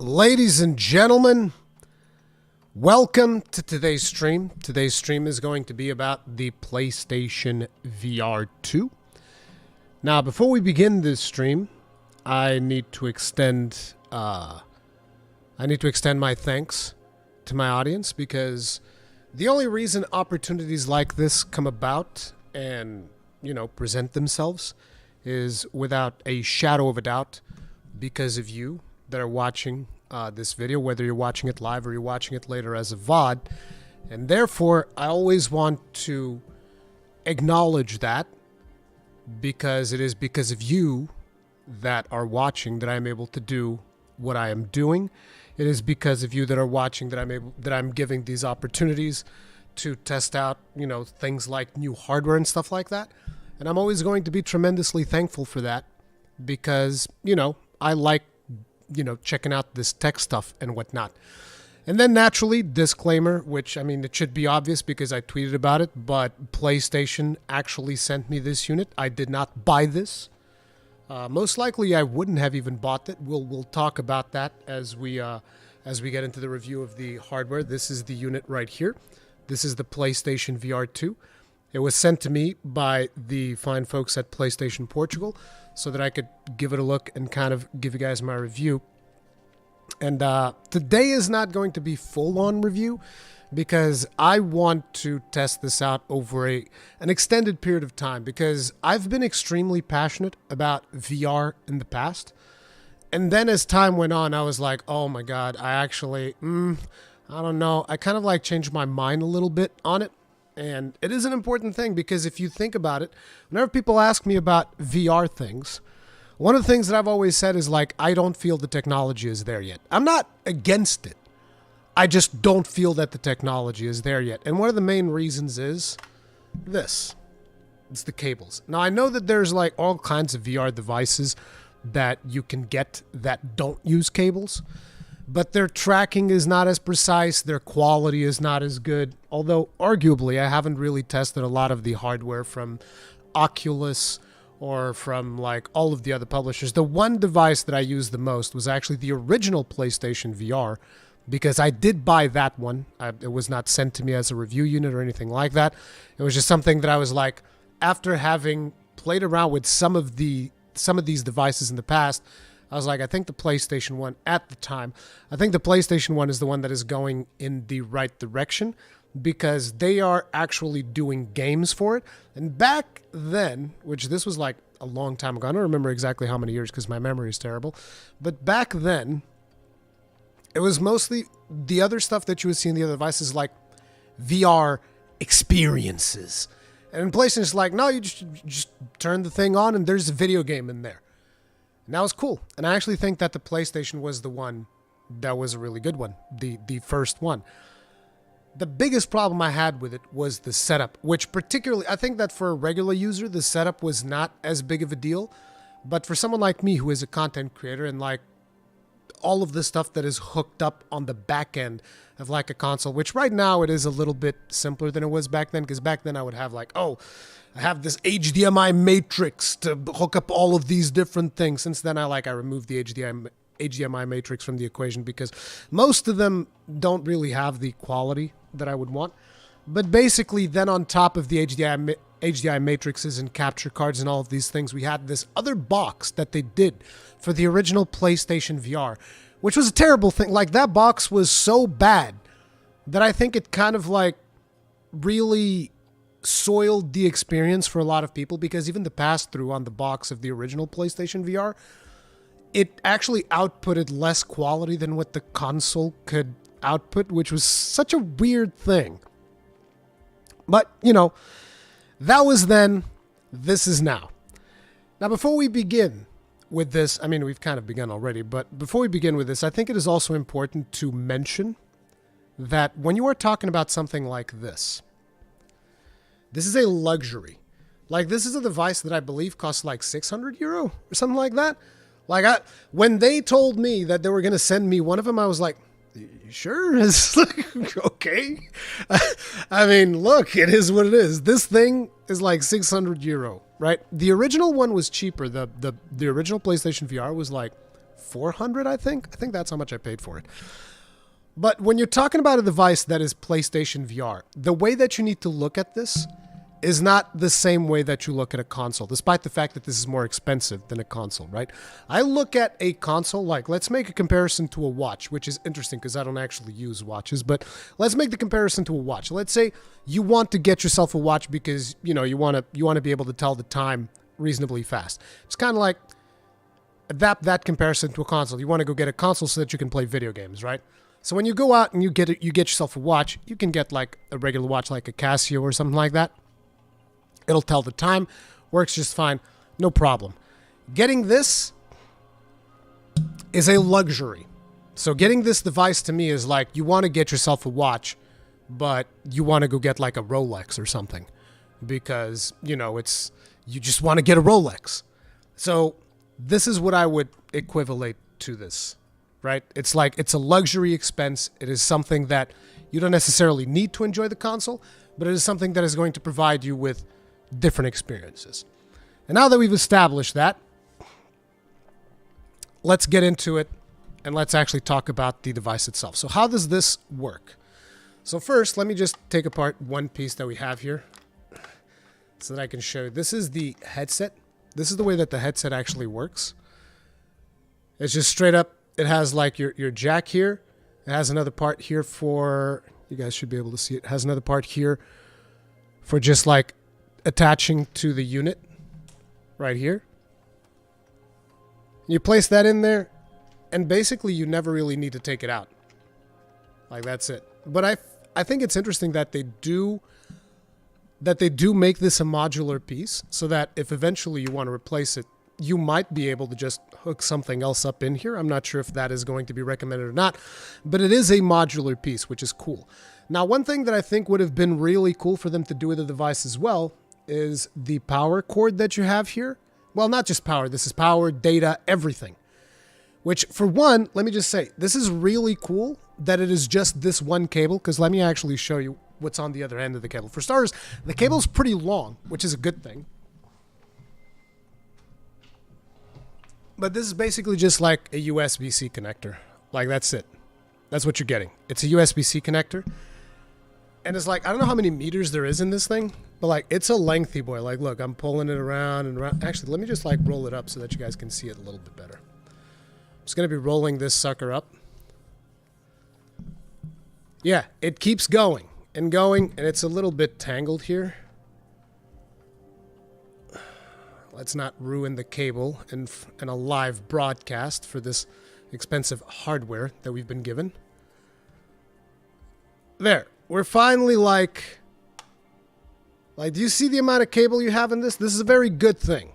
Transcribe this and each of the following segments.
Ladies and gentlemen, welcome to today's stream. Today's stream is going to be about the PlayStation VR2. Now, before we begin this stream, I need to extend my thanks to my audience, because the only reason opportunities like this come about and, present themselves is, without a shadow of a doubt, because of you that are watching this video, whether you're watching it live or you're watching it later as a VOD. And therefore, I always want to acknowledge that, because it is because of you that are watching that I'm able to do what I am doing. It is because of you that are watching that I'm giving these opportunities to test out, things like new hardware and stuff like that. And I'm always going to be tremendously thankful for that, because, I like checking out this tech stuff and whatnot. And then naturally, disclaimer, which, it should be obvious because I tweeted about it, but PlayStation actually sent me this unit. I did not buy this. Most likely, I wouldn't have even bought it. We'll talk about that as we get into the review of the hardware. This is the unit right here. This is the PlayStation VR2. It was sent to me by the fine folks at PlayStation Portugal, so that I could give it a look and kind of give you guys my review. And today is not going to be full-on review, because I want to test this out over an extended period of time, because I've been extremely passionate about VR in the past. And then as time went on, I was like, oh my God, I actually, I don't know. I kind of changed my mind a little bit on it. And it is an important thing, because if you think about it, whenever people ask me about VR things, one of the things that I've always said is I don't feel the technology is there yet. I'm not against it. I just don't feel that the technology is there yet. And one of the main reasons is this. It's the cables. Now, I know that there's all kinds of VR devices that you can get that don't use cables, but their tracking is not as precise, their quality is not as good, although arguably I haven't really tested a lot of the hardware from Oculus or from all of the other publishers. The one device that I used the most was actually the original PlayStation VR, because I did buy that one. It was not sent to me as a review unit or anything like that. It was just something that I was after having played around with some of these devices in the past, I was I think the PlayStation 1 at the time, I think the PlayStation 1 is the one that is going in the right direction, because they are actually doing games for it. And back then, which this was a long time ago, I don't remember exactly how many years because my memory is terrible, but back then, it was mostly the other stuff that you would see in the other devices, VR experiences. And in PlayStation, it's no, you just turn the thing on and there's a video game in there. And that was cool. And I actually think that the PlayStation was the one that was a really good one, the first one. The biggest problem I had with it was the setup, which particularly, I think that for a regular user, the setup was not as big of a deal. But for someone like me who is a content creator and all of the stuff that is hooked up on the back end of a console, which right now it is a little bit simpler than it was back then, because back then I would have I have this HDMI matrix to hook up all of these different things. Since then, I removed the HDMI matrix from the equation, because most of them don't really have the quality that I would want. But basically, then on top of the HDMI matrices and capture cards and all of these things, we had this other box that they did for the original PlayStation VR, which was a terrible thing. That box was so bad that I think it kind of really soiled the experience for a lot of people, because even the pass-through on the box of the original PlayStation VR, it actually outputted less quality than what the console could output, which was such a weird thing. But, that was then, this is now. Now, before we begin with this, we've kind of begun already, but before we begin with this, I think it is also important to mention that when you are talking about something like this is a luxury. This is a device that I believe costs €600 or something like that. When they told me that they were going to send me one of them, I was like, you sure? It's okay. Look, it is what it is. This thing is €600, right? The original one was cheaper. The original PlayStation VR was $400, I think. I think that's how much I paid for it. But when you're talking about a device that is PlayStation VR, the way that you need to look at this is not the same way that you look at a console, despite the fact that this is more expensive than a console, right? I look at a console like, let's make a comparison to a watch, which is interesting because I don't actually use watches, but let's make the comparison to a watch. Let's say you want to get yourself a watch because, you know, you want to be able to tell the time reasonably fast. It's kind of like adapt that comparison to a console. You want to go get a console so that you can play video games, right? So when you go out and you get yourself a watch, you can get like a regular watch like a Casio or something like that. It'll tell the time, works just fine, no problem. Getting this is a luxury. So getting this device to me is like you want to get yourself a watch, but you want to go get like a Rolex or something because, you know, you just want to get a Rolex. So this is what I would equivalent to this, right? It's like it's a luxury expense. It is something that you don't necessarily need to enjoy the console, but it is something that is going to provide you with different experiences. And now that we've established that, let's get into it and let's actually talk about the device itself. So how does this work? So first, let me just take apart one piece that we have here so that I can show you. This is the headset. This is the way that the headset actually works. It's just straight up. It has like your jack here. It has another part here for, you guys should be able to see it. It has another part here for just like attaching to the unit right here. You place that in there and basically you never really need to take it out. Like that's it. But I think it's interesting that they do make this a modular piece so that if eventually you want to replace it, you might be able to just hook something else up in here. I'm not sure if that is going to be recommended or not, but it is a modular piece, which is cool. Now, one thing that I think would have been really cool for them to do with the device as well is the power cord that you have here. Well, not just power. This is power, data, everything. Which, for one, let me just say, this is really cool that it is just this one cable, because let me actually show you what's on the other end of the cable. For starters, the cable's pretty long, which is a good thing. But this is basically just like a USB-C connector. Like, that's it. That's what you're getting. It's a USB-C connector. And it's like, I don't know how many meters there is in this thing, but like, it's a lengthy boy. Like, look, I'm pulling it around and around. Actually, let me just like roll it up so that you guys can see it a little bit better. I'm just going to be rolling this sucker up. Yeah, it keeps going and going, and it's a little bit tangled here. Let's not ruin the cable in a live broadcast for this expensive hardware that we've been given. There. We're finally like, do you see the amount of cable you have in this? This is a very good thing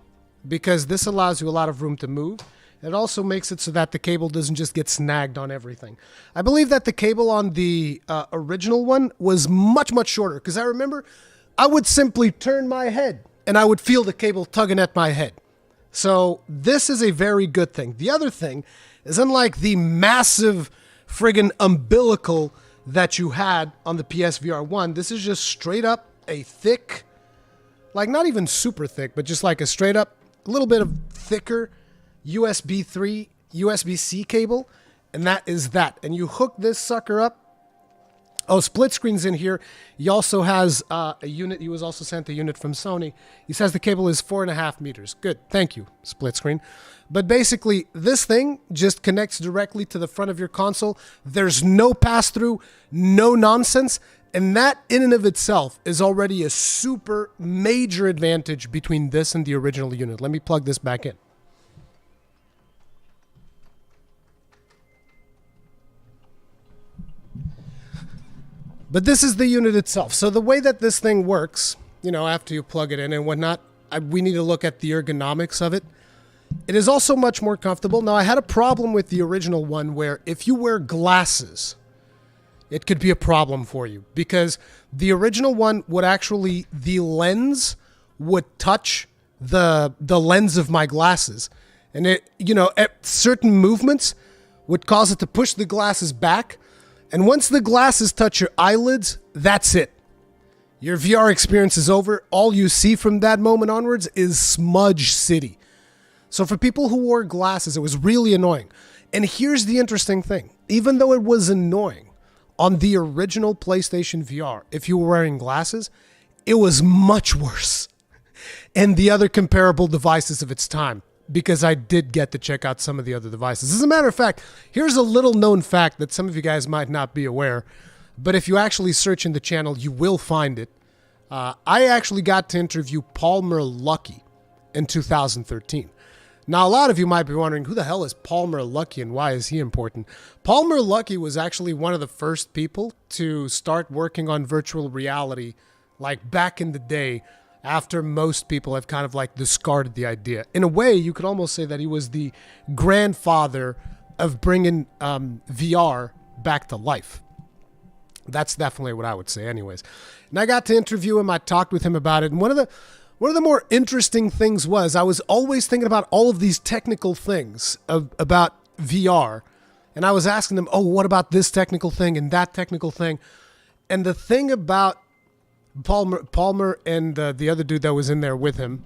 because this allows you a lot of room to move. It also makes it so that the cable doesn't just get snagged on everything. I believe that the cable on the original one was much, much shorter because I remember I would simply turn my head and I would feel the cable tugging at my head. So this is a very good thing. The other thing is, unlike the massive friggin' umbilical that you had on the PSVR1, this is just straight up a thick, like not even super thick, but just like a straight up, a little bit of thicker USB 3, USB-C cable, and that is that. And you hook this sucker up. Oh, split screen's in here. He also has a unit. He was also sent a unit from Sony. He says the cable is 4.5 meters. Good. Thank you, split screen. But basically, this thing just connects directly to the front of your console. There's no pass-through, no nonsense. And that in and of itself is already a super major advantage between this and the original unit. Let me plug this back in. But this is the unit itself. So the way that this thing works, you know, after you plug it in and whatnot, we need to look at the ergonomics of it. It is also much more comfortable. Now, I had a problem with the original one where if you wear glasses, it could be a problem for you because the original one would actually, the lens would touch the lens of my glasses. And it, you know, at certain movements would cause it to push the glasses back. And once the glasses touch your eyelids, that's it. Your VR experience is over. All you see from that moment onwards is Smudge City. So for people who wore glasses, it was really annoying. And here's the interesting thing. Even though it was annoying, on the original PlayStation VR, if you were wearing glasses, it was much worse. And the other comparable devices of its time, because I did get to check out some of the other devices. As a matter of fact, here's a little known fact that some of you guys might not be aware, but if you actually search in the channel, you will find it. I actually got to interview Palmer Luckey in 2013. Now, a lot of you might be wondering, who the hell is Palmer Luckey and why is he important? Palmer Luckey was actually one of the first people to start working on virtual reality, like back in the day, after most people have kind of like discarded the idea. In a way, you could almost say that he was the grandfather of bringing VR back to life. That's definitely what I would say anyways. And I got to interview him. I talked with him about it. And one of the more interesting things was I was always thinking about all of these technical things about VR. And I was asking them, oh, what about this technical thing and that technical thing? And the thing about Palmer and the other dude that was in there with him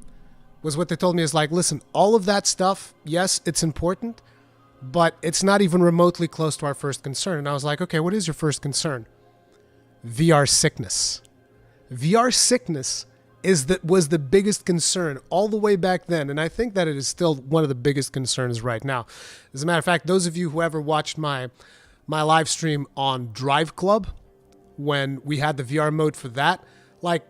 was what they told me is like, listen, all of that stuff, yes, it's important, but it's not even remotely close to our first concern. And I was like, okay, what is your first concern? VR sickness. VR sickness was the biggest concern all the way back then, and I think that it is still one of the biggest concerns right now. As a matter of fact, those of you who ever watched my live stream on Drive Club, when we had the VR mode for that, like,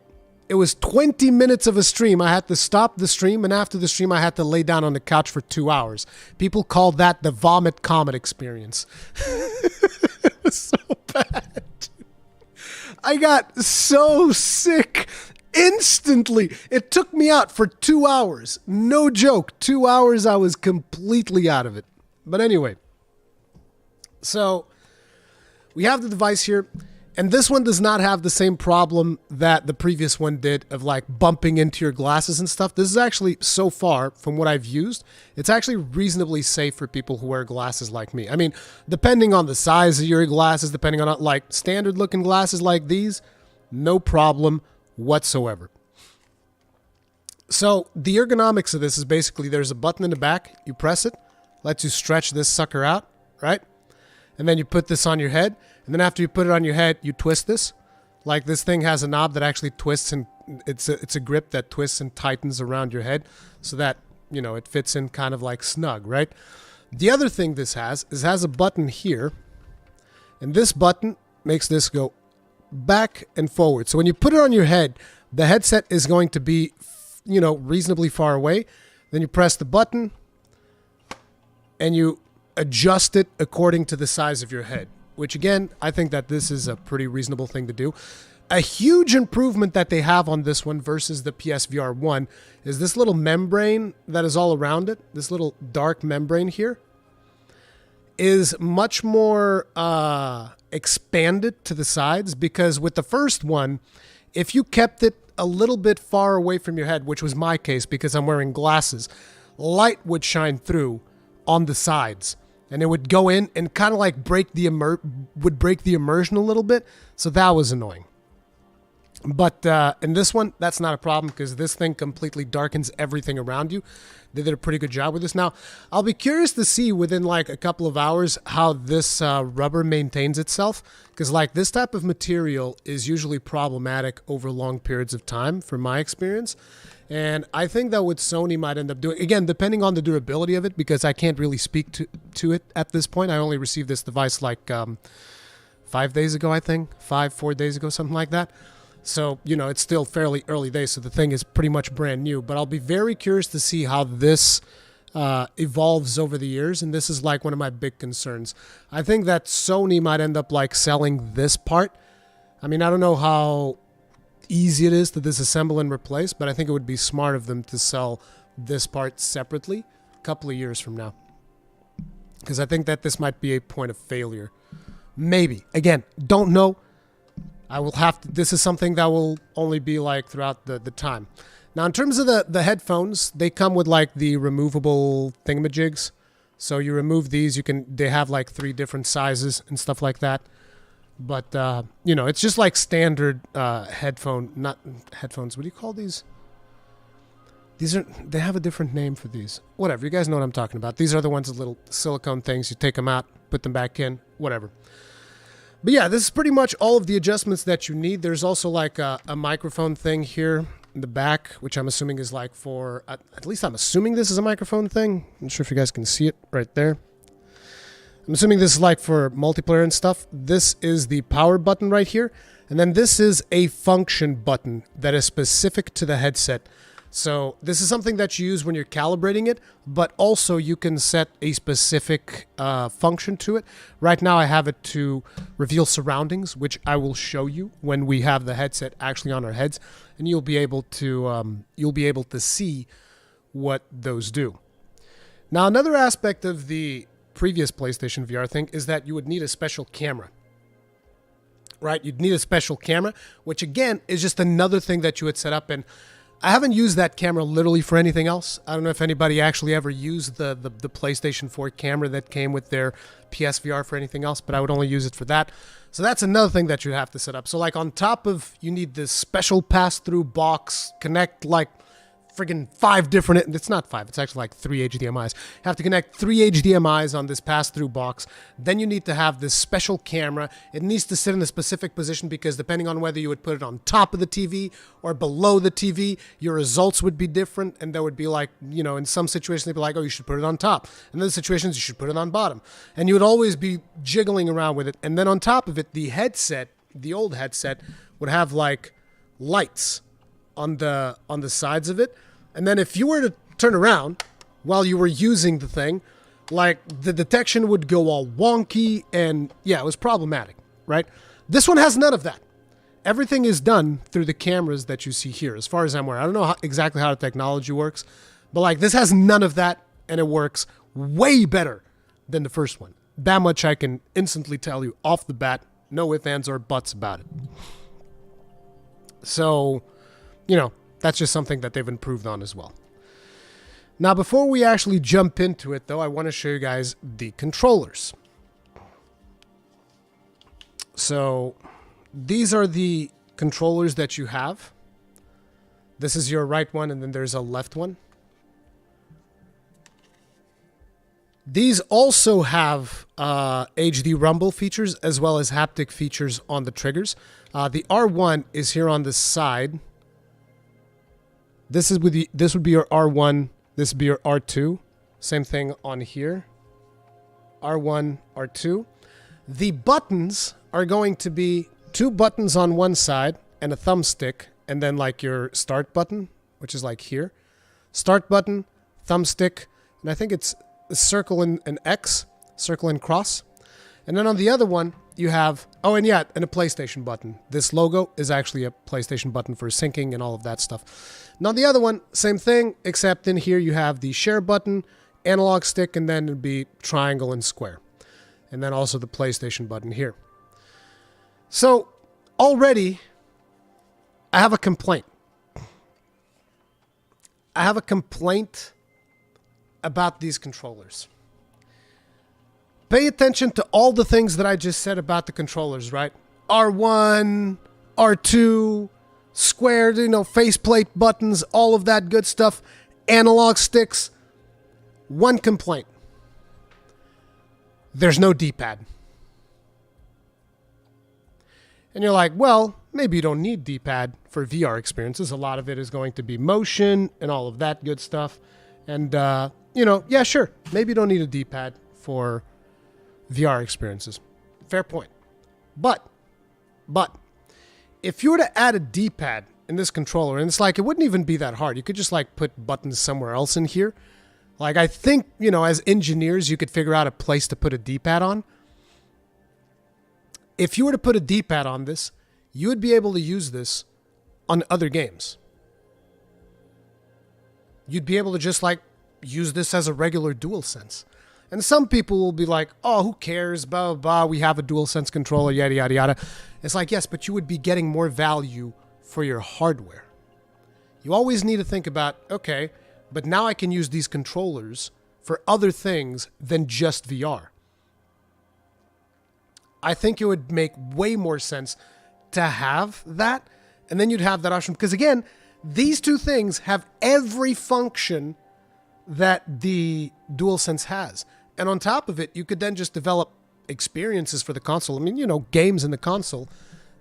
it was 20 minutes of a stream. I had to stop the stream, and after the stream, I had to lay down on the couch for 2 hours. People called that the vomit comet experience. It was so bad. I got so sick instantly. It took me out for 2 hours. No joke. 2 hours, I was completely out of it. But anyway, so we have the device here, and this one does not have the same problem that the previous one did of like bumping into your glasses and stuff. This is actually, so far from what I've used, it's actually reasonably safe for people who wear glasses like me. I mean, depending on the size of your glasses, depending on like standard looking glasses like these, no problem whatsoever. So the ergonomics of this is basically there's a button in the back, you press it, lets you stretch this sucker out, right? And then you put this on your head, and then after you put it on your head, you twist this. Like, this thing has a knob that actually twists, and it's a grip that twists and tightens around your head so that, you know, it fits in kind of like snug, right? The other thing this has is it has a button here, and this button makes this go back and forward. So when you put it on your head, the headset is going to be, you know, reasonably far away. Then you press the button and you adjust it according to the size of your head, which again, I think that this is a pretty reasonable thing to do. A huge improvement that they have on this one versus the PSVR1 is this little membrane that is all around it. This little dark membrane here is much more expanded to the sides, because with the first one, if you kept it a little bit far away from your head, which was my case because I'm wearing glasses, light would shine through on the sides and it would go in and kind of like break the immersion a little bit. So that was annoying. But in this one, that's not a problem because this thing completely darkens everything around you. They did a pretty good job with this. Now, I'll be curious to see within like a couple of hours how this rubber maintains itself, because like this type of material is usually problematic over long periods of time from my experience. And I think that what Sony might end up doing, again, depending on the durability of it, because I can't really speak to it at this point. I only received this device like 5 days ago, I think. 4 days ago, something like that. So, you know, it's still fairly early days, so the thing is pretty much brand new. But I'll be very curious to see how this evolves over the years, and this is like one of my big concerns. I think that Sony might end up like selling this part. I mean, I don't know how easy it is to disassemble and replace, but I think it would be smart of them to sell this part separately a couple of years from now. Because I think that this might be a point of failure. Maybe. Again, don't know. I will have to, this is something that will only be like throughout the time. Now, in terms of the headphones, they come with like the removable thingamajigs. So you remove these, they have like 3 different sizes and stuff like that. But, you know, it's just like standard not headphones, what do you call these? They have a different name for these. Whatever, you guys know what I'm talking about. These are the ones with little silicone things. You take them out, put them back in, whatever. But yeah, this is pretty much all of the adjustments that you need. There's also like a microphone thing here in the back, which I'm assuming is like for, at least I'm assuming this is a microphone thing. I'm not sure if you guys can see it right there. I'm assuming this is like for multiplayer and stuff. This is the power button right here. And then this is a function button that is specific to the headset. So this is something that you use when you're calibrating it, but also you can set a specific function to it. Right now I have it to reveal surroundings, which I will show you when we have the headset actually on our heads, and you'll be able to see what those do. Now another aspect of the previous PlayStation VR thing is that you would need a special camera. Right? You'd need a special camera, which again is just another thing that you would set up. And I haven't used that camera literally for anything else. I don't know if anybody actually ever used the PlayStation 4 camera that came with their PSVR for anything else, but I would only use it for that. So that's another thing that you have to set up. So like on top of, you need this special pass-through box, connect like friggin' 5 different, it's not 5, it's actually like 3 HDMIs. You have to connect 3 HDMIs on this pass-through box. Then you need to have this special camera. It needs to sit in a specific position because depending on whether you would put it on top of the TV or below the TV, your results would be different. And there would be like, you know, in some situations they'd be like, oh, you should put it on top. In other situations, you should put it on bottom. And you would always be jiggling around with it. And then on top of it, the headset, the old headset, would have like lights on the sides of it. And then if you were to turn around while you were using the thing, like the detection would go all wonky and yeah, it was problematic, right? This one has none of that. Everything is done through the cameras that you see here, as far as I'm aware. I don't know exactly how the technology works, but like this has none of that and it works way better than the first one. That much I can instantly tell you off the bat, no ifs, ands, or buts about it. So, you know, that's just something that they've improved on as well. Now, before we actually jump into it, though, I want to show you guys the controllers. So, these are the controllers that you have. This is your right one, and then there's a left one. These also have HD rumble features as well as haptic features on the triggers. The R1 is here on the side. This would be your R1, this would be your R2. Same thing on here. R1, R2. The buttons are going to be 2 buttons on one side and a thumbstick, and then like your start button, which is like here. Start button, thumbstick, and I think it's a circle and an X, circle and cross. And then on the other one, you have, oh, and yeah, and a PlayStation button. This logo is actually a PlayStation button for syncing and all of that stuff. And on the other one, same thing, except in here you have the share button, analog stick, and then it'd be triangle and square. And then also the PlayStation button here. So, already, I have a complaint. I have a complaint about these controllers. Pay attention to all the things that I just said about the controllers, right? R1, R2, squared, you know, faceplate buttons, all of that good stuff, analog sticks. One complaint. There's no D-pad. And you're like, well, maybe you don't need D-pad for VR experiences. A lot of it is going to be motion and all of that good stuff. And, you know, yeah, sure. Maybe you don't need a D-pad for VR experiences. Fair point. But, if you were to add a D-pad in this controller, and it's like, it wouldn't even be that hard. You could just like put buttons somewhere else in here. Like, I think, you know, as engineers, you could figure out a place to put a D-pad on. If you were to put a D-pad on this, you would be able to use this on other games. You'd be able to just like use this as a regular DualSense. And some people will be like, oh, who cares, blah, blah, blah, we have a DualSense controller, yada, yada, yada. It's like, yes, but you would be getting more value for your hardware. You always need to think about, okay, but now I can use these controllers for other things than just VR. I think it would make way more sense to have that, and then you'd have that option. Because again, These two things have every function that the DualSense has. And on top of it, you could then just develop experiences for the console. I mean, games in the console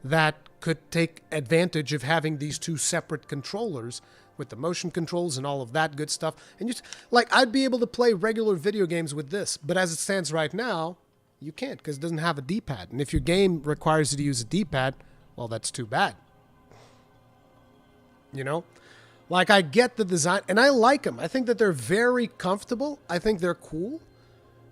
that could take advantage of having these two separate controllers with the motion controls and all of that good stuff. And I'd be able to play regular video games with this, but as it stands right now, you can't because it doesn't have a D-pad. And if your game requires you to use a D-pad, well, that's too bad. I get the design, and I like them. I think that they're very comfortable. I think they're cool.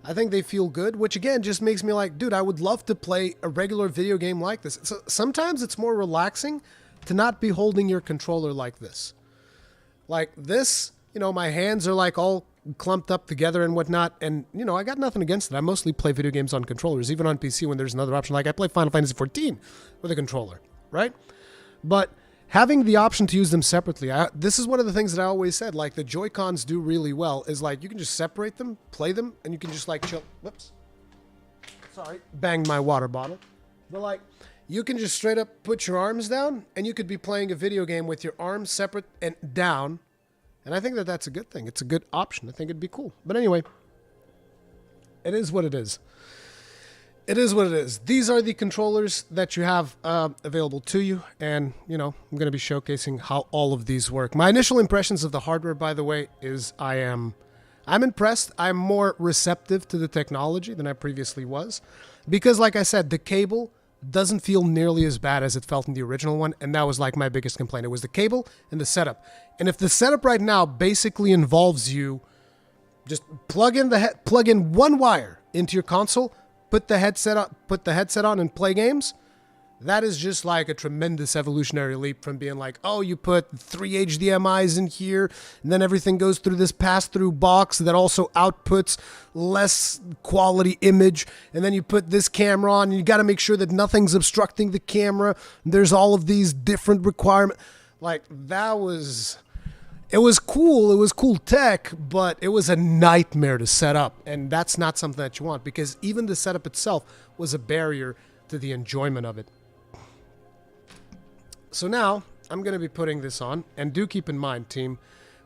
I think they feel good, which again just makes me like, dude, I would love to play a regular video game like this. So sometimes it's more relaxing to not be holding your controller like this. Like this, my hands are like all clumped up together and whatnot. And, I got nothing against it. I mostly play video games on controllers, even on PC when there's another option. Like I play Final Fantasy XIV with a controller, right? But having the option to use them separately, this is one of the things that I always said, like the Joy-Cons do really well, is like you can just separate them, play them, and you can just like chill. Whoops. Sorry, banged my water bottle. But you can just straight up put your arms down, and you could be playing a video game with your arms separate and down. And I think that that's a good thing. It's a good option. I think it'd be cool. But anyway, it is what it is. It is what it is. These are the controllers that you have available to you. And, I'm going to be showcasing how all of these work. My initial impressions of the hardware, by the way, is I'm impressed. I'm more receptive to the technology than I previously was. Because, like I said, the cable doesn't feel nearly as bad as it felt in the original one. And that was my biggest complaint. It was the cable and the setup. And if the setup right now basically involves you just plug in one wire into your console, put the headset on and play games, that is just a tremendous evolutionary leap from being you put 3 HDMIs in here, and then everything goes through this pass-through box that also outputs less quality image, and then you put this camera on, and you got to make sure that nothing's obstructing the camera. There's all of these different requirements. It was cool. It was cool tech, but it was a nightmare to set up. And that's not something that you want, because even the setup itself was a barrier to the enjoyment of it. So now I'm going to be putting this on. And do keep in mind, team,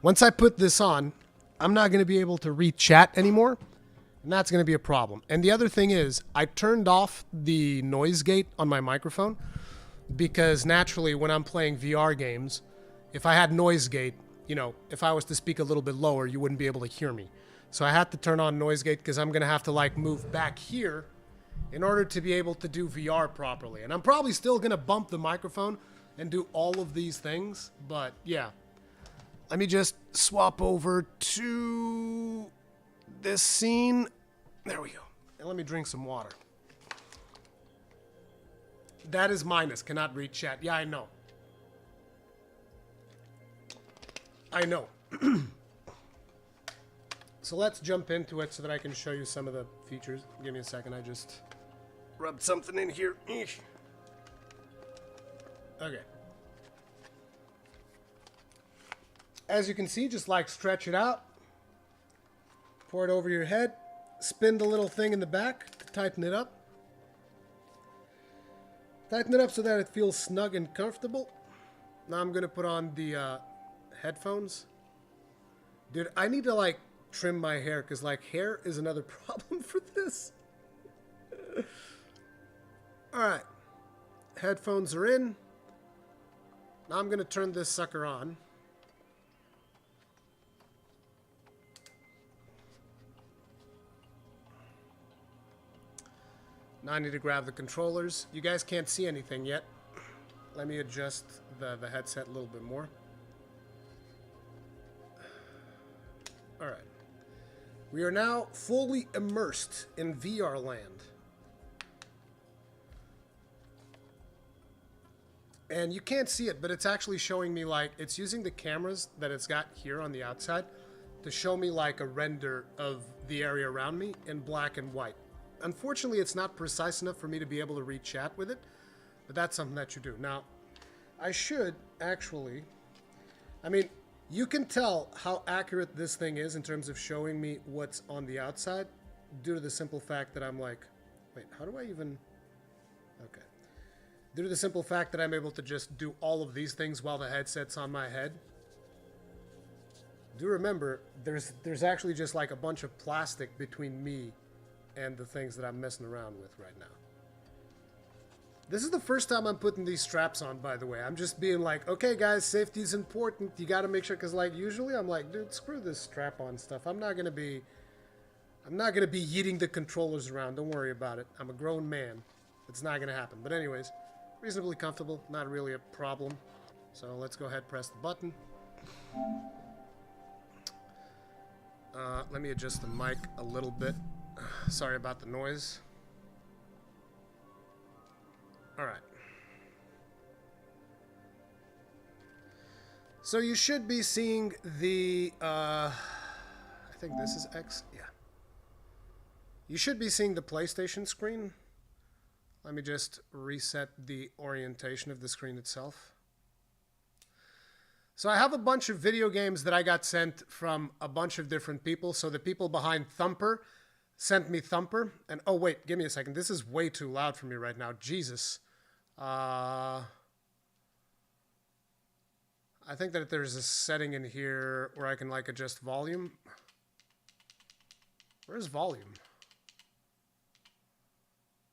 once I put this on, I'm not going to be able to read chat anymore. And that's going to be a problem. And the other thing is, I turned off the noise gate on my microphone because naturally when I'm playing VR games, if I had noise gate, if I was to speak a little bit lower, you wouldn't be able to hear me. So I had to turn on noise gate because I'm going to have to move back here in order to be able to do VR properly. And I'm probably still going to bump the microphone and do all of these things. But yeah, let me just swap over to this scene. There we go. And let me drink some water. That is minus. Cannot read chat. Yeah, I know. I know. So let's jump into it so that I can show you some of the features. Give me a second. I just rubbed something in here. Okay. As you can see, just stretch it out. Pour it over your head. Spin the little thing in the back to tighten it up. Tighten it up so that it feels snug and comfortable. Now I'm going to put on the headphones. Dude, I need to trim my hair because hair is another problem for this. Alright. Headphones are in. Now I'm going to turn this sucker on. Now I need to grab the controllers. You guys can't see anything yet. Let me adjust the headset a little bit more. Alright. We are now fully immersed in VR land. And you can't see it, but it's actually showing me it's using the cameras that it's got here on the outside to show me a render of the area around me in black and white. Unfortunately, it's not precise enough for me to be able to read chat with it, but that's something that you do. Now, I should actually, you can tell how accurate this thing is in terms of showing me what's on the outside due to the simple fact that I'm wait, how do I even, okay. Due to the simple fact that I'm able to just do all of these things while the headset's on my head. Do remember, there's actually just like a bunch of plastic between me and the things that I'm messing around with right now. This is the first time I'm putting these straps on, by the way. I'm just being like, okay, guys, safety is important. You got to make sure, because like usually I'm like, dude, screw this strap-on stuff. I'm not gonna be yeeting the controllers around. Don't worry about it. I'm a grown man. It's not gonna happen. But anyways, reasonably comfortable. Not really a problem. So let's go ahead, press the button. Let me adjust the mic a little bit. Sorry about the noise. Alright. So you should be seeing the, I think this is X, yeah. You should be seeing the PlayStation screen. Let me just reset the orientation of the screen itself. So I have a bunch of video games that I got sent from a bunch of different people. So the people behind Thumper sent me Thumper. And oh wait, give me a second. This is way too loud for me right now. Jesus. I think that there's a setting in here where I can like adjust volume. Where's volume?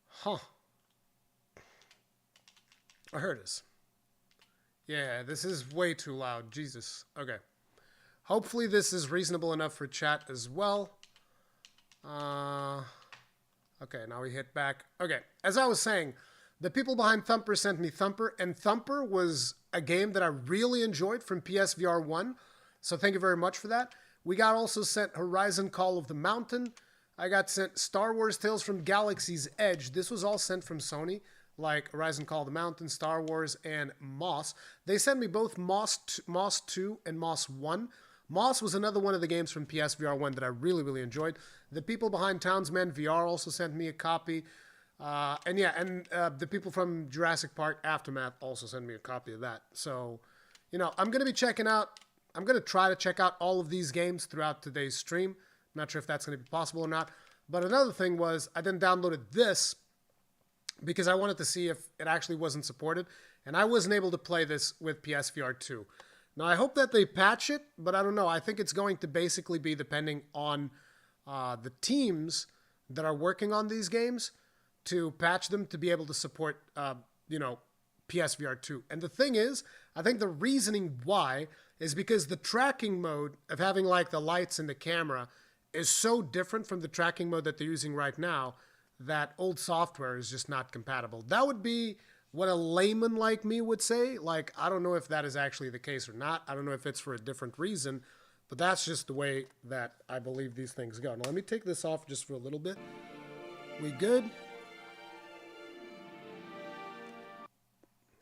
Huh. Oh, here it is. Yeah, this is way too loud. Jesus. Okay. Hopefully this is reasonable enough for chat as well. Okay, now we hit back. Okay, as I was saying, the people behind Thumper sent me Thumper, and Thumper was a game that I really enjoyed from PSVR2, so thank you very much for that. We got also sent Horizon Call of the Mountain. I got sent Star Wars Tales from Galaxy's Edge. This was all sent from Sony, like Horizon Call of the Mountain, Star Wars, and Moss. They sent me both Moss 2 and Moss 1. Moss was another one of the games from PSVR1 that I really, really enjoyed. The people behind Townsmen VR also sent me a copy. The people from Jurassic Park Aftermath also sent me a copy of that. So, you know, I'm going to be checking out, I'm going to try to check out all of these games throughout today's stream. I'm not sure if that's going to be possible or not. But another thing was I then downloaded this because I wanted to see if it actually wasn't supported. And I wasn't able to play this with PSVR2. Now, I hope that they patch it, but I don't know. I think it's going to basically be depending on the teams that are working on these games to patch them to be able to support, PSVR2. And the thing is, I think the reasoning why is because the tracking mode of having like the lights and the camera is so different from the tracking mode that they're using right now that old software is just not compatible. That would be what a layman like me would say. Like, I don't know if that is actually the case or not. I don't know if it's for a different reason, but that's just the way that I believe these things go. Now, let me take this off just for a little bit. We good?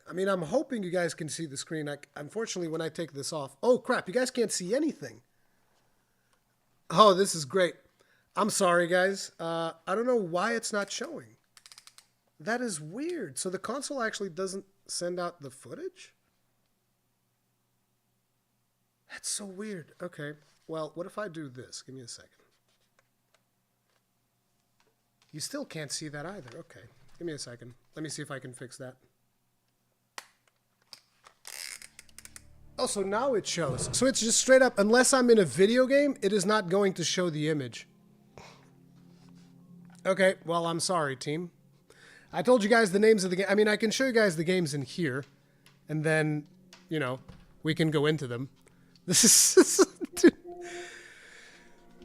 I mean, I'm hoping you guys can see the screen. Unfortunately, when I take this off... Oh, crap. You guys can't see anything. Oh, this is great. I'm sorry, guys. I don't know why it's not showing. That is weird. So the console actually doesn't send out the footage? That's so weird. Okay. Well, what if I do this? Give me a second. You still can't see that either. Okay. Give me a second. Let me see if I can fix that. Oh, so now it shows. So it's just straight up, unless I'm in a video game, it is not going to show the image. Okay, well, I'm sorry, team. I told you guys the names of the game. I mean, I can show you guys the games in here, and then, you know, we can go into them. This is...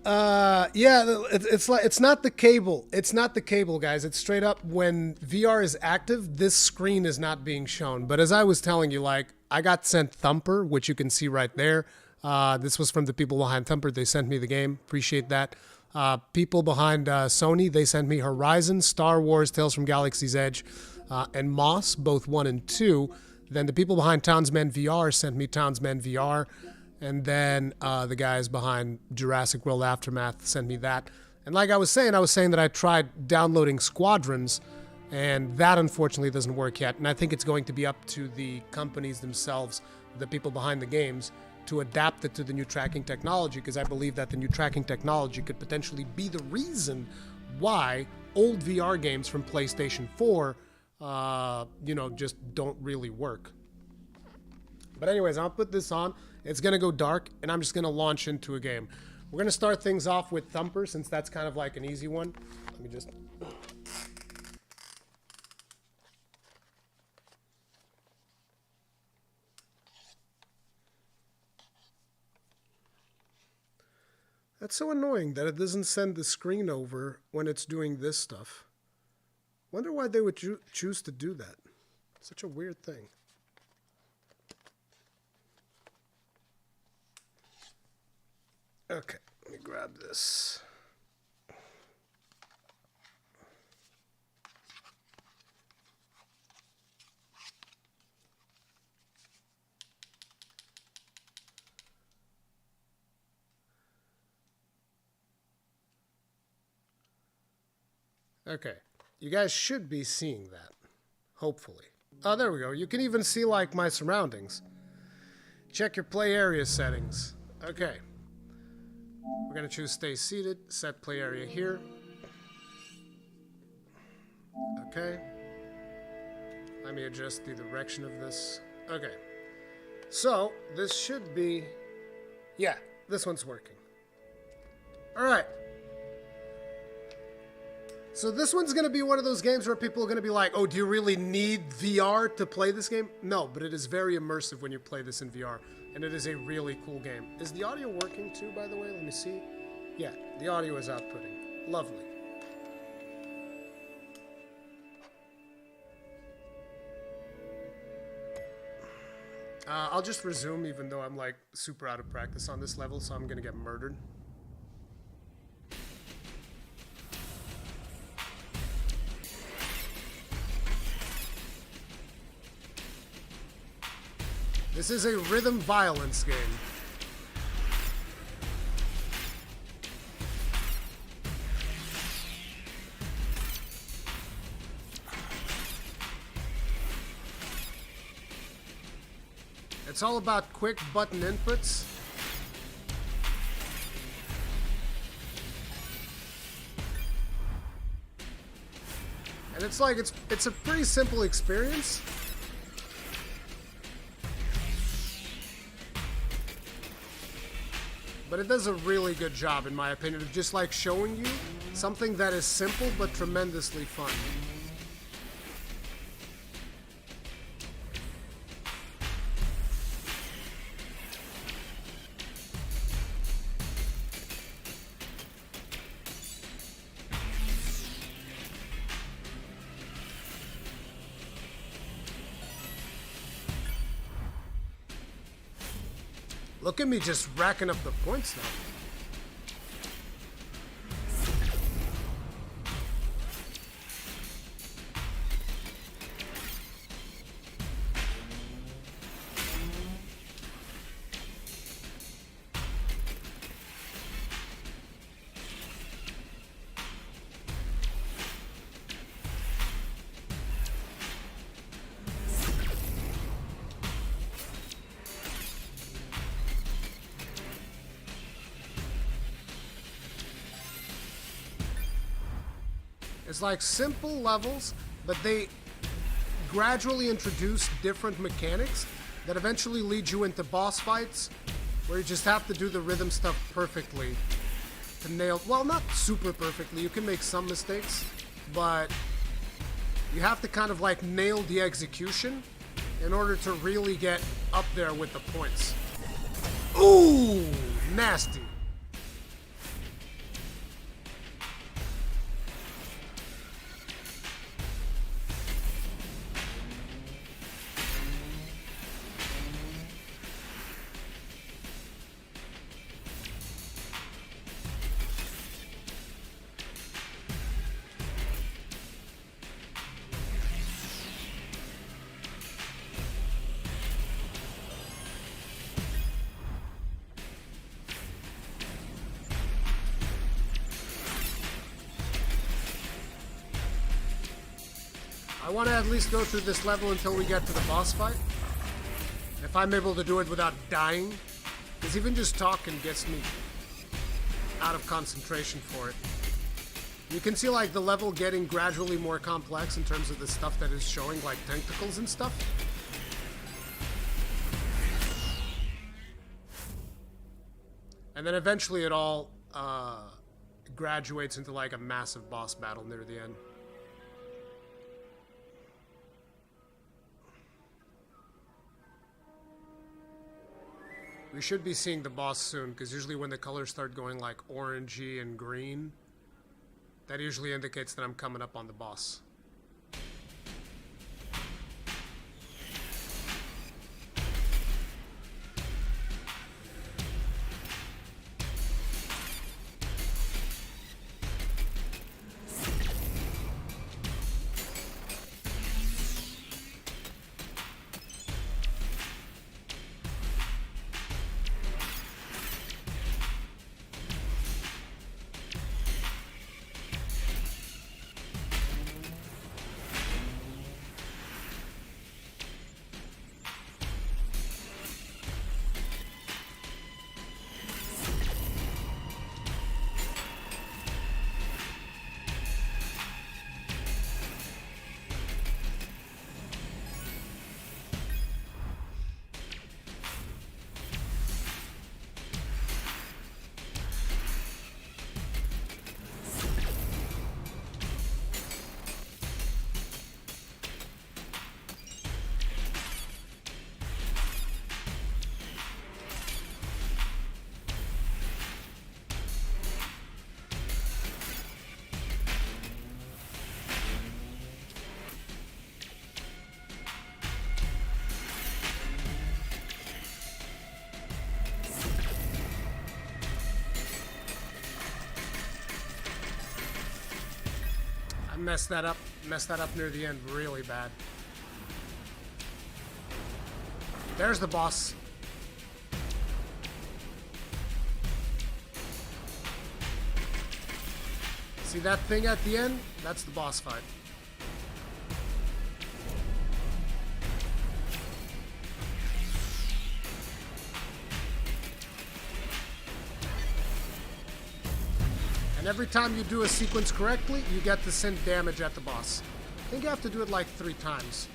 it's not the cable. It's not the cable, guys. It's straight up when VR is active, this screen is not being shown. But as I was telling you, like, I got sent Thumper, which you can see right there. This was from the people behind Thumper. They sent me the game. Appreciate that. People behind Sony, they sent me Horizon, Star Wars, Tales from Galaxy's Edge, and Moss, both 1 and 2. Then the people behind Townsmen VR sent me Townsmen VR. And then the guys behind Jurassic World Aftermath sent me that. And like I was saying that I tried downloading Squadrons, and that unfortunately doesn't work yet. And I think it's going to be up to the companies themselves, the people behind the games, to adapt it to the new tracking technology, because I believe that the new tracking technology could potentially be the reason why old VR games from PlayStation 4 you know, just don't really work. But anyways, I'll put this on. It's going to go dark, and I'm just going to launch into a game. We're going to start things off with Thumper, since that's kind of like an easy one. Let me just... That's so annoying that it doesn't send the screen over when it's doing this stuff. Wonder why they would choose to do that. Such a weird thing. Okay, let me grab this. Okay, you guys should be seeing that, hopefully. Oh, there we go. You can even see, like, my surroundings. Check your play area settings. Okay. We're going to choose stay seated, set play area here. Okay. Let me adjust the direction of this. Okay. So, this should be... Yeah, this one's working. Alright. So this one's going to be one of those games where people are going to be like, oh, do you really need VR to play this game? No, but it is very immersive when you play this in VR, and it is a really cool game. Is the audio working too, by the way? Let me see. Yeah, the audio is outputting. Lovely. I'll just resume, even though I'm like super out of practice on this level, so I'm going to get murdered. This is a rhythm violence game. It's all about quick button inputs. And it's like, it's a pretty simple experience. But it does a really good job, in my opinion, of just like showing you something that is simple but tremendously fun. Look at me just racking up the points now. It's like simple levels, but they gradually introduce different mechanics that eventually lead you into boss fights where you just have to do the rhythm stuff perfectly to nail, well, not super perfectly, you can make some mistakes, but you have to kind of like nail the execution in order to really get up there with the points. Ooh, nasty. I want to at least go through this level until we get to the boss fight. If I'm able to do it without dying, because even just talking gets me out of concentration for it. You can see like the level getting gradually more complex in terms of the stuff that is showing, like tentacles and stuff. And then eventually it all graduates into like a massive boss battle near the end. We should be seeing the boss soon, because usually when the colors start going like orangey and green, that usually indicates that I'm coming up on the boss. Messed that up near the end really bad. There's the boss. See that thing at the end? That's the boss fight. And every time you do a sequence correctly, you get to send damage at the boss. I think you have to do it like 3 times.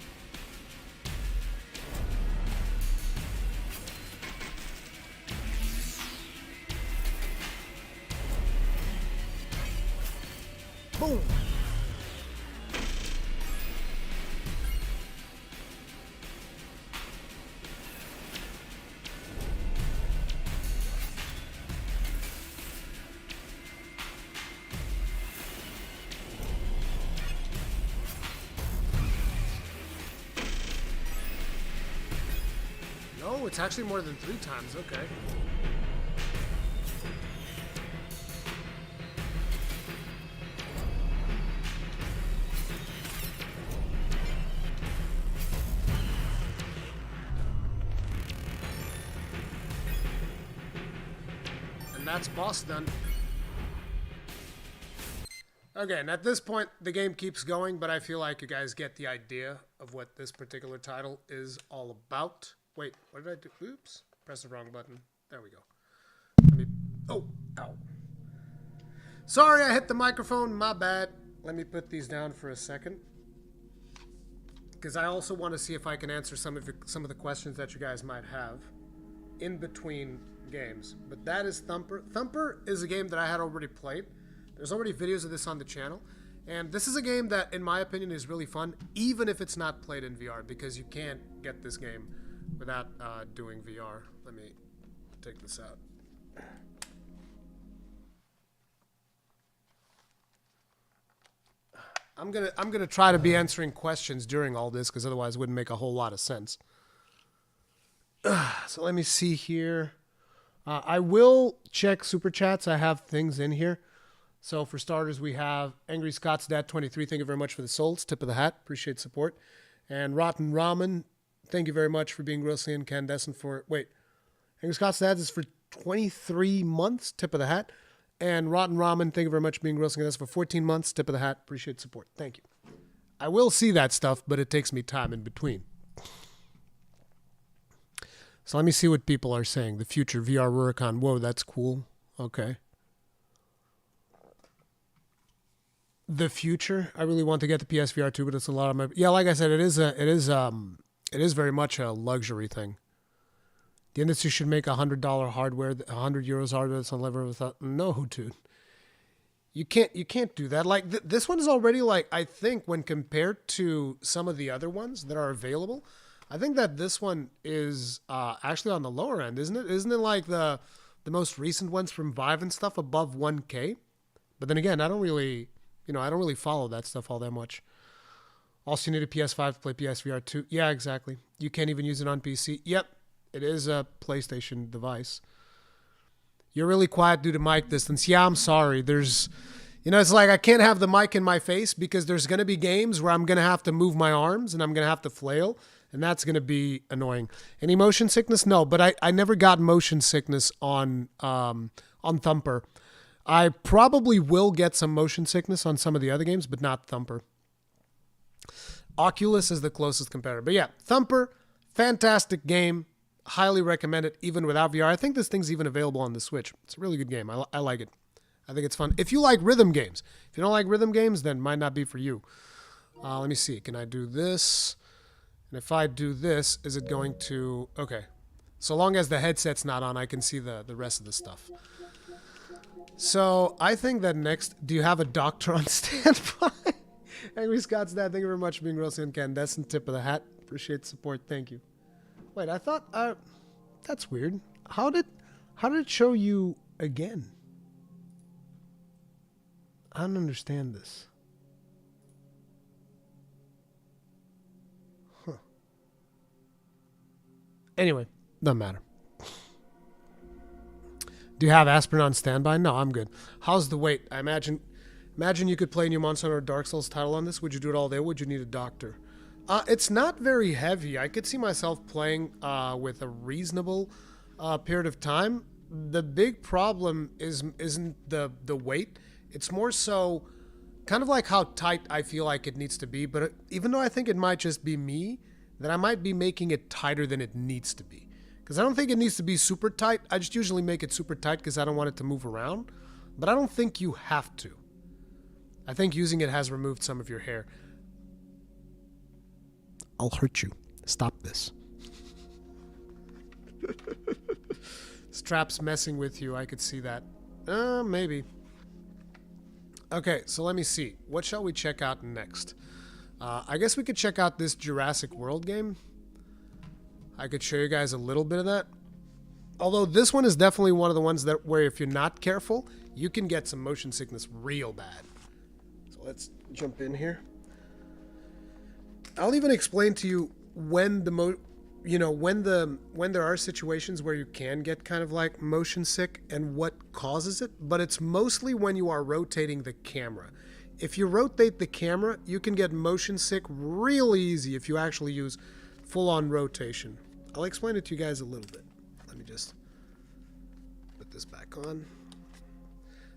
Boom! No, it's actually more than 3 times, okay. And that's boss done. Okay, and at this point, the game keeps going, but I feel like you guys get the idea of what this particular title is all about. Wait, what did I do? Oops. Press the wrong button. There we go. Let me... Oh, ow. Sorry, I hit the microphone. My bad. Let me put these down for a second. Because I also want to see if I can answer some of the questions that you guys might have in between games. But that is Thumper. Thumper is a game that I had already played. There's already videos of this on the channel. And this is a game that, in my opinion, is really fun, even if it's not played in VR, because you can't get this game without doing VR. Let me take this out. I'm gonna try to be answering questions during all this, because otherwise it wouldn't make a whole lot of sense. So let me see here. I will check super chats. I have things in here. So for starters, we have Angry Scott's Dad 23. Thank you very much for the souls. Tip of the hat. Appreciate support. And Rotten Ramen. Thank you very much for being grossly incandescent for... Wait. Angry Scott's Dad is for 23 months. Tip of the hat. And Rotten Ramen, thank you very much for being grossly incandescent for 14 months. Tip of the hat. Appreciate support. Thank you. I will see that stuff, but it takes me time in between. So let me see what people are saying. The future VR Rurikhan. Whoa, that's cool. Okay. the future. I really want to get the PSVR2, but it's a lot of my. Yeah, like I said, it is very much a luxury thing. The industry should make $100 hardware, €100 hardware that's unlevered without. No, dude. You can't do that. Like this one is already like, I think when compared to some of the other ones that are available, I think that this one is actually on the lower end, isn't it? Isn't it like the most recent ones from Vive and stuff above 1K? But then again, I don't really follow that stuff all that much. Also, you need a PS5 to play PSVR2. Yeah, exactly. You can't even use it on PC. Yep, it is a PlayStation device. You're really quiet due to mic distance. Yeah, I'm sorry. There's, it's like I can't have the mic in my face because there's going to be games where I'm going to have to move my arms and I'm going to have to flail, and that's going to be annoying. Any motion sickness? No, but I never got motion sickness on Thumper. I probably will get some motion sickness on some of the other games, but not Thumper. Oculus is the closest competitor. But yeah, Thumper, fantastic game. Highly recommend it, even without VR. I think this thing's even available on the Switch. It's a really good game. I like it. I think it's fun. If you like rhythm games. If you don't like rhythm games, then it might not be for you. Let me see. Can I do this? And if I do this, is it going to... Okay. So long as the headset's not on, I can see the rest of the stuff. So I think that next... Do you have a doctor on standby? Angry Scott's dad, thank you very much for being real incandescent. Tip of the hat. Appreciate the support. Thank you. Wait, I thought that's weird. How did it show you again? I don't understand this. Huh. Anyway, doesn't matter. Do you have aspirin on standby? No, I'm good. How's the weight? I imagine you could play New Monster Hunter Dark Souls title on this. Would you do it all day? Would you need a doctor? It's not very heavy. I could see myself playing with a reasonable period of time. The big problem isn't the weight. It's more so kind of like how tight I feel like it needs to be. But even though I think it might just be me, that I might be making it tighter than it needs to be. Because I don't think it needs to be super tight. I just usually make it super tight because I don't want it to move around. But I don't think you have to. I think using it has removed some of your hair. I'll hurt you. Stop this. Strap's messing with you. I could see that. Maybe. Okay, so let me see. What shall we check out next? I guess we could check out this Jurassic World game. I could show you guys a little bit of that. Although this one is definitely one of the ones that where if you're not careful, you can get some motion sickness real bad. So let's jump in here. I'll even explain to you when when there are situations where you can get kind of like motion sick and what causes it, but it's mostly when you are rotating the camera. If you rotate the camera, you can get motion sick real easy if you actually use full-on rotation. I'll explain it to you guys a little bit. Let me just put this back on.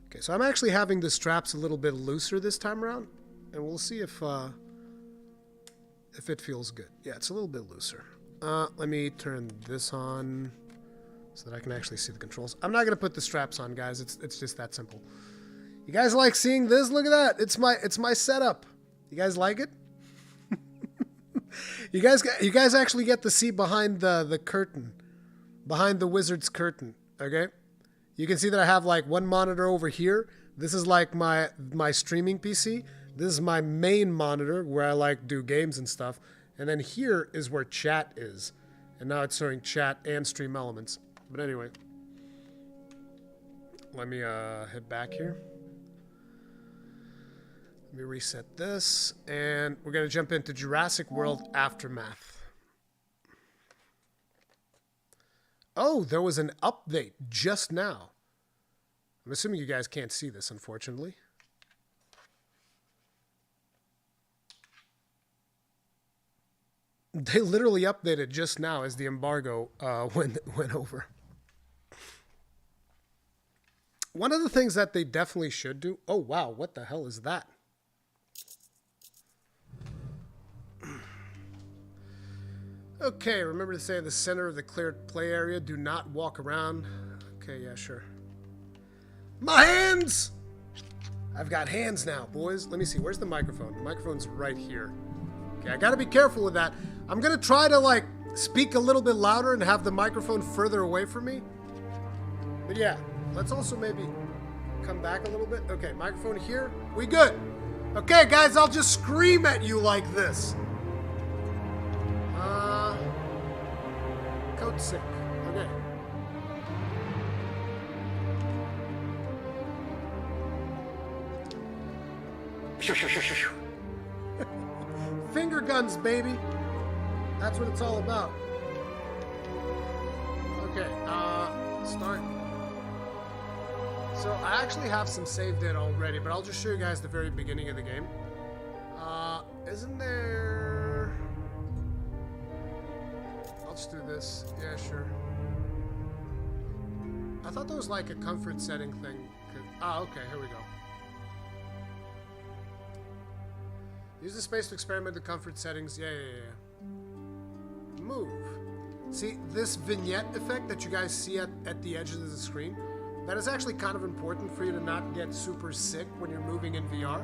Okay, so I'm actually having the straps a little bit looser this time around, and we'll see if it feels good. Yeah, it's a little bit looser. Let me turn this on so that I can actually see the controls. I'm not gonna put the straps on, guys. It's just that simple. You guys like seeing this? Look at that. It's my setup. You guys like it? You guys actually get to see behind the curtain, behind the wizard's curtain. Okay, you can see that I have like one monitor over here. This is like my streaming PC. This is my main monitor where I like do games and stuff. And then here is where chat is. And now it's showing chat and stream elements. But anyway, let me head back here. Let me reset this. And we're going to jump into Jurassic World Aftermath. Oh, there was an update just now. I'm assuming you guys can't see this, unfortunately. They literally updated just now as the embargo went over. One of the things that they definitely should do... Oh, wow. What the hell is that? Okay, remember to stay in the center of the cleared play area. Do not walk around. Okay, yeah, sure. My hands! I've got hands now, boys. Let me see. Where's the microphone? The microphone's right here. Okay, I gotta be careful with that. I'm gonna try to, like, speak a little bit louder and have the microphone further away from me. But yeah, let's also maybe come back a little bit. Okay, microphone here. We good. Okay, guys, I'll just scream at you like this. Code sick. Okay. Finger guns, baby. That's what it's all about. Okay, start. So I actually have some save data already, but I'll just show you guys the very beginning of the game. Isn't there... I'll just do this. Yeah, sure. I thought there was like a comfort setting thing. Okay, here we go. Use the space to experiment the comfort settings. Yeah. Move. See, this vignette effect that you guys see at the edges of the screen, that is actually kind of important for you to not get super sick when you're moving in VR.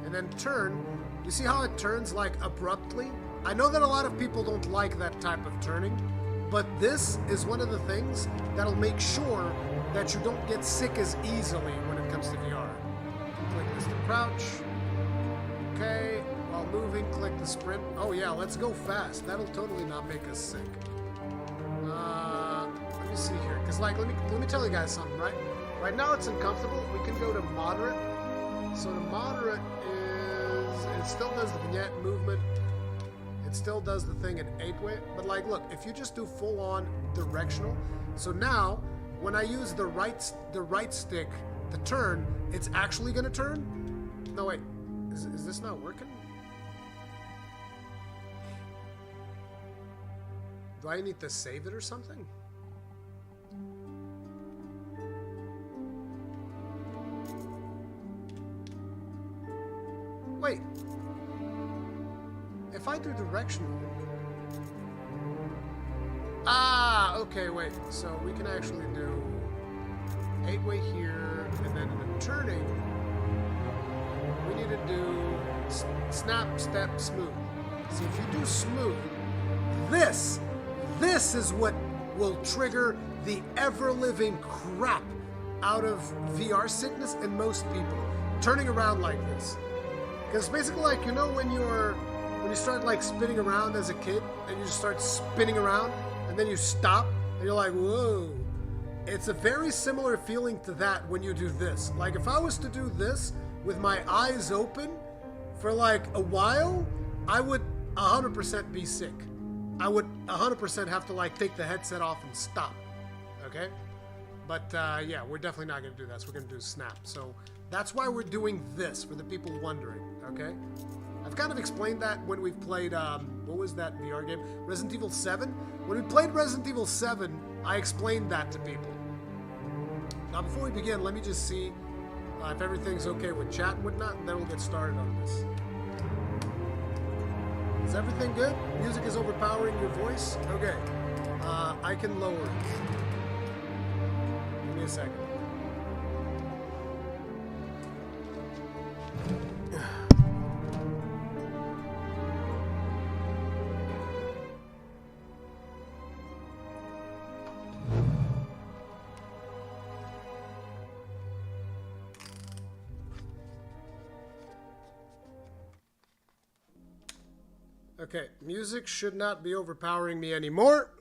And then turn. You see how it turns like abruptly? I know that a lot of people don't like that type of turning, but this is one of the things that'll make sure that you don't get sick as easily when it comes to VR. Click this to crouch. Okay, while moving, click the sprint. Oh yeah, let's go fast. That'll totally not make us sick. Let me see here, because like, let me tell you guys something, right? Right now it's uncomfortable. We can go to moderate. So the moderate is, it still does the vignette movement. It still does the thing in 8-way. But like, look, if you just do full on directional. So now, when I use the right stick to turn, it's actually gonna turn. No wait, is this not working? Do I need to save it or something? Wait. If I do directional... okay, wait. So we can actually do 8-way here, and then in the turning, we need to do snap, step, smooth. See, if you do smooth, this is what will trigger the ever-living crap out of VR sickness in most people. Turning around like this. Because basically, like, you know when you start like spinning around as a kid, and you just start spinning around, and then you stop, and you're like, whoa. It's a very similar feeling to that when you do this. Like, if I was to do this with my eyes open for like a while, I would 100% be sick. I would 100% have to like take the headset off and stop. Okay? But yeah, we're definitely not going to do that. So we're going to do snap. So that's why we're doing this, for the people wondering. Okay? I've kind of explained that when we've played, what was that VR game? Resident Evil 7? When we played Resident Evil 7, I explained that to people. Now, before we begin, let me just see if everything's okay with chat and whatnot, and then we'll get started on this. Is everything good? Music is overpowering your voice? Okay. I can lower it. Give me a second. Okay, music should not be overpowering me anymore.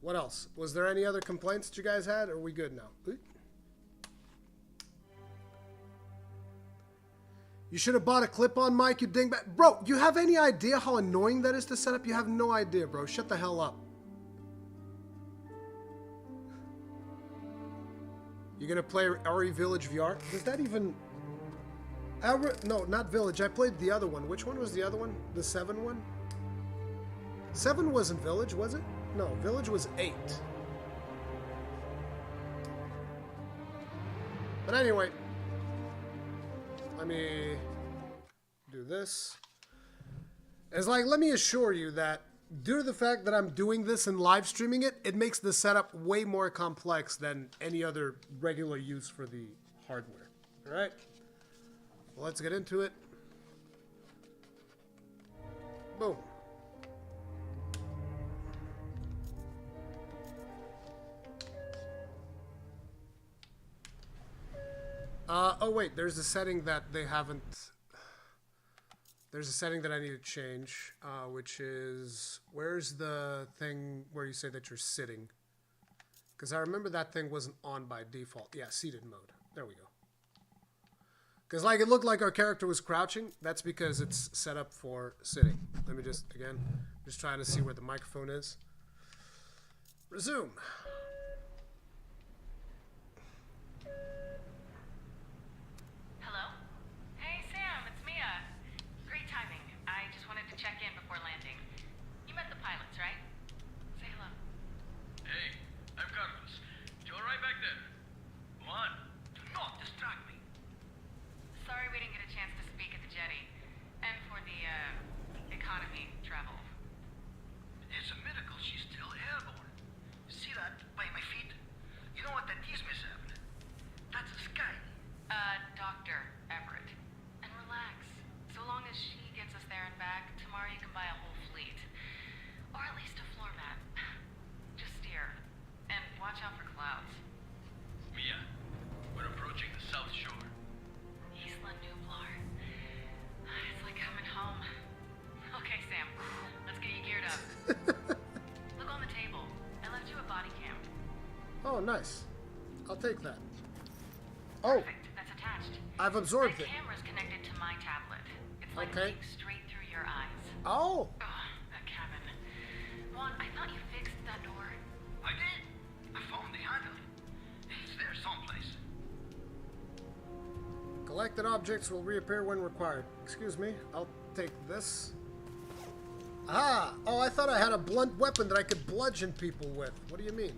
What else? Was there any other complaints that you guys had? Or are we good now? You should have bought a clip-on mic, you dingbat. Bro, you have any idea how annoying that is to set up? You have no idea, bro. Shut the hell up. You gonna play RE Village VR? Does that even... no, not Village. I played the other one. Which one was the other one? The 7 one? 7 wasn't Village, was it? No, Village was 8. But anyway, let me do this. It's like, let me assure you that due to the fact that I'm doing this and live streaming it, it makes the setup way more complex than any other regular use for the hardware. Alright. Well, let's get into it. Boom. Oh wait, there's a setting that they haven't... There's a setting that I need to change, which is... Where's the thing where you say that you're sitting? Because I remember that thing wasn't on by default. Yeah, seated mode. There we go. Because like it looked like our character was crouching. That's because it's set up for sitting. Let me just, again, just trying to see where the microphone is. Resume. Oh, nice. I'll take that. Oh, perfect. That's attached. I've absorbed it. The camera's connected to my tablet. It's like okay. looking straight through your eyes. Oh. Ugh, that cabin. Juan, I thought you fixed that door. I did. I found the handle. It's there someplace. Collected objects will reappear when required. Excuse me. I'll take this. Ah! Oh, I thought I had a blunt weapon that I could bludgeon people with. What do you mean?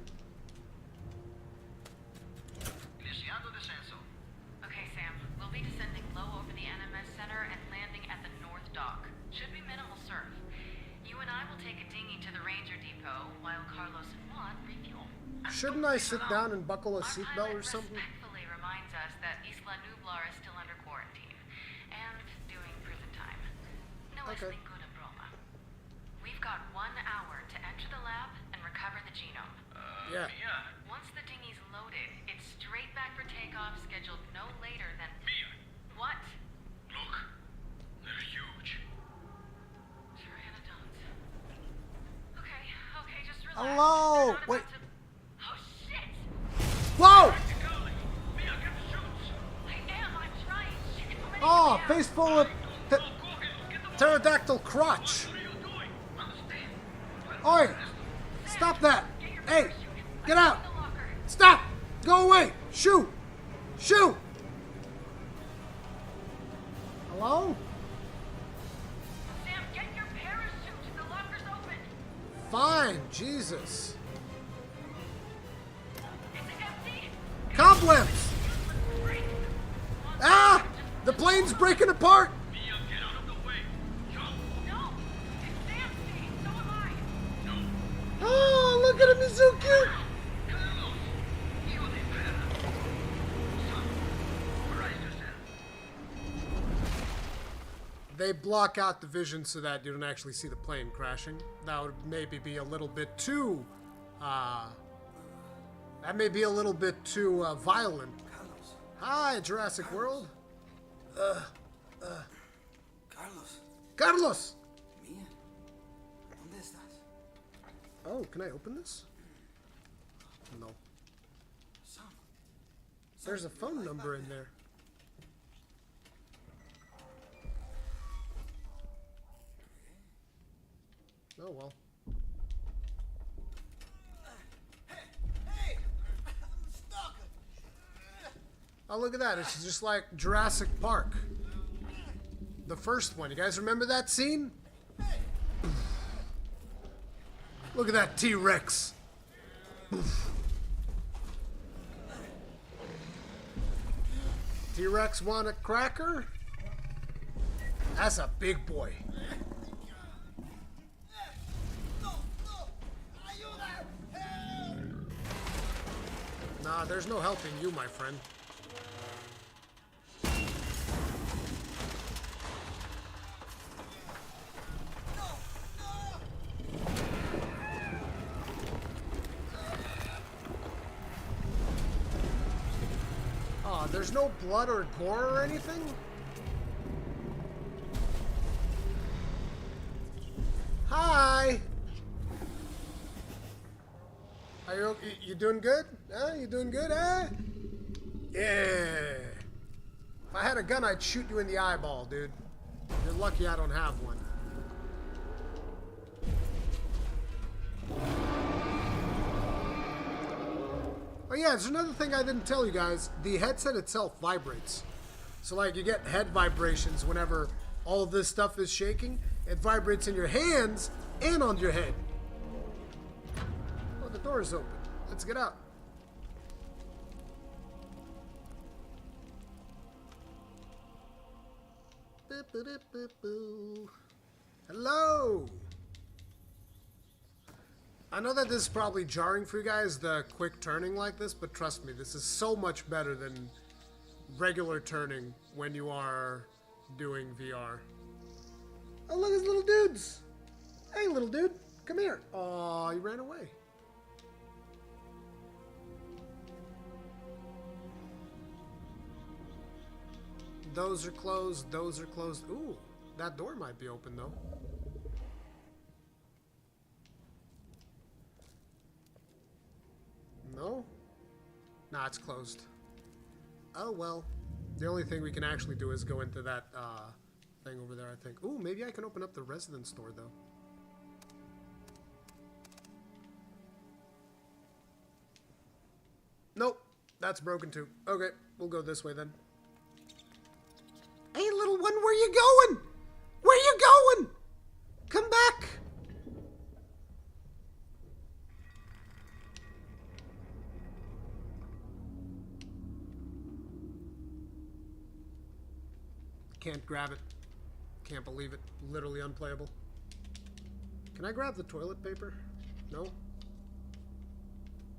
Okay, Sam. We'll be descending low over the NMS center and landing at the north dock. Should be minimal surf. You and I will take a dinghy to the ranger depot while Carlos and Juan refuel. Shouldn't I sit down and buckle a seatbelt or something? Our pilot respectfully reminds us that Isla Nublar is still under quarantine and doing prison time. No es ninguna broma. We've got 1 hour to enter the lab and recover the genome. Yeah. Once the dinghy's loaded, it's straight back for takeoff, scheduled no later than... Mia! What? Look! They're huge. Pteranodons. Okay, just relax. Hello! Wait. Oh, shit! Whoa! Mia, get the shoots! I'm trying. Shit, so many Oh, of them. face full of pterodactyl crotch. What are you doing? Understand? Oi! Stop that! Hey! Get out! The locker. Stop! Go away! Shoot! Shoot! Hello? Sam, get your parachute. The locker's open. Fine, Jesus. It's empty. Cobwebs! Break. Ah! The plane's breaking apart! Mia, get out of the way! Jump! No. It's Sam's feet. So am I. No! Oh, look at him, he's so cute! Carlos! You the better! Son, rise yourself. They block out the vision so that you don't actually see the plane crashing. That would maybe be a little bit too, that may be a little bit too, violent. Carlos. Hi, Jurassic World. Carlos. Carlos! Mía. ¿Dónde estás? Oh, can I open this? No. Sam. There's a phone number in there. Oh, well. Hey! I'm stuck! Oh, look at that. It's just like Jurassic Park. The first one. You guys remember that scene? Look at that T-Rex. T-Rex want a cracker? That's a big boy. No! Ayuda! Help! Nah, there's no helping you, my friend. There's no blood or gore or anything? Hi! Are you doing good? Huh? You doing good, huh? Yeah. If I had a gun, I'd shoot you in the eyeball, dude. You're lucky I don't have one. Oh yeah, there's another thing I didn't tell you guys. The headset itself vibrates. So like you get head vibrations whenever all of this stuff is shaking. It vibrates in your hands and on your head. Oh, the door is open. Let's get out. Hello! I know that this is probably jarring for you guys, the quick turning like this, but trust me, this is so much better than regular turning when you are doing VR. Oh, look, it's little dudes! Hey, little dude, come here. Aw, he ran away. Those are closed, those are closed. Ooh, that door might be open though. No? Nah, it's closed. Oh well. The only thing we can actually do is go into that thing over there, I think. Ooh, maybe I can open up the residence store though. Nope, that's broken too. Okay, we'll go this way then. Hey, little one, where you going? Where you going? Come back. Can't grab it. Can't believe it. Literally unplayable. Can I grab the toilet paper? No?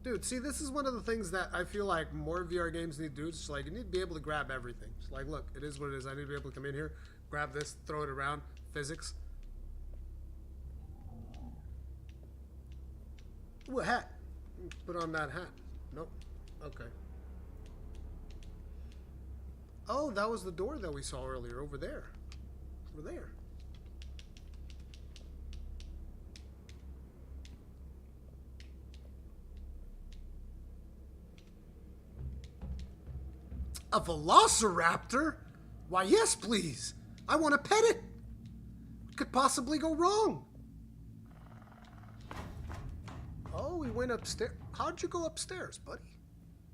Dude, see, this is one of the things that I feel like more VR games need to do. It's just like, you need to be able to grab everything. It's like, look, it is what it is. I need to be able to come in here, grab this, throw it around. Physics. Ooh, a hat. Put on that hat. Nope. Okay. Oh, that was the door that we saw earlier, over there. Over there. A velociraptor? Why, yes, please. I want to pet it. What could possibly go wrong? Oh, we went upstairs. How'd you go upstairs, buddy?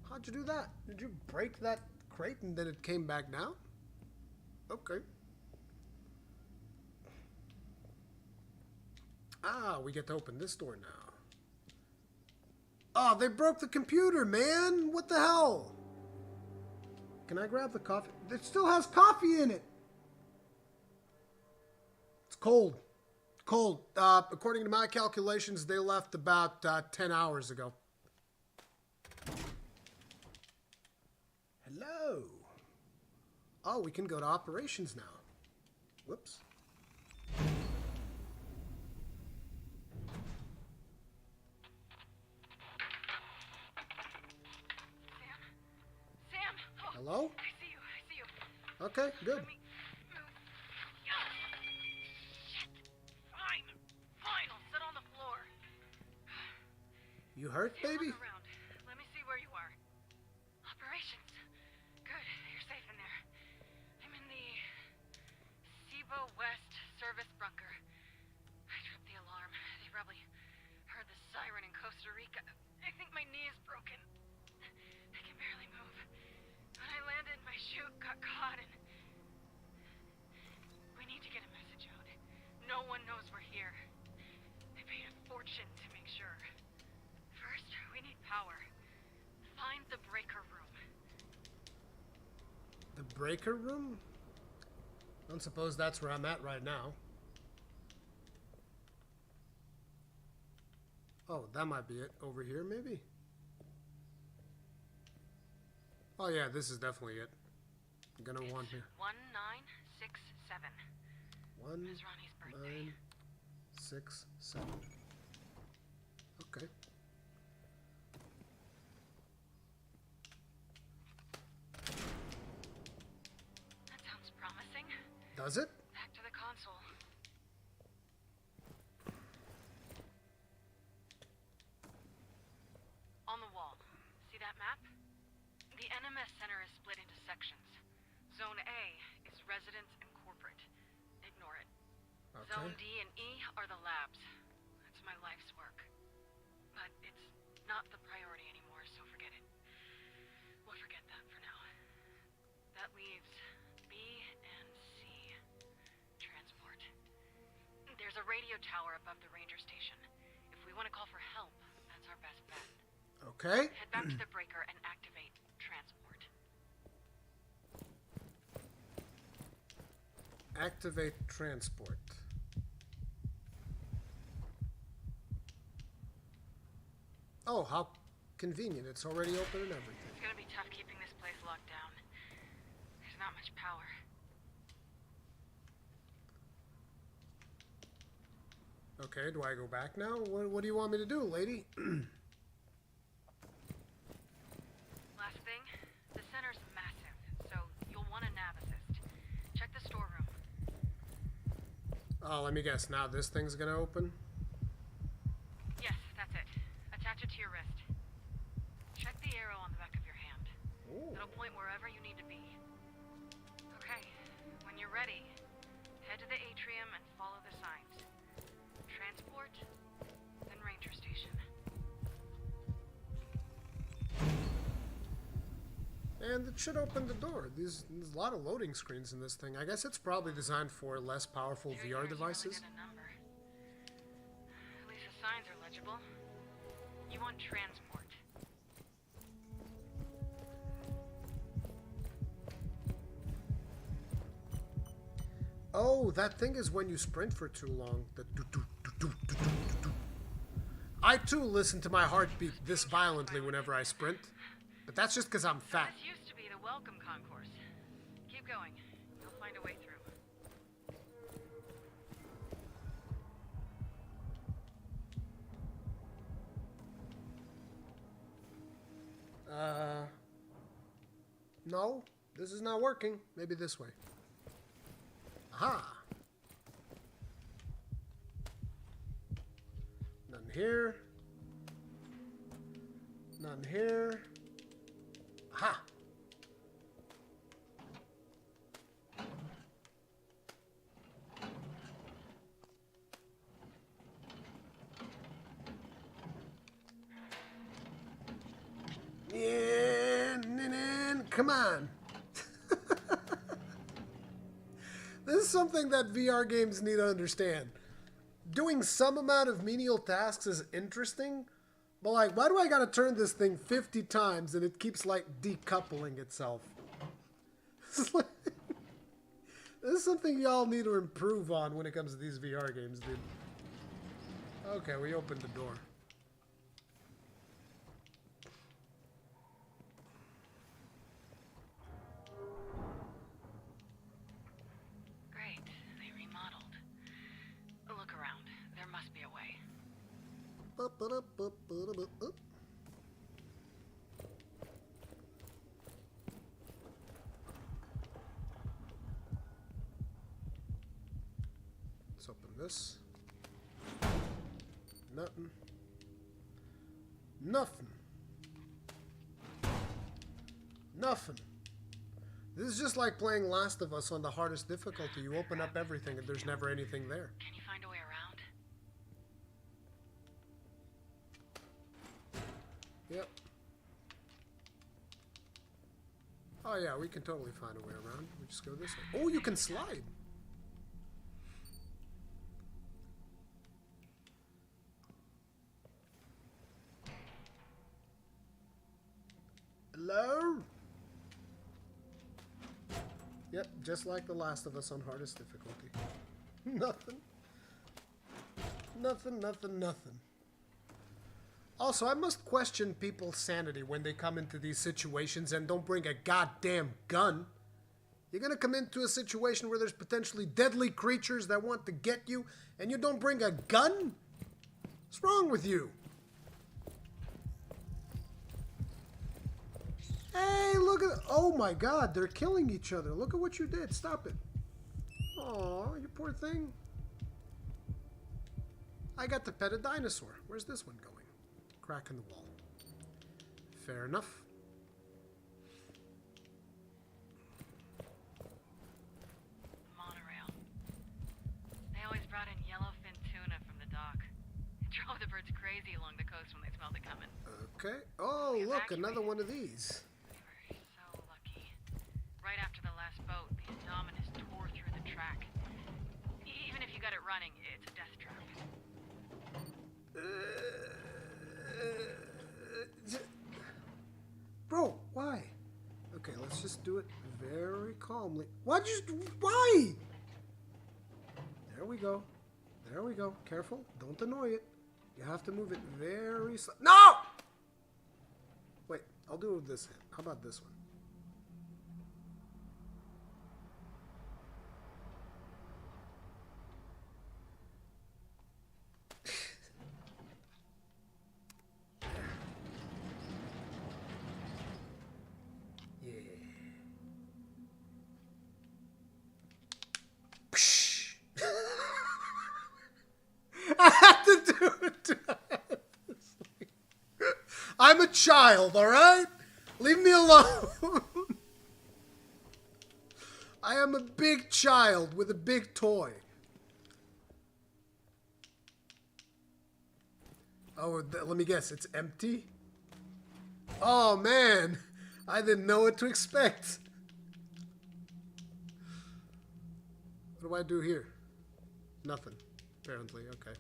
How'd you do that? Did you break that crate and then it came back down? Okay. Ah, we get to open this door now. Oh, they broke the computer, man. What the hell? Can I grab the coffee? It still has coffee in it. It's cold. Cold. According to my calculations, they left about 10 hours ago. Hello. Oh, we can go to operations now. Whoops. Hello? I see you. I see you. Okay, good. Let me move. Shit. Fine. Fine. I'll sit on the floor. You hurt, Sam, baby? look around. Let me see where you are. Operations. Good. You're safe in there. I'm in the Cebu West service bunker. I tripped the alarm. They probably heard the siren in Costa Rica. I think my knee is broken. I can barely move. When I landed, my chute got caught and... We need to get a message out. No one knows we're here. I paid a fortune to make sure. First, we need power. Find the breaker room. The breaker room? I don't suppose that's where I'm at right now. Oh, that might be it. Over here, maybe? Oh yeah, this is definitely it. I'm gonna want to... 1967. It's Ronnie's birthday. 1967. Okay. Does it? Back to the console. On the wall. See that map? The NMS center is split into sections. Zone A is residence and corporate. Ignore it. Okay. Zone D and E are the labs. That's my life's work. But it's not the priority anymore, so forget it. We'll forget that for now. That leaves B and C. Transport. There's a radio tower above the ranger station. If we want to call for help, that's our best bet. Okay. Head back to the breaker and activate transport. Activate transport. Oh, how convenient. It's already open and everything. It's gonna be tough keeping this place locked down. There's not much power. Okay, do I go back now? What do you want me to do, lady? Last thing, the center's massive, so you'll want a nav assist. Check the storeroom. Oh, let me guess. Now this thing's gonna open? Yes, that's it. Attach it to your wrist. Check the arrow on the back of your hand. Ooh. It'll point wherever you need to be. Okay, when you're ready, head to the atrium and follow the signs. Transport, then ranger station. And it should open the door. There's a lot of loading screens in this thing. I guess it's probably designed for less powerful Here VR you devices. did a number. At least the signs are legible. You want transport. Oh, that thing is when you sprint for too long. The do-do-do-do-do-do-do. I too listen to my heartbeat this violently whenever I sprint. But that's just because I'm fat. This used to be the welcome concourse. Keep going. You'll find a way through. No, this is not working. Maybe this way. Aha! None here. None here. Aha! Come on. This is something that VR games need to understand. Doing some amount of menial tasks is interesting, but like, why do I gotta turn this thing 50 times and it keeps like decoupling itself? This is something y'all need to improve on when it comes to these VR games, dude. Okay, we opened the door. Great. They remodeled. Look around. There must be a way. Let's open this. Nothing. Nothing. Nothing. This is just like playing Last of Us on the hardest difficulty. You open up everything and there's never anything there. Can you find a way around? Yep. Oh yeah, we can totally find a way around. We just go this way. Oh, you can slide. Hello? Yep, just like The Last of Us on hardest difficulty. Nothing. Nothing, nothing, nothing. Also, I must question people's sanity when they come into these situations and don't bring a goddamn gun. You're gonna come into a situation where there's potentially deadly creatures that want to get you, and you don't bring a gun? What's wrong with you? Hey, look at... Oh my god, they're killing each other. Look at what you did. Stop it. Oh, you poor thing. I got to pet a dinosaur. Where's this one going? Crack in the wall. Fair enough. Monorail. They always brought in yellowfin tuna from the dock. It drove the birds crazy along the coast when they smelled it coming. Okay. Oh, look, another one of these. We were so lucky. Right after the last boat, the Indominus tore through the track. Even if you got it running, it's a death trap. Bro, why? Okay, let's just do it very calmly. Why? There we go. There we go. Careful. Don't annoy it. You have to move it very slow. No! Wait, I'll do it with this hand. How about this one? I have to do it. I'm a child, all right? Leave me alone. I am a big child with a big toy. Oh, let me guess. It's empty? Oh, man. I didn't know what to expect. What do I do here? Nothing. Apparently, okay.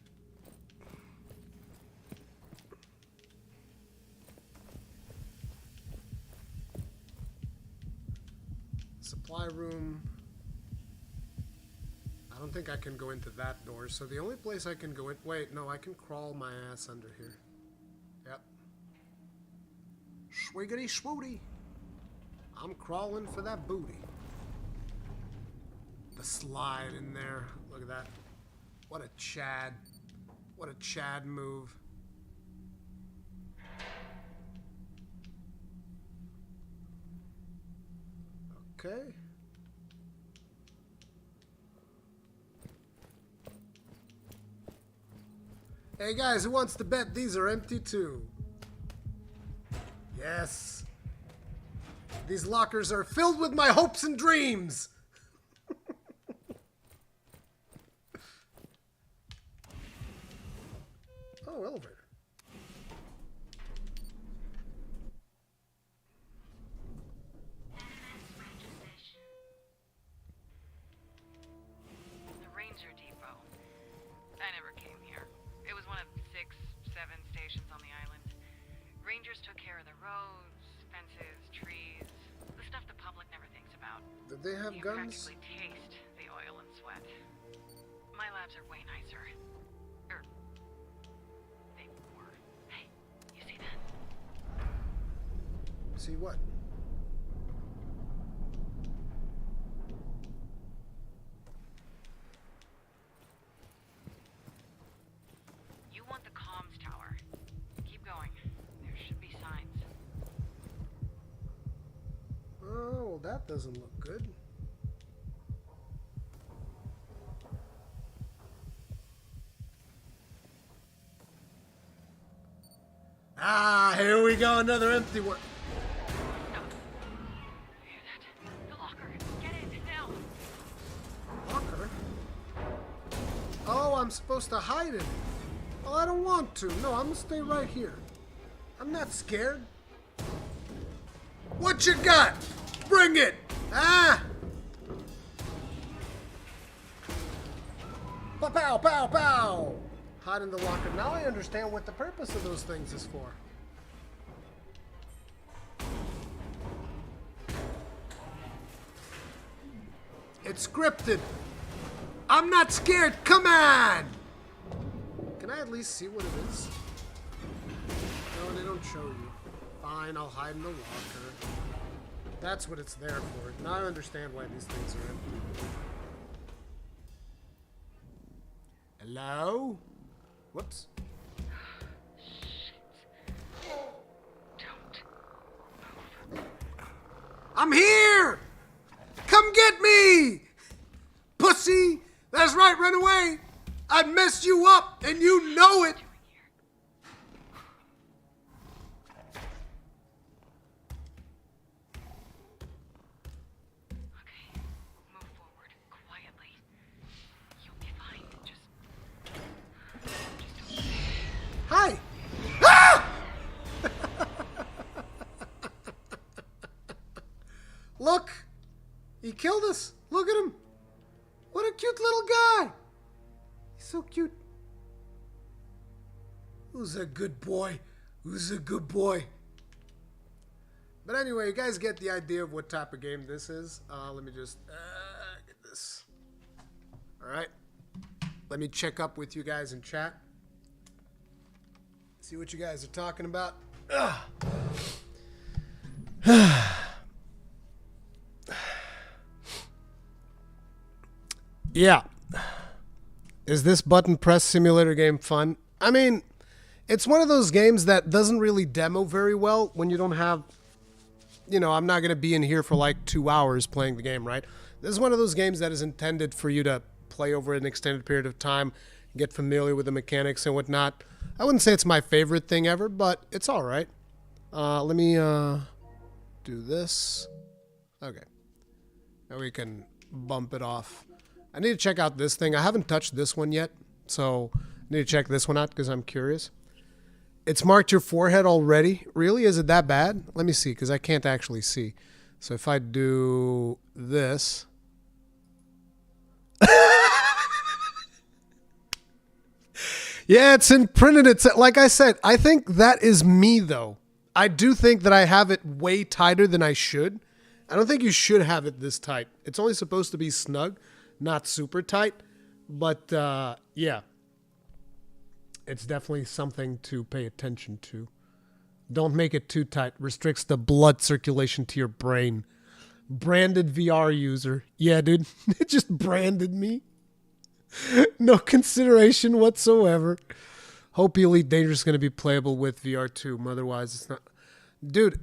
Supply room. I don't think I can go into that door, so the only place I can go in... Wait, no, I can crawl my ass under here. Yep. Swiggity swooty. I'm crawling for that booty. The slide in there. Look at that. What a Chad. What a Chad move. Okay. Hey guys, who wants to bet these are empty too? Yes. These lockers are filled with my hopes and dreams. Oh, elevator. The Ranger Depot. I never came here. It was one of 6, 7 stations on the island. Rangers took care of the roads, fences, trees, the stuff the public never thinks about. Did they have You guns? practically taste the oil and sweat. My labs are way nicer. They were. Hey, you see that? See what? You want the comms tower. Keep going. There should be signs. Oh, well, that doesn't look good. Ah, here we go, another empty one. No. Hear that? The locker. Get in now. Locker? Oh, I'm supposed to hide it. Well, I don't want to. No, I'm gonna stay right here. I'm not scared. What you got? Bring it! Ah! Pow, pow, pow, pow! Hide in the locker. Now I understand what the purpose of those things is for. It's scripted. I'm not scared. Come on! Can I at least see what it is? No, they don't show you. Fine, I'll hide in the locker. That's what it's there for. Now I understand why these things are empty. Hello? Whoops. Don't move. I'm here! Come get me! Pussy was right, run away. I'd mess you up, and you know it. Okay, move forward quietly. You'll be fine. Just Hi. Ah! Look, he killed us. Look at him. What a cute little guy. He's so cute. Who's a good boy? Who's a good boy? But anyway, you guys get the idea of what type of game this is. Let me just get this. All right. Let me check up with you guys in chat. See what you guys are talking about. Yeah. Is this button press simulator game fun? I mean, it's one of those games that doesn't really demo very well when you don't have, you know, I'm not going to be in here for like 2 hours playing the game, right? This is one of those games that is intended for you to play over an extended period of time, get familiar with the mechanics and whatnot. I wouldn't say it's my favorite thing ever, but it's all right. Let me do this. Okay. Now we can bump it off. I need to check out this thing. I haven't touched this one yet, so I need to check this one out because I'm curious. It's marked your forehead already. Really? Is it that bad? Let me see, because I can't actually see. So if I do this... Yeah, it's imprinted. It's like I said, I think that is me, though. I do think that I have it way tighter than I should. I don't think you should have it this tight. It's only supposed to be snug, not super tight. But, yeah. It's definitely something to pay attention to. Don't make it too tight. Restricts the blood circulation to your brain. Branded VR user. Yeah, dude. It just branded me. No consideration whatsoever. Hope Elite Dangerous is going to be playable with VR2. Otherwise, it's not. Dude,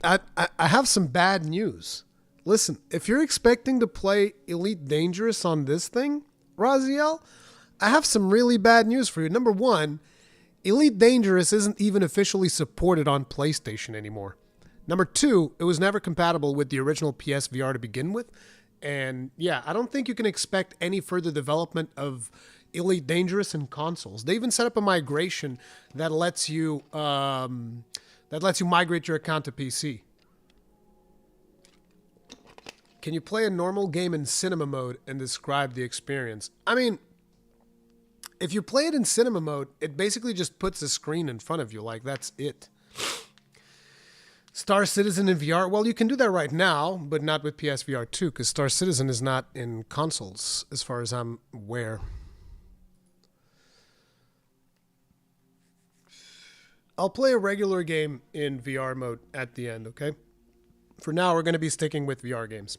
I have some bad news. Listen, if you're expecting to play Elite Dangerous on this thing, Raziel, I have some really bad news for you. Number one, Elite Dangerous isn't even officially supported on PlayStation anymore. Number two, it was never compatible with the original PSVR to begin with. And yeah, I don't think you can expect any further development of Elite Dangerous in consoles. They even set up a migration that lets you migrate your account to PC. Can you play a normal game in cinema mode and describe the experience? I mean, if you play it in cinema mode, it basically just puts a screen in front of you. Like, that's it. Star Citizen in VR? Well, you can do that right now, but not with PSVR2, because Star Citizen is not in consoles, as far as I'm aware. I'll play a regular game in VR mode at the end, okay? For now, we're going to be sticking with VR games.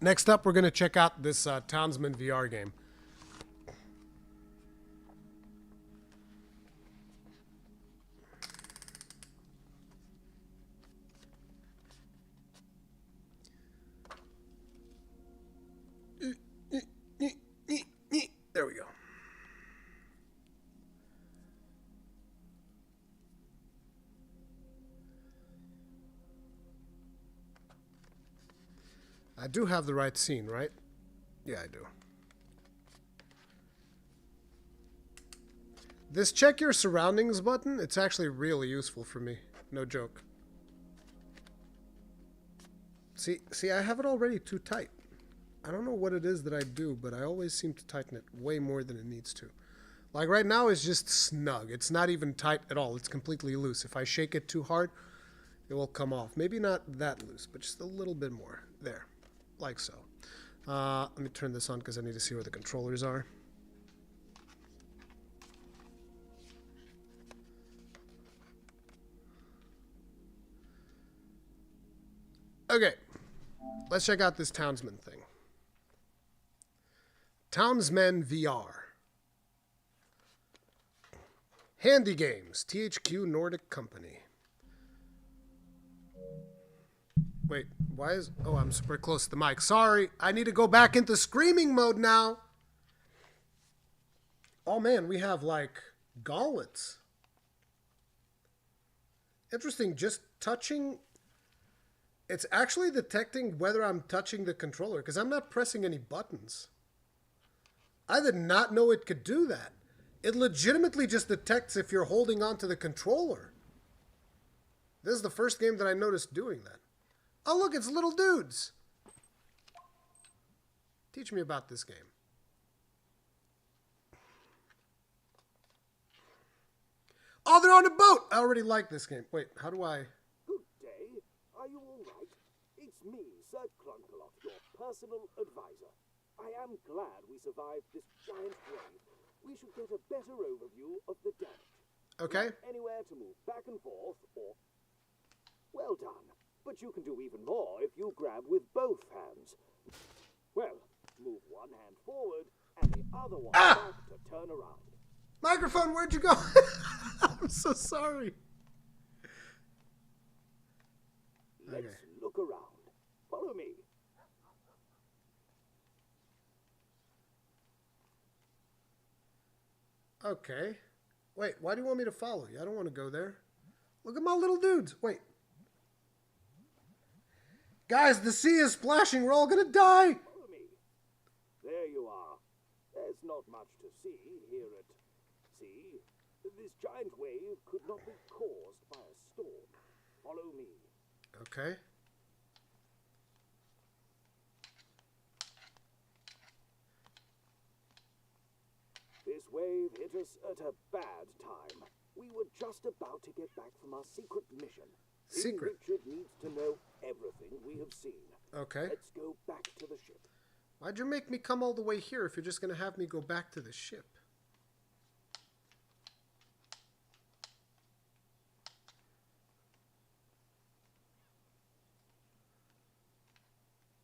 Next up, we're going to check out this Townsmen VR game. There we go. I do have the right scene, right? Yeah, I do. This check your surroundings button, it's actually really useful for me. No joke. See, I have it already too tight. I don't know what it is that I do, but I always seem to tighten it way more than it needs to. Like right now, it's just snug. It's not even tight at all. It's completely loose. If I shake it too hard, it will come off. Maybe not that loose, but just a little bit more. There. Like so. Let me turn this on because I need to see where the controllers are. Okay. Let's check out this Townsmen thing. Townsmen VR. Handy Games, THQ Nordic Company. Wait, why is... Oh, I'm super close to the mic. Sorry, I need to go back into screaming mode now. Oh, man, we have, like, gauntlets. Interesting, just touching... It's actually detecting whether I'm touching the controller, because I'm not pressing any buttons. I did not know it could do that. It legitimately just detects if you're holding on to the controller. This is the first game that I noticed doing that. Oh, look, it's little dudes. Teach me about this game. Oh, they're on a boat. I already like this game. Wait, how do I... Good day. Are you all right? It's me, Sir Clunkalot, your personal advisor. I am glad we survived this giant wave. We should get a better overview of the damage. Okay. Not anywhere to move back and forth, or... Well done. But you can do even more if you grab with both hands. Well, move one hand forward and the other one back to turn around. Microphone, where'd you go? I'm so sorry. Let's look around. Follow me. Okay. Wait, why do you want me to follow you? I don't want to go there. Look at my little dudes. Wait. Guys, the sea is splashing. We're all going to die. Follow me. There you are. There's not much to see here at sea. This giant wave could not be caused by a storm. Follow me. Okay. This wave hit us at a bad time. We were just about to get back from our secret mission. Secret? King Richard needs to know everything we have seen. Okay. Let's go back to the ship. Why'd you make me come all the way here if you're just going to have me go back to the ship?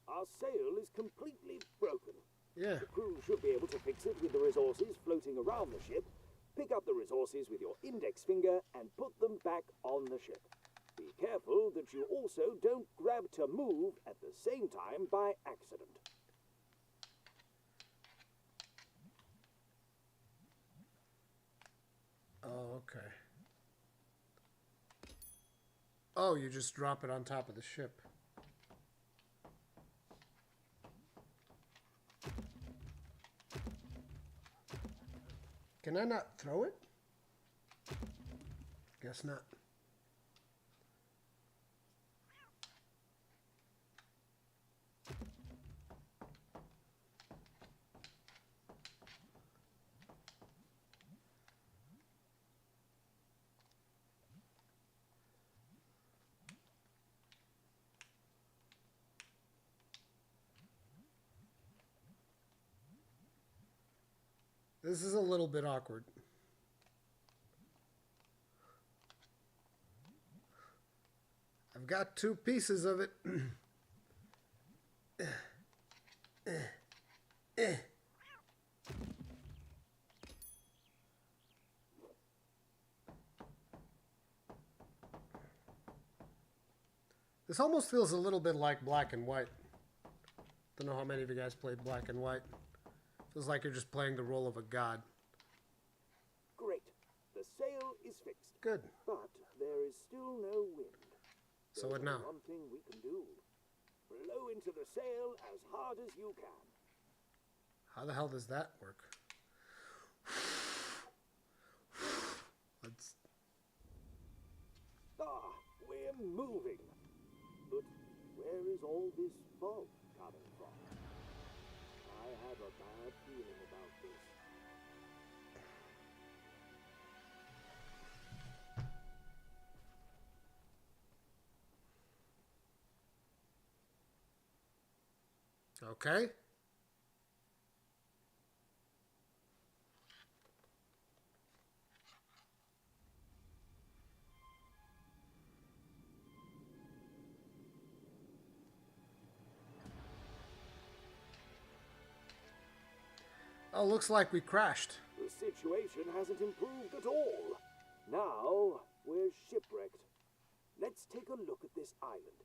Our sail is completely broken. Yeah. The crew should be able to fix it with the resources floating around the ship. Pick up the resources with your index finger and put them back on the ship. Be careful that you also don't grab to move at the same time by accident. Oh, okay. Oh, you just drop it on top of the ship. Can I not throw it? Guess not. This is a little bit awkward. I've got two pieces of it. This almost feels a little bit like Black and White. Don't know how many of you guys played Black and White. Feels like you're just playing the role of a god. Great. The sail is fixed. Good. But there is still no wind. So what now? One thing we can do. Blow into the sail as hard as you can. How the hell does that work? Let's... Ah, we're moving. But where is all this fog coming from? I have a bad feeling about this. Okay. Oh, looks like we crashed. The situation hasn't improved at all. Now we're shipwrecked. Let's take a look at this island.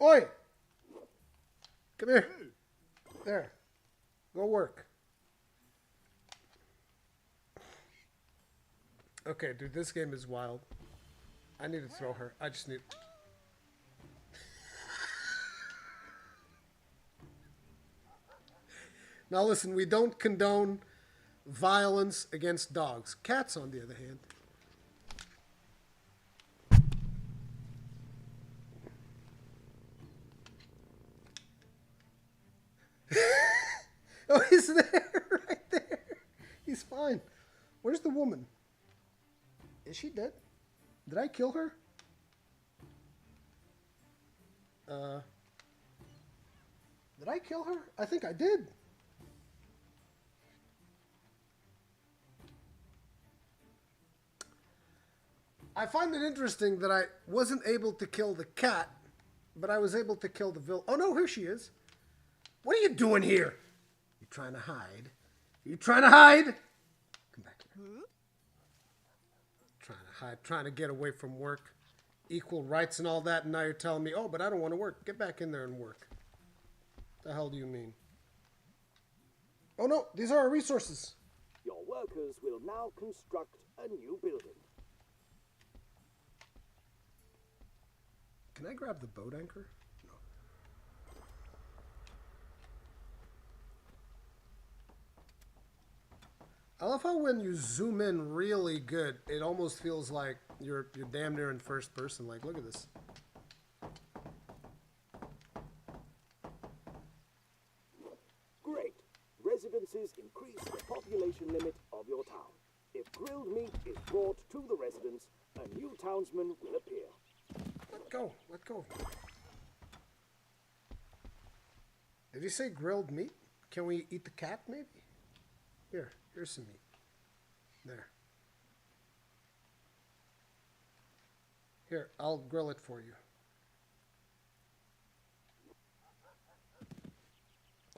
Oi! Come here. There. Go work. Okay, dude, this game is wild. I need to throw her. I just need... Now listen, we don't condone violence against dogs. Cats, on the other hand. Oh, he's there, right there. He's fine. Where's the woman? Is she dead? Did I kill her? Did I kill her? I think I did. I find it interesting that I wasn't able to kill the cat, but I was able to kill the villain. Oh no, here she is. What are you doing here? You trying to hide? You trying to hide? Come back here. Trying to hide, trying to get away from work. Equal rights and all that, and now you're telling me, oh, but I don't want to work. Get back in there and work. What the hell do you mean? Oh no, these are our resources. Your workers will now construct a new building. Can I grab the boat anchor? No. I love how when you zoom in really good, it almost feels like you're damn near in first person. Like, look at this. Great. Residences increase the population limit of your town. If grilled meat is brought to the residence, a new townsman will appear. Let go. Let go. Did you say grilled meat? Can we eat the cat, maybe? Here's some meat. There. Here, I'll grill it for you.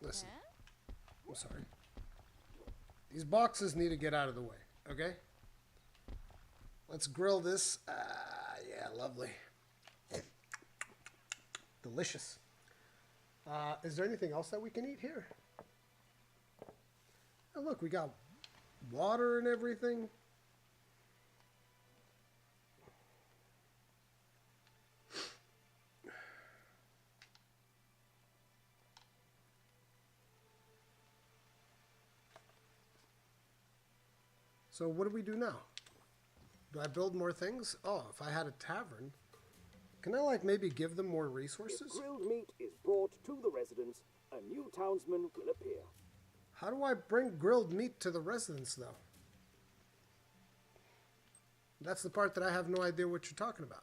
Listen. I'm sorry. These boxes need to get out of the way, okay? Let's grill this. Yeah, lovely. Delicious. Is there anything else that we can eat here? Oh, look, we got water and everything. So what do we do now? Do I build more things? Oh, if I had a tavern, can I like maybe give them more resources? If grilled meat is brought to the residence, a new townsman will appear. How do I bring grilled meat to the residence, though? That's the part that I have no idea what you're talking about.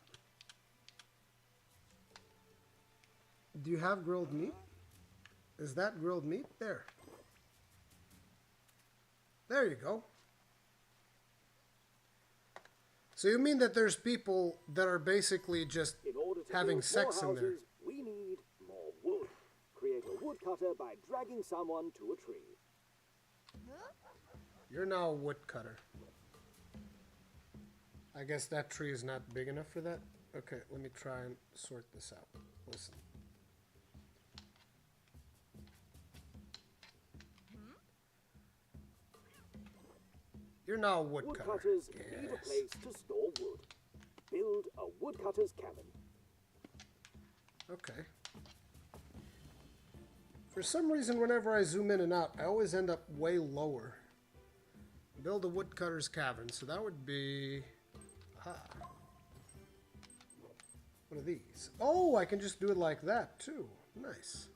Do you have grilled meat? Is that grilled meat? There. There you go. So you mean that there's people that are basically just having sex in there? We need more wood. Create a woodcutter by dragging someone to a tree. You're now a woodcutter. I guess that tree is not big enough for that. Okay, let me try and sort this out. Listen. You're now a woodcutter. Woodcutters need a place to store wood. Build a woodcutter's cabin. Okay. For some reason, whenever I zoom in and out, I always end up way lower. Build a woodcutter's cabin. So that would be... Aha. One of these. Oh, I can just do it like that, too. Nice.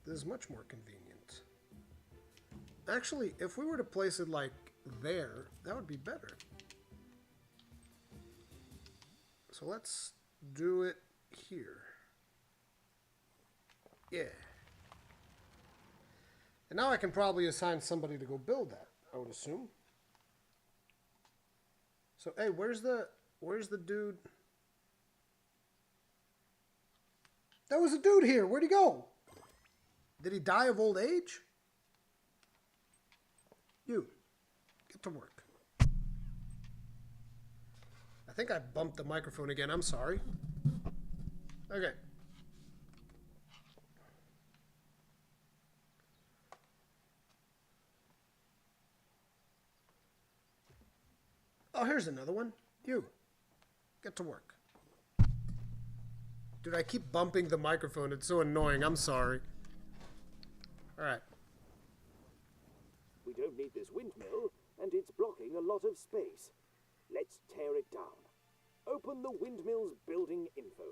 This is much more convenient. Actually, if we were to place it like there, that would be better. So let's do it here. Yeah. And now I can probably assign somebody to go build that, I would assume. So, hey, where's the dude? There was a dude here. Where'd he go? Did he die of old age? You, get to work. I think I bumped the microphone again. I'm sorry. Okay. Oh, here's another one. You. Get to work. Dude, I keep bumping the microphone. It's so annoying. I'm sorry. All right. We don't need this windmill, and it's blocking a lot of space. Let's tear it down. Open the windmill's building info.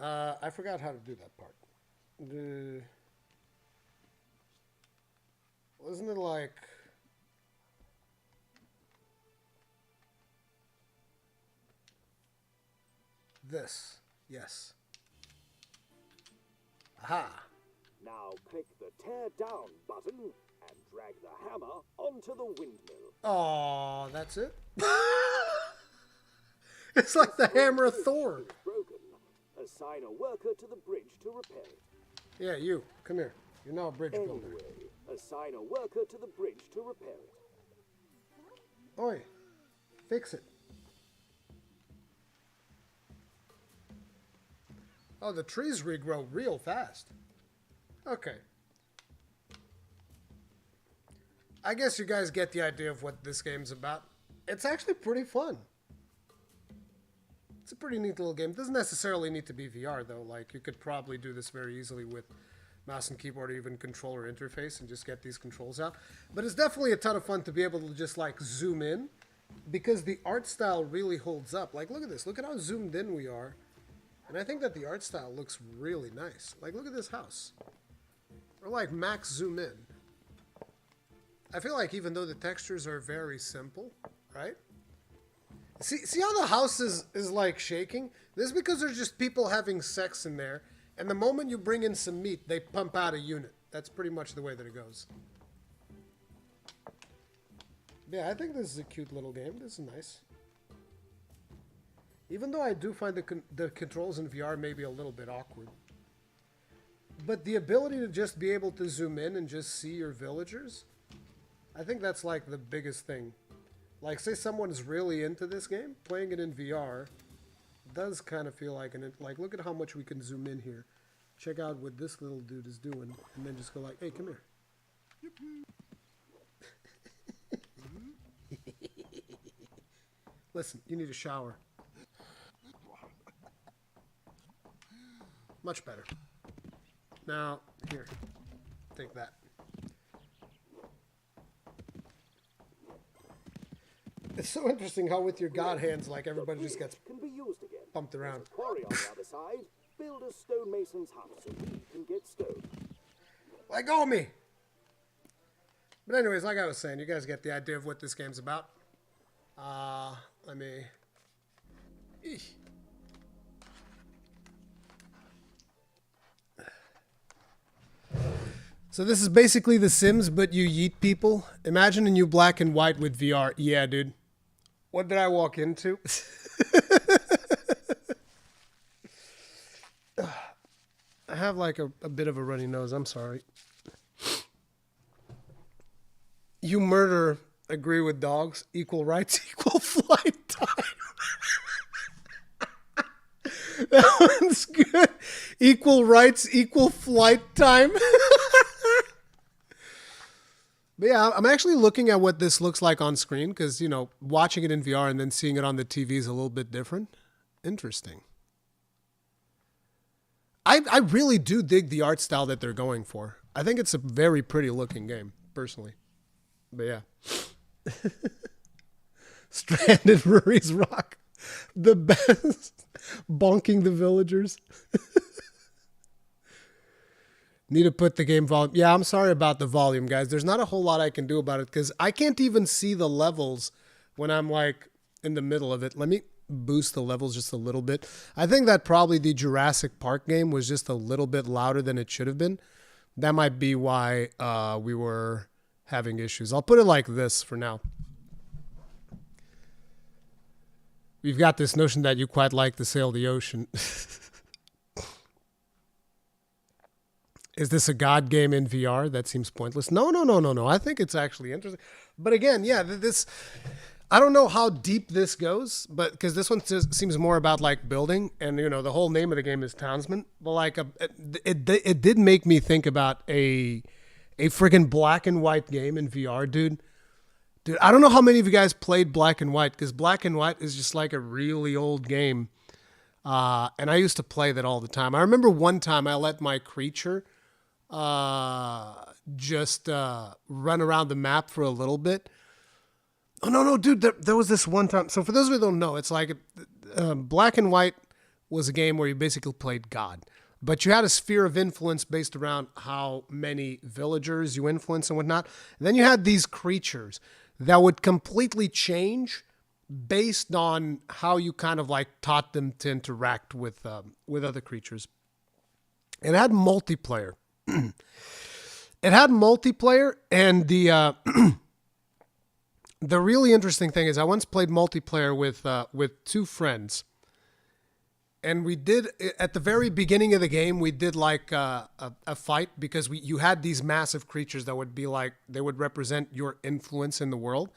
I forgot how to do that part. Wasn't it like... this? Yes. Aha. Now click the tear down button and drag the hammer onto the windmill. Oh, that's it? It's like the hammer of Thor. It's broken. Assign a worker to the bridge to repair it. Yeah, you. Come here. You're now a bridge builder. Anyway, assign a worker to the bridge to repair it. Oi. Fix it. Oh, the trees regrow real fast. Okay. I guess you guys get the idea of what this game's about. It's actually pretty fun. It's a pretty neat little game. It doesn't necessarily need to be VR, though. Like, you could probably do this very easily with mouse and keyboard or even controller interface and just get these controls out. But it's definitely a ton of fun to be able to just, like, zoom in because the art style really holds up. Like, look at this. Look at how zoomed in we are. And I think that the art style looks really nice. Like, look at this house. Or, like, max zoom in. I feel like even though the textures are very simple, right? See how the house is like shaking? This is because there's just people having sex in there. And the moment you bring in some meat, they pump out a unit. That's pretty much the way that it goes. Yeah, I think this is a cute little game. This is nice. Even though I do find the controls in VR maybe a little bit awkward. But the ability to just be able to zoom in and just see your villagers, I think that's like the biggest thing. Like, say someone is really into this game, playing it in VR does kind of feel like like, look at how much we can zoom in here. Check out what this little dude is doing, and then just go like, hey, come here. Listen, you need a shower. Much better. Now, here, take that. It's so interesting how with your god hands, like, everybody just gets Can be used again. bumped around. Quarry on the other side. Build a stonemason's hut so we can get stone. Let go of me! But anyways, like I was saying, you guys get the idea of what this game's about. Let me... Eesh. So this is basically The Sims, but you yeet people. Imagine a new black and white with VR. Yeah, dude. What did I walk into? I have like a bit of a runny nose. I'm sorry. You murder, agree with dogs, equal rights, equal flight time. That one's good. Equal rights, equal flight time. But yeah, I'm actually looking at what this looks like on screen because, you know, watching it in VR and then seeing it on the TV is a little bit different. Interesting. I really do dig the art style that they're going for. I think it's a very pretty looking game, personally. But yeah. Stranded Rurik's Rock. The best. Bonking the villagers. Need to put the game volume. Yeah, I'm sorry about the volume, guys. There's not a whole lot I can do about it because I can't even see the levels when I'm like in the middle of it. Let me boost the levels just a little bit. I think that probably the Jurassic Park game was just a little bit louder than it should have been. That might be why we were having issues. I'll put it like this for now. We've got this notion that you quite like to sail the ocean. Is this a God game in VR? That seems pointless. No. I think it's actually interesting. But again, yeah, this... I don't know how deep this goes, but because this one seems more about like building, and you know the whole name of the game is Townsmen. But like it did make me think about a a friggin' black and white game in VR, dude. Dude, I don't know how many of you guys played Black and White, because Black and White is just like a really old game. And I used to play that all the time. I remember one time I let my creature just run around the map for a little bit. Oh, no, dude, there was this one time. So for those of you who don't know, it's like Black and White was a game where you basically played God. But you had a sphere of influence based around how many villagers you influence and whatnot. And then you had these creatures that would completely change based on how you kind of like taught them to interact with other creatures. It had multiplayer. It had multiplayer, and the the really interesting thing is I once played multiplayer with two friends. And we did, at the very beginning of the game, we did like a fight because you had these massive creatures that would be like, they would represent your influence in the world.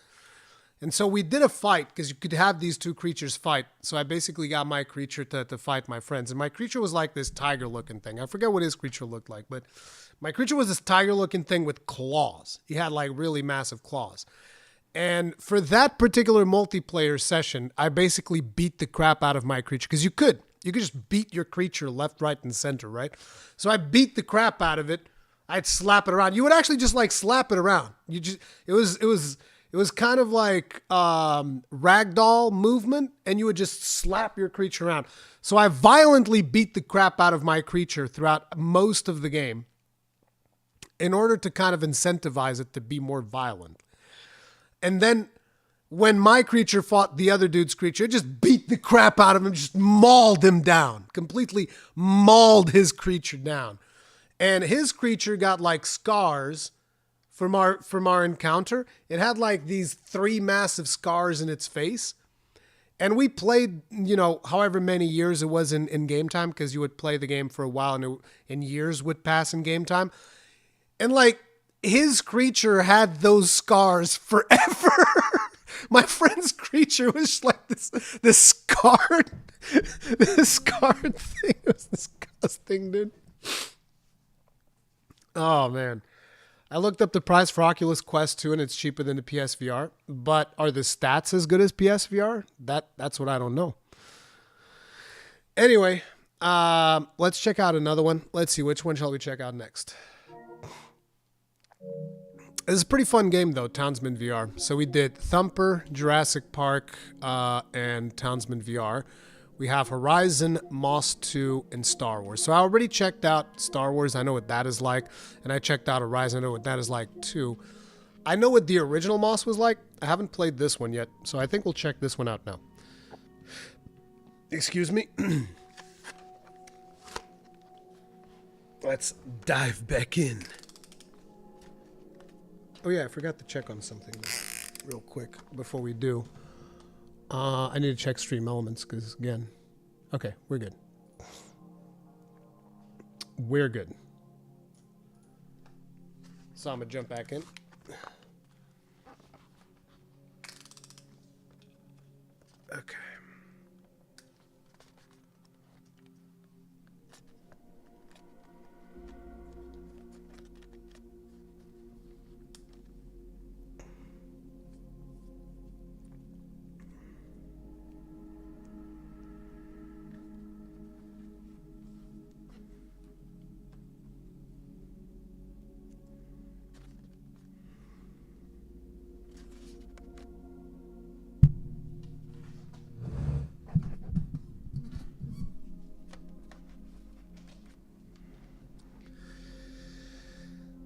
And so we did a fight because you could have these two creatures fight. So I basically got my creature to fight my friends. And my creature was like this tiger looking thing. I forget what his creature looked like, but my creature was this tiger looking thing with claws. He had like really massive claws. And for that particular multiplayer session, I basically beat the crap out of my creature because you could just beat your creature left, right, and center, right? So I beat the crap out of it. I'd slap it around. You would actually just like slap it around. It was kind of like ragdoll movement, and you would just slap your creature around. So I violently beat the crap out of my creature throughout most of the game in order to kind of incentivize it to be more violent. And then when my creature fought the other dude's creature, it just beat the crap out of him, just mauled him down, completely mauled his creature down. And his creature got like scars from our encounter. It had like these 3 massive scars in its face. And we played, however many years it was in game time, because you would play the game for a while and years would pass in game time. And like his creature had those scars forever. My friend's creature was like this scarred thing. It was disgusting, dude. Oh, man. I looked up the price for Oculus Quest 2, and it's cheaper than the PSVR. But are the stats as good as PSVR? That's what I don't know. Anyway, let's check out another one. Let's see, which one shall we check out next? This is a pretty fun game, though, Townsmen VR. So we did Thumper, Jurassic Park, and Townsmen VR. We have Horizon, Moss 2, and Star Wars. So I already checked out Star Wars. I know what that is like. And I checked out Horizon. I know what that is like, too. I know what the original Moss was like. I haven't played this one yet. So I think we'll check this one out now. Excuse me. Let's dive back in. Oh yeah, I forgot to check on something real quick before we do. I need to check Stream Elements because, again, okay, we're good. We're good. So I'm going to jump back in. Okay.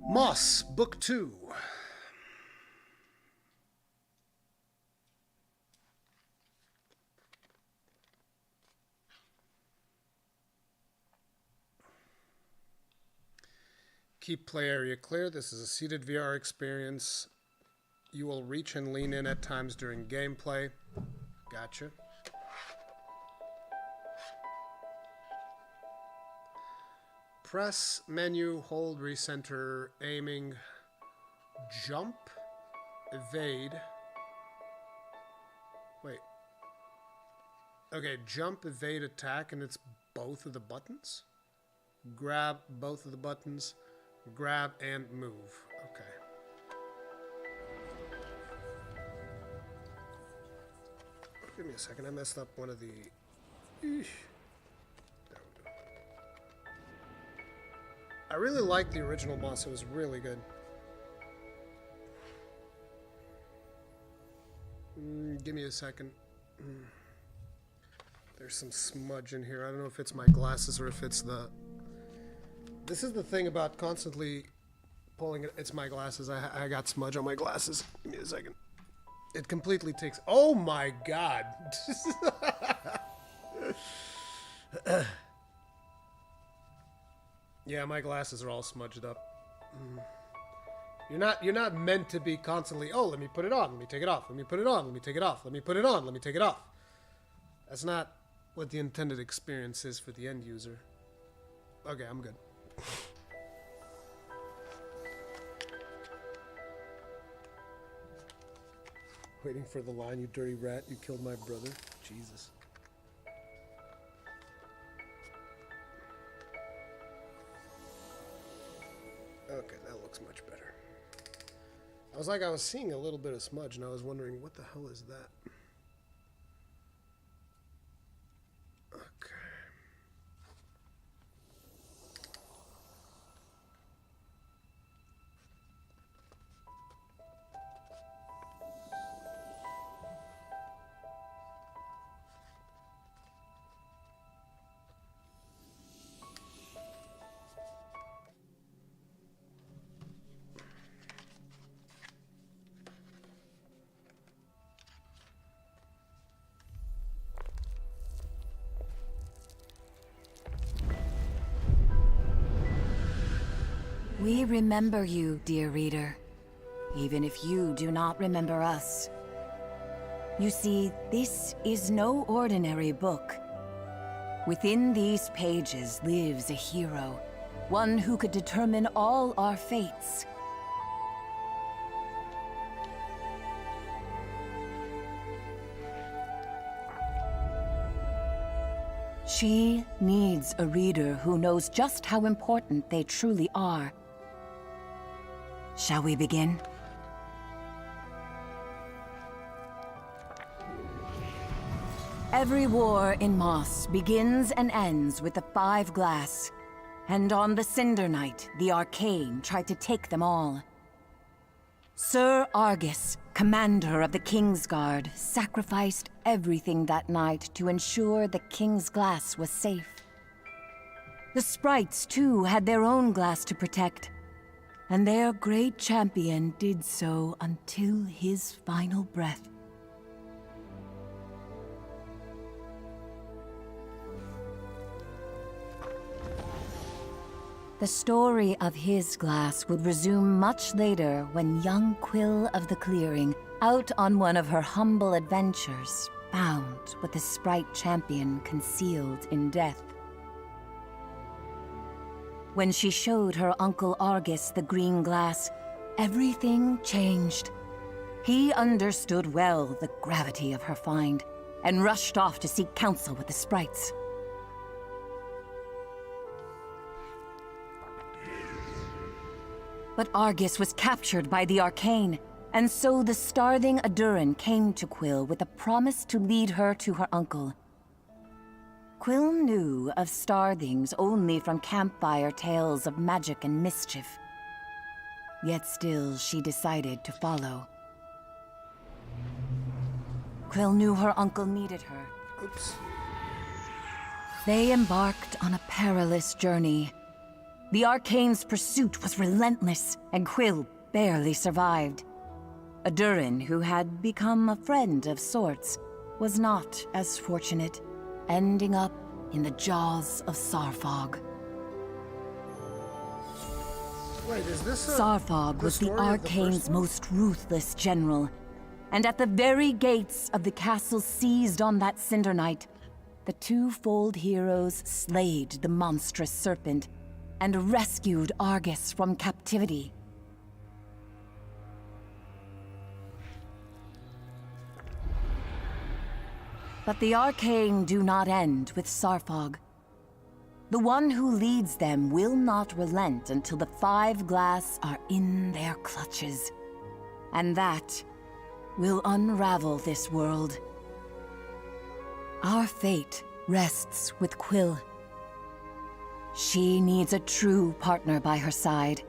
Moss, Book 2. Keep play area clear. This is a seated VR experience. You will reach and lean in at times during gameplay. Gotcha. Press, menu, hold, recenter, aiming, jump, evade. Wait. Okay, jump, evade, attack, and it's both of the buttons? Grab both of the buttons, grab, and move. Okay. Give me a second. I messed up one of the... Eesh. There we go. I really liked the original boss. It was really good. Give me a second. There's some smudge in here. I don't know if it's my glasses or if it's the... This is the thing about constantly pulling it. It's my glasses. I got smudge on my glasses. Give me a second. It completely takes... Oh my god! Yeah, my glasses are all smudged up. You're not meant to be constantly, oh, let me put it on, let me take it off, let me put it on, let me take it off, let me put it on, let me take it off. That's not what the intended experience is for the end user. Okay, I'm good. Waiting for the line, you dirty rat, you killed my brother. Jesus. Okay, that looks much better. I was seeing a little bit of smudge and I was wondering, what the hell is that? We remember you, dear reader, even if you do not remember us. You see, this is no ordinary book. Within these pages lives a hero, one who could determine all our fates. She needs a reader who knows just how important they truly are. Shall we begin? Every war in Moss begins and ends with the Five Glass, and on the Cinder Night, the Arcane tried to take them all. Sir Argus, commander of the Kingsguard, sacrificed everything that night to ensure the King's Glass was safe. The sprites, too, had their own glass to protect, and their great champion did so until his final breath. The story of his glass would resume much later when young Quill of the Clearing, out on one of her humble adventures, found what the sprite champion concealed in death. When she showed her Uncle Argus the green glass, everything changed. He understood well the gravity of her find, and rushed off to seek counsel with the sprites. But Argus was captured by the Arcane, and so the starving Aduran came to Quill with a promise to lead her to her uncle. Quill knew of starthings only from campfire tales of magic and mischief. Yet still she decided to follow. Quill knew her uncle needed her. Oops. They embarked on a perilous journey. The Arcane's pursuit was relentless, and Quill barely survived. Aduran, who had become a friend of sorts, was not as fortunate, ending up in the jaws of Sarfog. Wait, is this Sarfog was the Arcane's most ruthless general, and at the very gates of the castle seized on that Cinder Night, the twofold heroes slayed the monstrous serpent and rescued Argus from captivity. But the Arcane do not end with Sarfog. The one who leads them will not relent until the 5 glass are in their clutches. And that will unravel this world. Our fate rests with Quill. She needs a true partner by her side.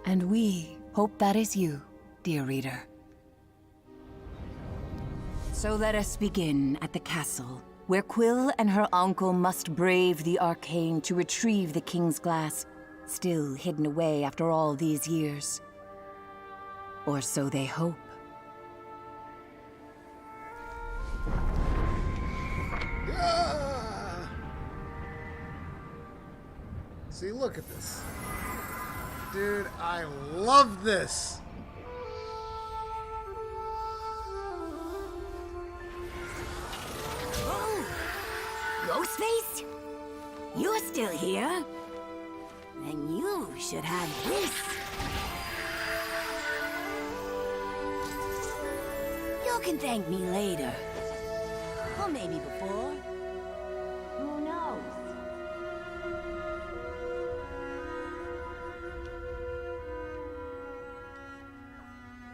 And we hope that is you, dear reader. So let us begin at the castle, where Quill and her uncle must brave the arcane to retrieve the King's Glass, still hidden away after all these years. Or so they hope. Ah! See, look at this. Dude, I love this. Oh! Ghostface? You're still here? Then you should have this. You can thank me later. Or maybe before. Who knows?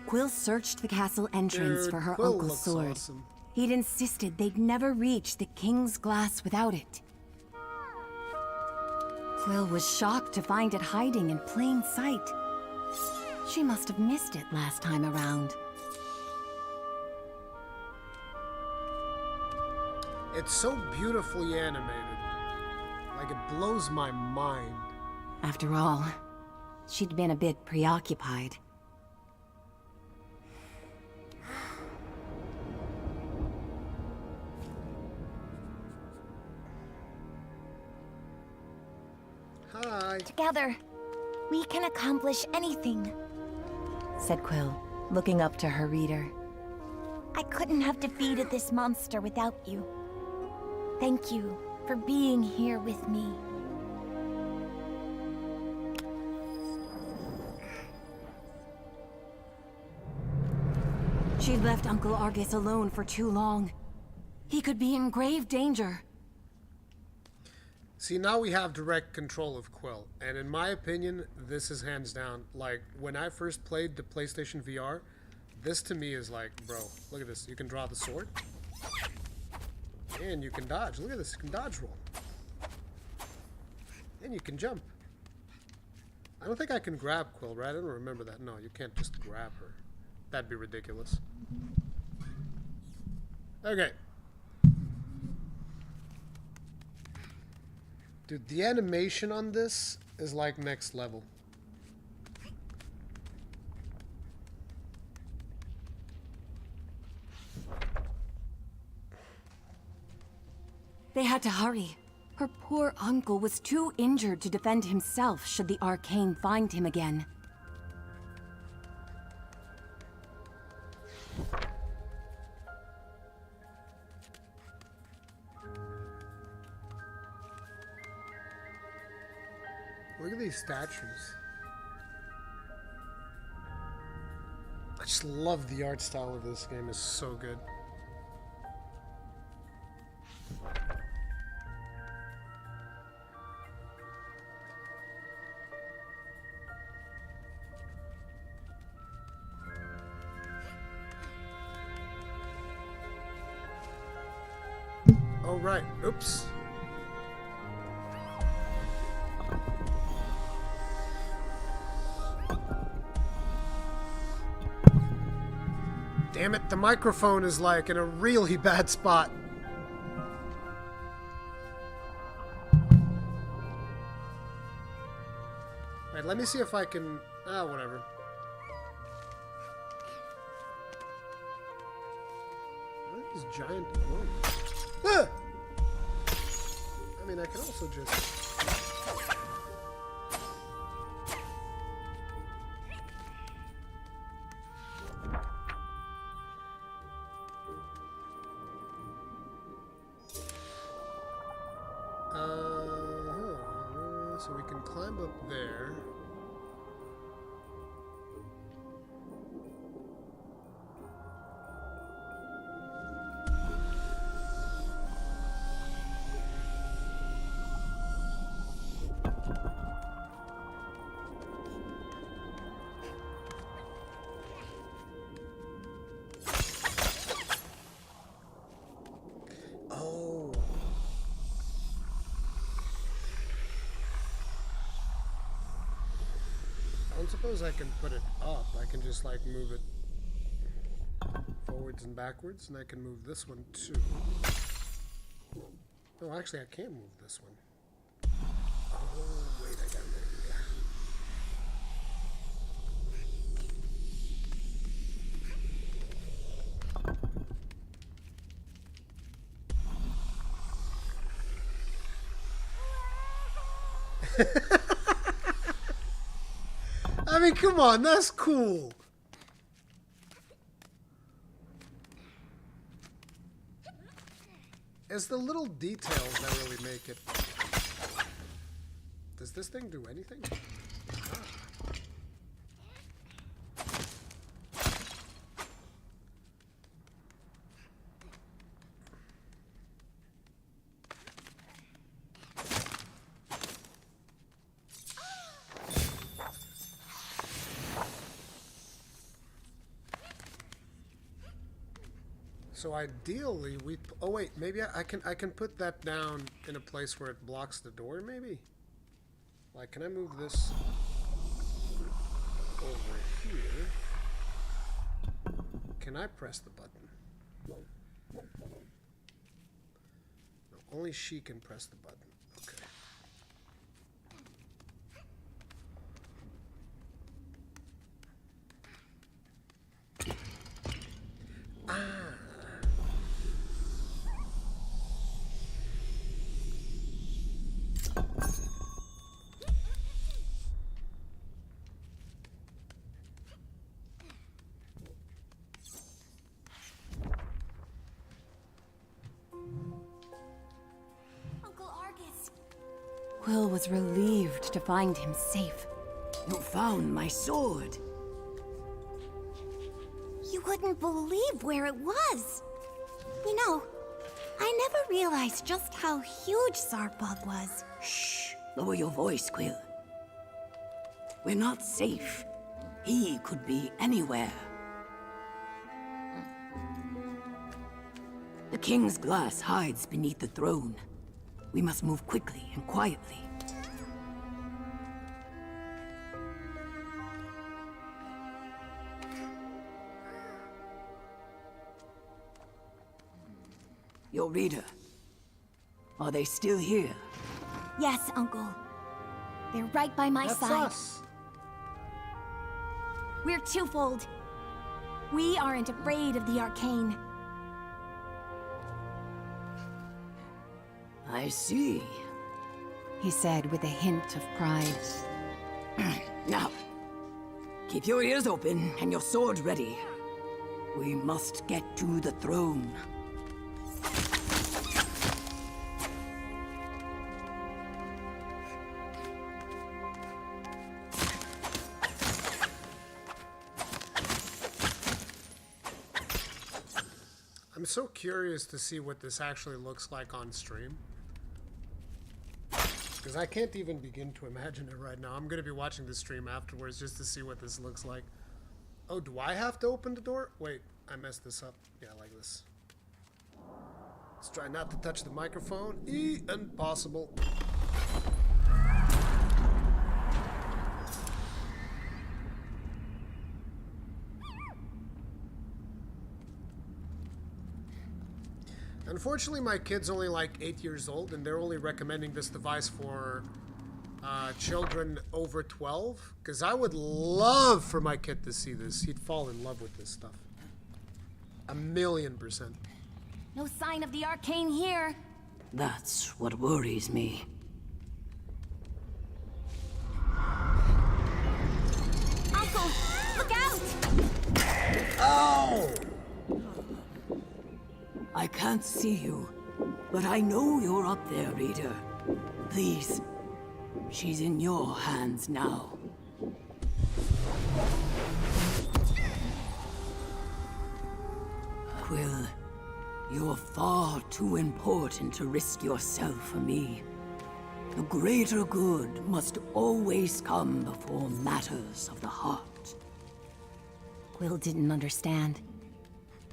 Quill searched the castle entrance Dude, for her Quill uncle's looks sword. awesome. He'd insisted they'd never reach the King's Glass without it. Quill was shocked to find it hiding in plain sight. She must have missed it last time around. It's so beautifully animated. Like, it blows my mind. After all, she'd been a bit preoccupied. Hi. Together, we can accomplish anything, said Quill, looking up to her reader. I couldn't have defeated this monster without you. Thank you for being here with me. She'd left Uncle Argus alone for too long. He could be in grave danger. See, now we have direct control of Quill, and in my opinion, this is hands down. Like, when I first played the PlayStation VR, this to me is like, bro, look at this. You can draw the sword, and you can dodge. Look at this, you can dodge roll. And you can jump. I don't think I can grab Quill, right? I don't remember that. No, you can't just grab her. That'd be ridiculous. Okay. Dude, the animation on this is like next level. They had to hurry. Her poor uncle was too injured to defend himself should the arcane find him again. Look at these statues. I just love the art style of this game. It's so good. Oh, right. Oops. Damn it, the microphone is like in a really bad spot. Wait, let me see if I can... whatever. What are these giant clones? Ah! I mean, I can also just... So we can climb up there. don't suppose I can put it up. I can just like move it forwards and backwards, and I can move this one too. No, actually I can't move this one. Oh, wait, I got it. I mean, come on, that's cool. It's the little details that really make it. Does this thing do anything? Ah. So ideally, we. Oh wait, maybe I can put that down in a place where it blocks the door. Maybe. Like, can I move this over here? Can I press the button? No, only she can press the button. Okay. Quill was relieved to find him safe. You found my sword. You wouldn't believe where it was. You know, I never realized just how huge Zarpog was. Shh! Lower your voice, Quill. We're not safe. He could be anywhere. The King's glass hides beneath the throne. We must move quickly and quietly. Your reader. Are they still here? Yes, Uncle. They're right by my side. Us. We're twofold. We aren't afraid of the arcane. I see. He said with a hint of pride. Now, keep your ears open and your sword ready. We must get to the throne. I'm so curious to see what this actually looks like on stream. Because I can't even begin to imagine it right now. I'm going to be watching the stream afterwards just to see what this looks like. Oh, do I have to open the door? Wait, I messed this up. Yeah, like this. Let's try not to touch the microphone. Impossible. Unfortunately, my kid's only like 8 years old, and they're only recommending this device for children over 12. Because I would love for my kid to see this. He'd fall in love with this stuff. 1,000,000%. No sign of the arcane here. That's what worries me. Uncle, look out! Oh! I can't see you, but I know you're up there, Reader. Please, she's in your hands now. Quill, you're far too important to risk yourself for me. The greater good must always come before matters of the heart. Quill didn't understand.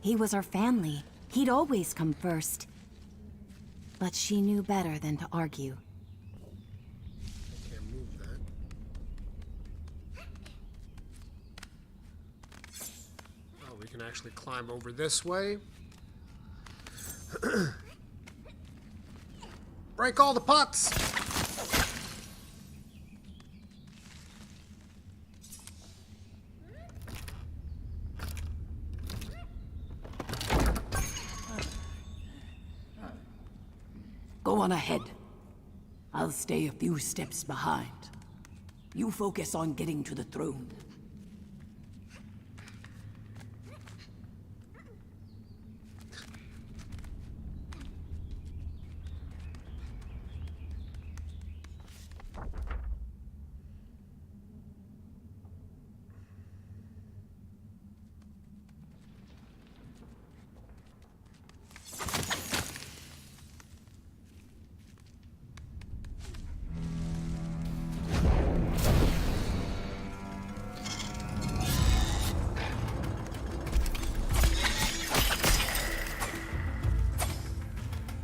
He was her family. He'd always come first. But she knew better than to argue. I can't move that. can actually climb over this way. Break all the pots! Go on ahead. I'll stay a few steps behind. You focus on getting to the throne.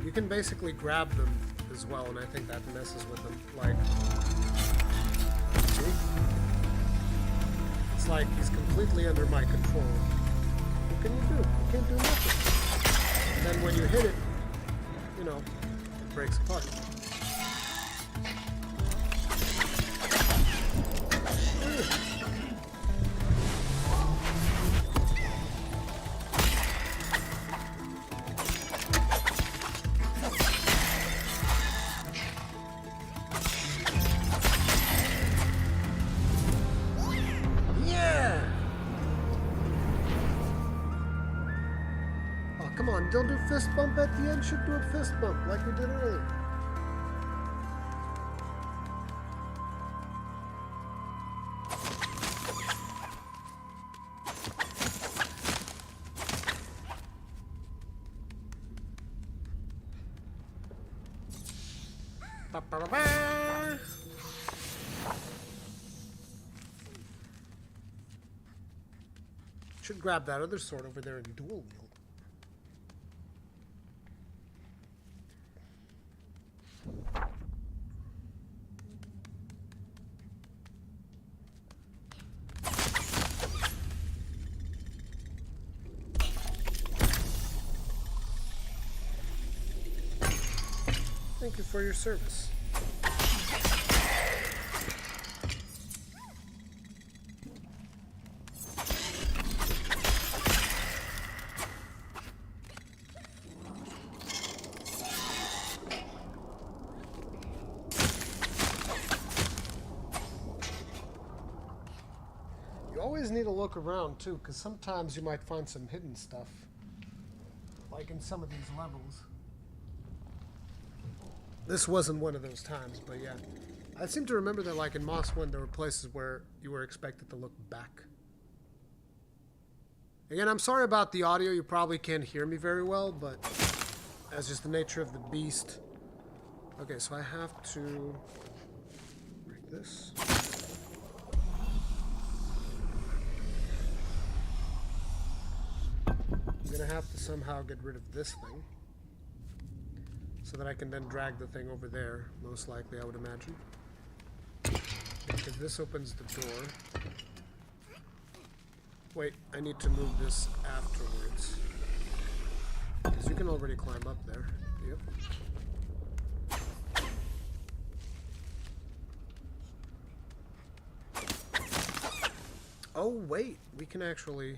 You can basically grab them as well, and I think that messes with them. Like, see? It's like he's completely under my control. What can you do? You can't do nothing. And then when you hit it, you know, it breaks apart. Don't do fist bump at the end, should do a fist bump like we did earlier. Should grab that other sword over there and dual wield. Thank you for your service. You always need to look around too, because sometimes you might find some hidden stuff, like in some of these levels. This wasn't one of those times, but yeah. I seem to remember that, like, in Moss 1, there were places where you were expected to look back. Again, I'm sorry about the audio. You probably can't hear me very well, but that's just the nature of the beast. Okay, so I have to break this. I'm gonna have to somehow get rid of this thing, so that I can then drag the thing over there, most likely, I would imagine. Because this opens the door. Wait, I need to move this afterwards. Because you can already climb up there. Yep. Oh, wait, we can actually...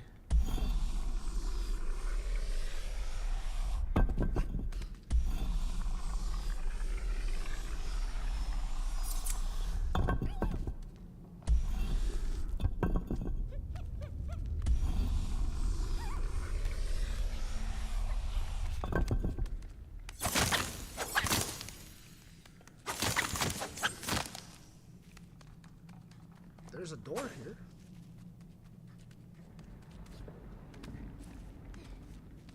There's a door here.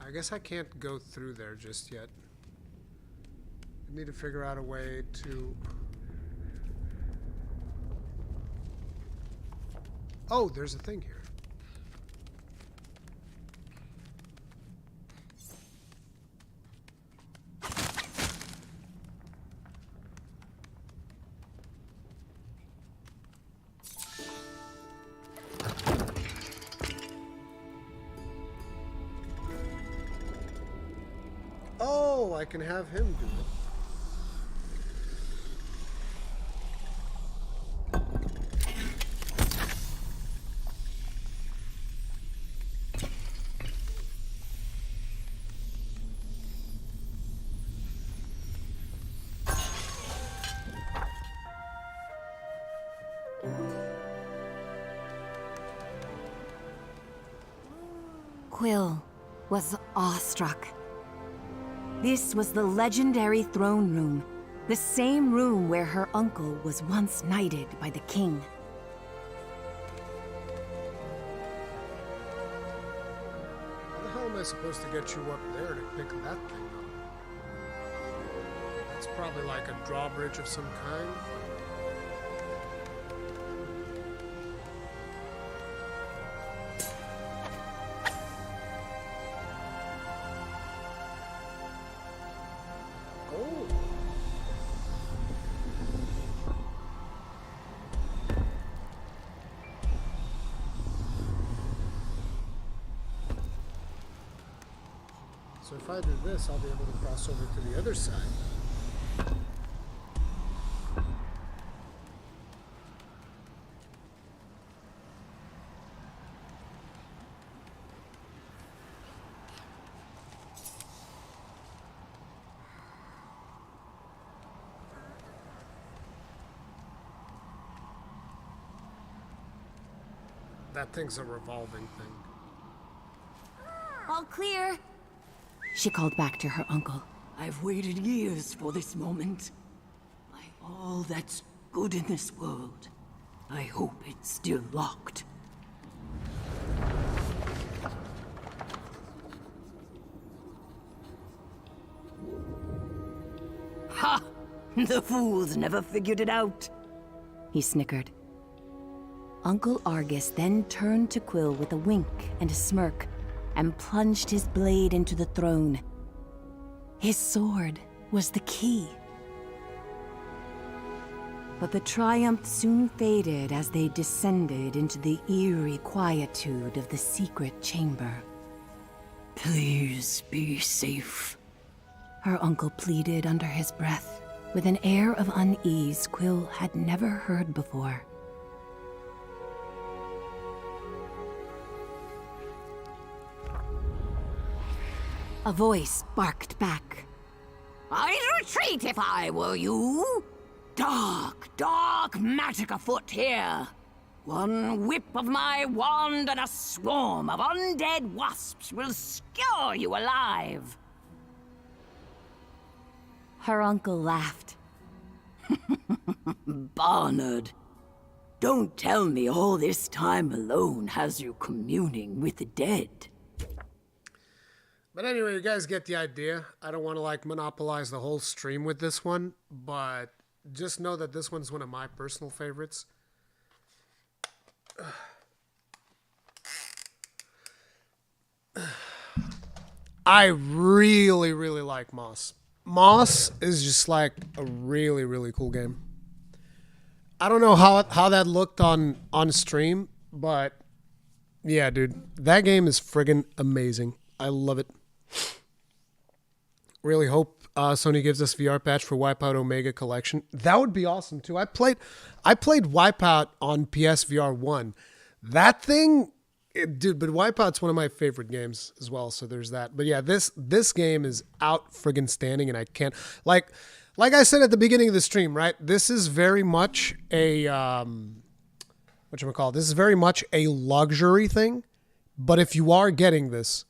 I guess I can't go through there just yet. I need to figure out a way to... Oh, there's a thing here. I can have him do it. Quill was awestruck. This was the legendary throne room, the same room where her uncle was once knighted by the king. How the hell am I supposed to get you up there to pick that thing up? That's probably like a drawbridge of some kind. So if I do this, I'll be able to cross over to the other side. That thing's a revolving thing. All clear. She called back to her uncle. I've waited years for this moment. By all that's good in this world, I hope it's still locked. Ha! The fools never figured it out. He snickered. Uncle Argus then turned to Quill with a wink and a smirk, and plunged his blade into the throne. His sword was the key. But the triumph soon faded as they descended into the eerie quietude of the secret chamber. Please be safe. Her uncle pleaded under his breath, with an air of unease Quill had never heard before. A voice barked back. I'd retreat if I were you. Dark magic afoot here. One whip of my wand and a swarm of undead wasps will skewer you alive. Her uncle laughed. Barnard, don't tell me all this time alone has you communing with the dead. But anyway, you guys get the idea. I don't want to like monopolize the whole stream with this one, but just know that this one's one of my personal favorites. I really, really like Moss. Moss is just like a really, really cool game. I don't know how that looked on stream, but yeah, dude, that game is friggin' amazing. I love it. Really hope Sony gives us VR patch for Wipeout Omega Collection. That would be awesome too. I played Wipeout on PSVR1. That thing, dude. But Wipeout's one of my favorite games as well. So there's that. But yeah, this game is out friggin' standing, and I can't like I said at the beginning of the stream, right? This is very much a whatchamacallit? This is very much a luxury thing. But if you are getting this,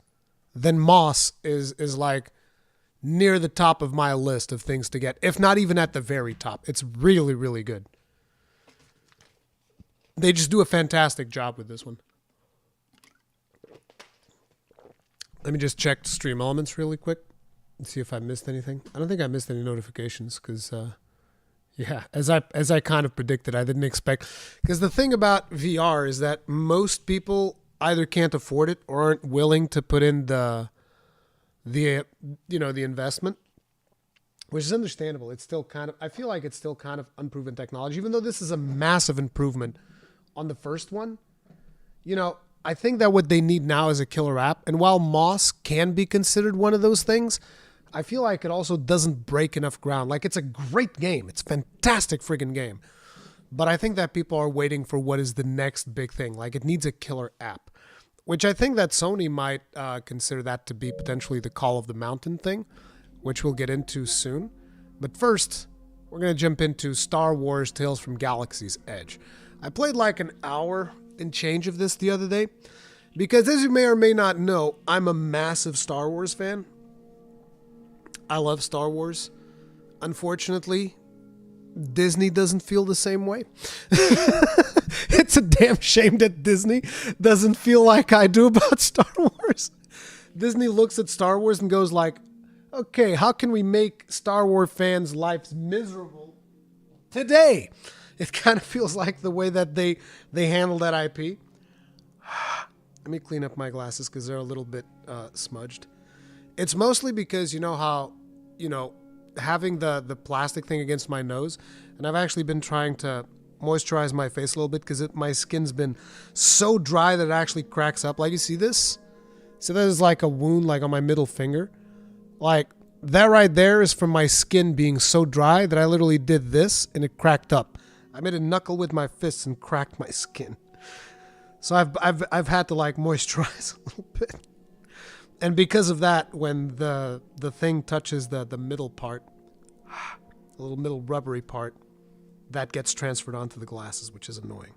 then Moss is like near the top of my list of things to get, if not even at the very top. It's really, really good. They just do a fantastic job with this one. Let me just check Stream Elements really quick and see if I missed anything. I don't think I missed any notifications because, yeah, as I kind of predicted, I didn't expect. Because the thing about VR is that most people either can't afford it or aren't willing to put in the investment, which is understandable. It's still kind of, I feel like it's still kind of unproven technology, even though this is a massive improvement on the first one. You know, I think that what they need now is a killer app. And while Moss can be considered one of those things, I feel like it also doesn't break enough ground. Like, it's a great game. It's a fantastic friggin' game. But I think that people are waiting for what is the next big thing. Like, it needs a killer app, which I think that Sony might consider that to be potentially the Call of the Mountain thing, which we'll get into soon. But first, we're going to jump into Star Wars Tales from Galaxy's Edge. I played like an hour and change of this the other day, because as you may or may not know, I'm a massive Star Wars fan. I love Star Wars. Unfortunately, Disney doesn't feel the same way. It's a damn shame that Disney doesn't feel like I do about Star Wars. Disney looks at Star Wars and goes like, okay, how can we make Star Wars fans' lives miserable today? It kind of feels like the way that they handle that IP. Let me clean up my glasses because they're a little bit smudged. It's mostly because you know how, having the plastic thing against my nose, and I've actually been trying to moisturize my face a little bit because my skin's been so dry that it actually cracks up. Like, you see this? So there's like a wound like on my middle finger. Like, that right there is from my skin being so dry that I literally did this and it cracked up. I made a knuckle with my fists and cracked my skin. So I've had to like moisturize a little bit. And because of that, when the thing touches the middle part, the little middle rubbery part, that gets transferred onto the glasses, which is annoying.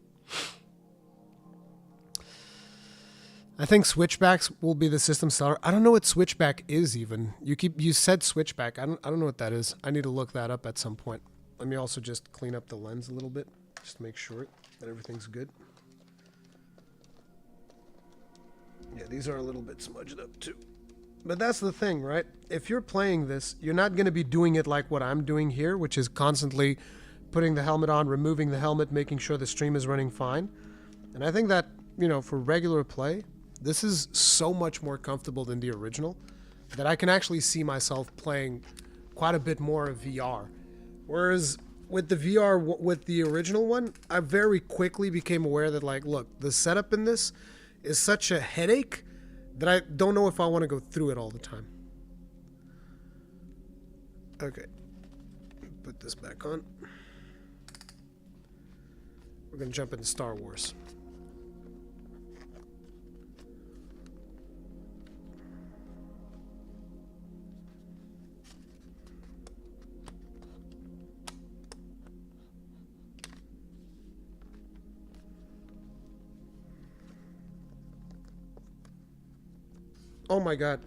I think switchbacks will be the system seller. I don't know what switchback is even. You said switchback. I don't know what that is. I need to look that up at some point. Let me also just clean up the lens a little bit, just to make sure that everything's good. Yeah, these are a little bit smudged up too. But that's the thing, right? If you're playing this, you're not going to be doing it like what I'm doing here, which is constantly putting the helmet on, removing the helmet, making sure the stream is running fine. And I think that, for regular play, this is so much more comfortable than the original that I can actually see myself playing quite a bit more of VR. Whereas with the VR, with the original one, I very quickly became aware that, like, look, the setup in this is such a headache that I don't know if I want to go through it all the time. Okay. Put this back on. We're going to jump into Star Wars. Oh my god.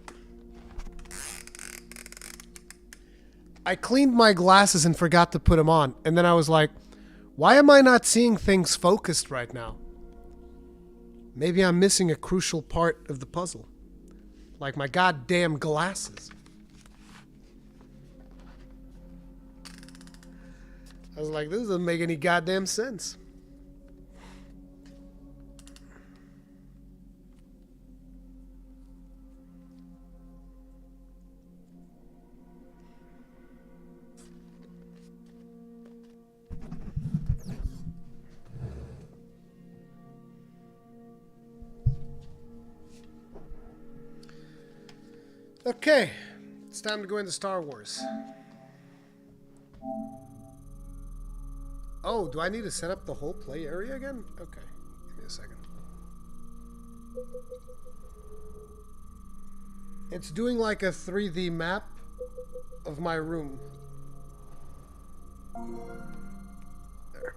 I cleaned my glasses and forgot to put them on. And then I was like, why am I not seeing things focused right now? Maybe I'm missing a crucial part of the puzzle. Like my goddamn glasses. I was like, this doesn't make any goddamn sense. Okay, it's time to go into Star Wars. Oh, do I need to set up the whole play area again? Okay, give me a second. It's doing like a 3D map of my room. There.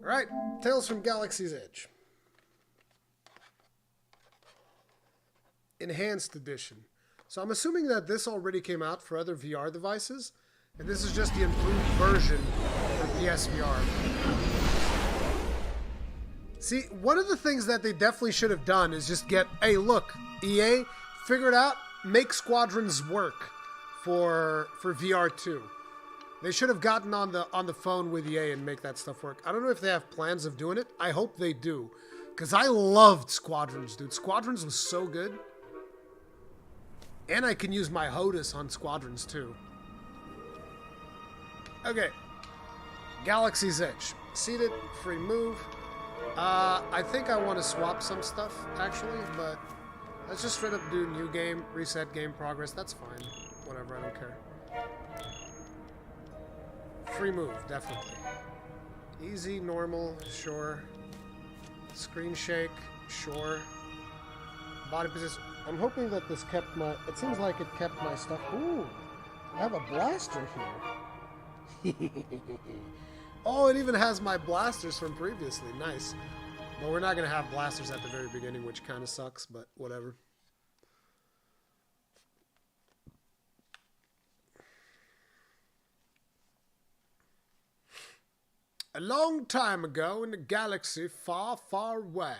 Alright, Tales from Galaxy's Edge. Enhanced Edition. So I'm assuming that this already came out for other VR devices, and this is just the improved version for PSVR. See, one of the things that they definitely should have done is just get, hey, look, EA, figure it out, make Squadrons work for VR2. They should have gotten on the phone with EA and make that stuff work. I don't know if they have plans of doing it. I hope they do. Because I loved Squadrons, dude. Squadrons was so good. And I can use my HOTUS on squadrons too. Okay. Galaxy's Edge. Seated, free move. I think I want to swap some stuff, actually, but let's just straight up do new game, reset game progress. That's fine. Whatever, I don't care. Free move, definitely. Easy, normal, sure. Screen shake, sure. Body position. I'm hoping that this kept my... It seems like it kept my stuff... Ooh! I have a blaster here. Oh, it even has my blasters from previously. Nice. But we're not going to have blasters at the very beginning, which kind of sucks, but whatever. A long time ago in a galaxy far, far away.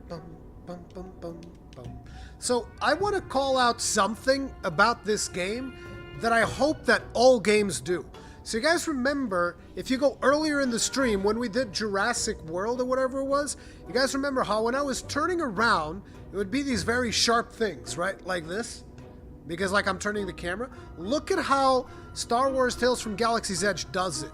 Bum, bum, bum, bum, bum. So I want to call out something about this game that I hope that all games do. So you guys remember, if you go earlier in the stream when we did Jurassic World or whatever it was, you guys remember how when I was turning around, it would be these very sharp things, right? Like this. Because like I'm turning the camera. Look at how Star Wars Tales from Galaxy's Edge does it.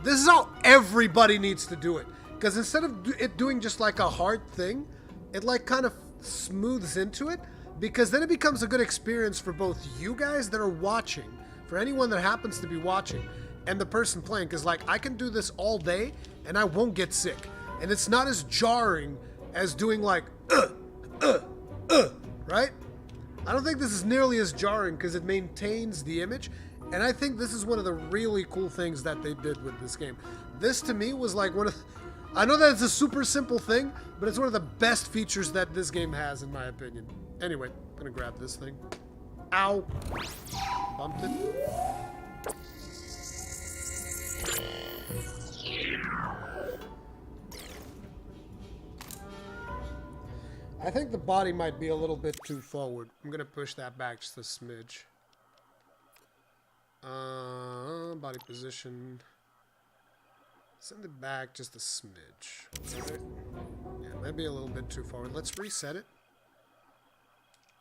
This is how everybody needs to do it. Because instead of it doing just like a hard thing, it like kind of smooths into it. Because then it becomes a good experience for both you guys that are watching, for anyone that happens to be watching, and the person playing. Because like I can do this all day and I won't get sick. And it's not as jarring as doing like, right? I don't think this is nearly as jarring because it maintains the image. And I think this is one of the really cool things that they did with this game. This to me was like one of... I know that it's a super simple thing, but it's one of the best features that this game has, in my opinion. Anyway, I'm gonna grab this thing. Ow! Bumped it. I think the body might be a little bit too forward. I'm gonna push that back just a smidge. Body position. Send it back just a smidge. Right. Yeah, maybe a little bit too forward. Let's reset it.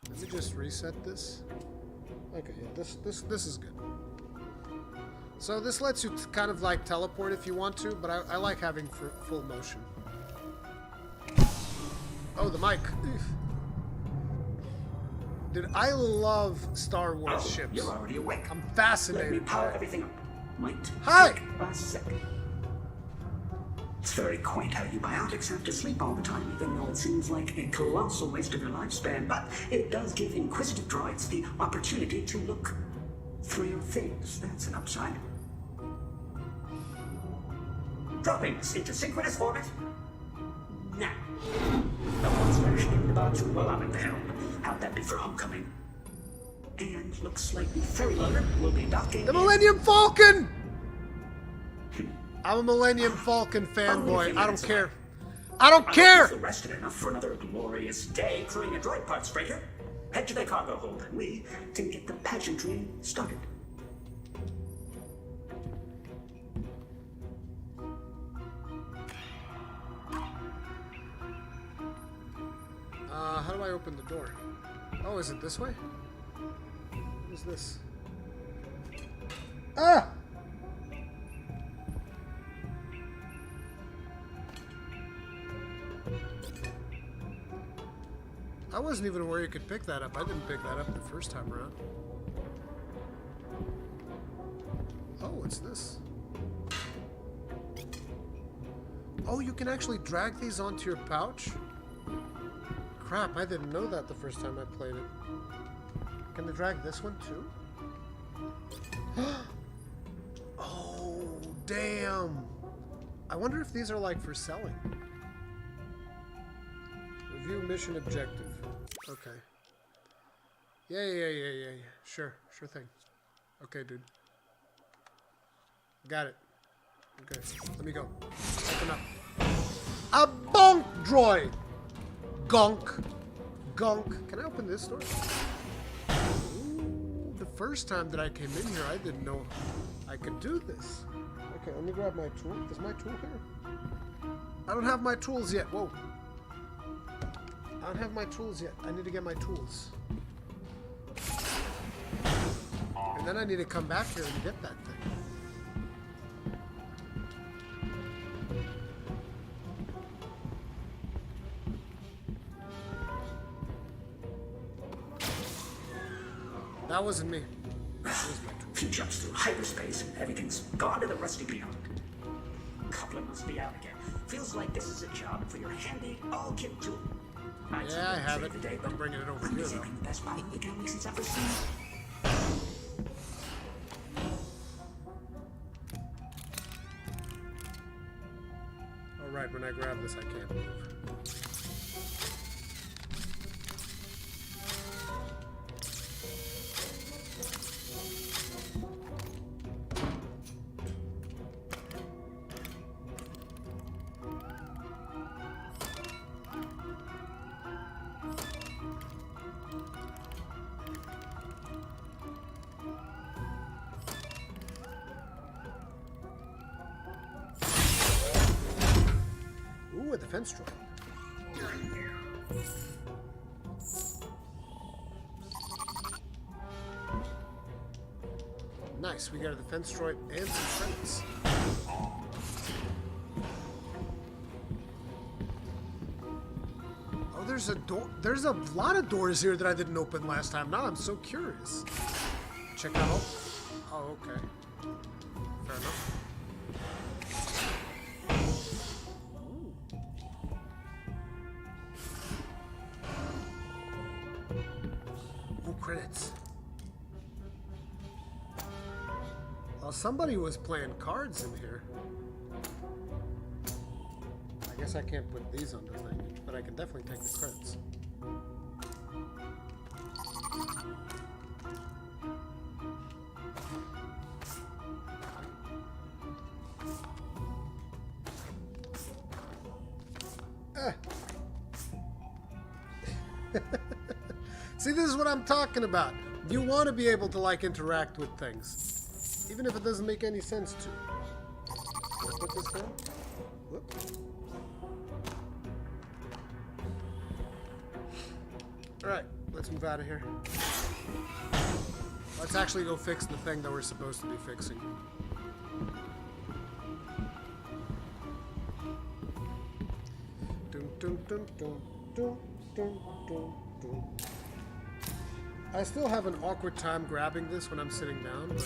Let me just reset this. Okay, yeah, this is good. So this lets you kind of like teleport if you want to, but I like having full motion. Oh, the mic. Dude, I love Star Wars ships. You're already awake. I'm fascinated. Let me power everything up. Might Hi! take a second. It's very quaint how you biotics have to sleep all the time, even though it seems like a colossal waste of your lifespan. But it does give inquisitive droids the opportunity to look through your things. That's an upside. Droppings into synchronous orbit. Now. The monster is about to while I'm at the helm. How'd that be for homecoming? And looks like the ferry loader will be docking. The Millennium Falcon! I'm a Millennium Falcon fanboy. I don't care. I don't care! I hope you feel rested enough for another glorious day crewing a droid parts freighter. Head to the cargo hold and we can get the pageantry started. How do I open the door? Oh, is it this way? What is this? Ah! I wasn't even aware you could pick that up. I didn't pick that up the first time around. Oh, what's this? Oh, you can actually drag these onto your pouch? Crap, I didn't know that the first time I played it. Can I drag this one too? Oh, damn. I wonder if these are like for selling. Review mission objective. Okay. Yeah. Sure thing. Okay, dude. Got it. Okay, let me go. Open up. A bonk droid! Gonk. Gonk. Can I open this door? Ooh, the first time that I came in here, I didn't know I could do this. Okay, let me grab my tool. Is my tool here? I don't have my tools yet. Whoa. I don't have my tools yet. I need to get my tools. And then I need to come back here and get that thing. That wasn't me. Few jumps through hyperspace and everything's gone to the rusty beyond. Coupler must be out again. Feels like this is a job for your handy all-kit tool. Yeah, I have it. Today, but I'm bringing it over here, though. The best body in the galaxy's ever seen. Alright, when I grab this, I can't move. Ooh, a defense droid. Nice, we got a defense droid and some credits. Oh, there's a door. There's a lot of doors here that I didn't open last time. Now I'm so curious. Check out all. Oh, okay. Fair enough. Credits. Well, somebody was playing cards in here. I guess I can't put these on the thing, but I can definitely take the credits. See, this is what I'm talking about. You want to be able to, like, interact with things. Even if it doesn't make any sense to. Can I put this down? Whoop. Alright, let's move out of here. Let's actually go fix the thing that we're supposed to be fixing. Dun, dun, dun, dun, dun, dun, dun, dun. I still have an awkward time grabbing this when I'm sitting down, but...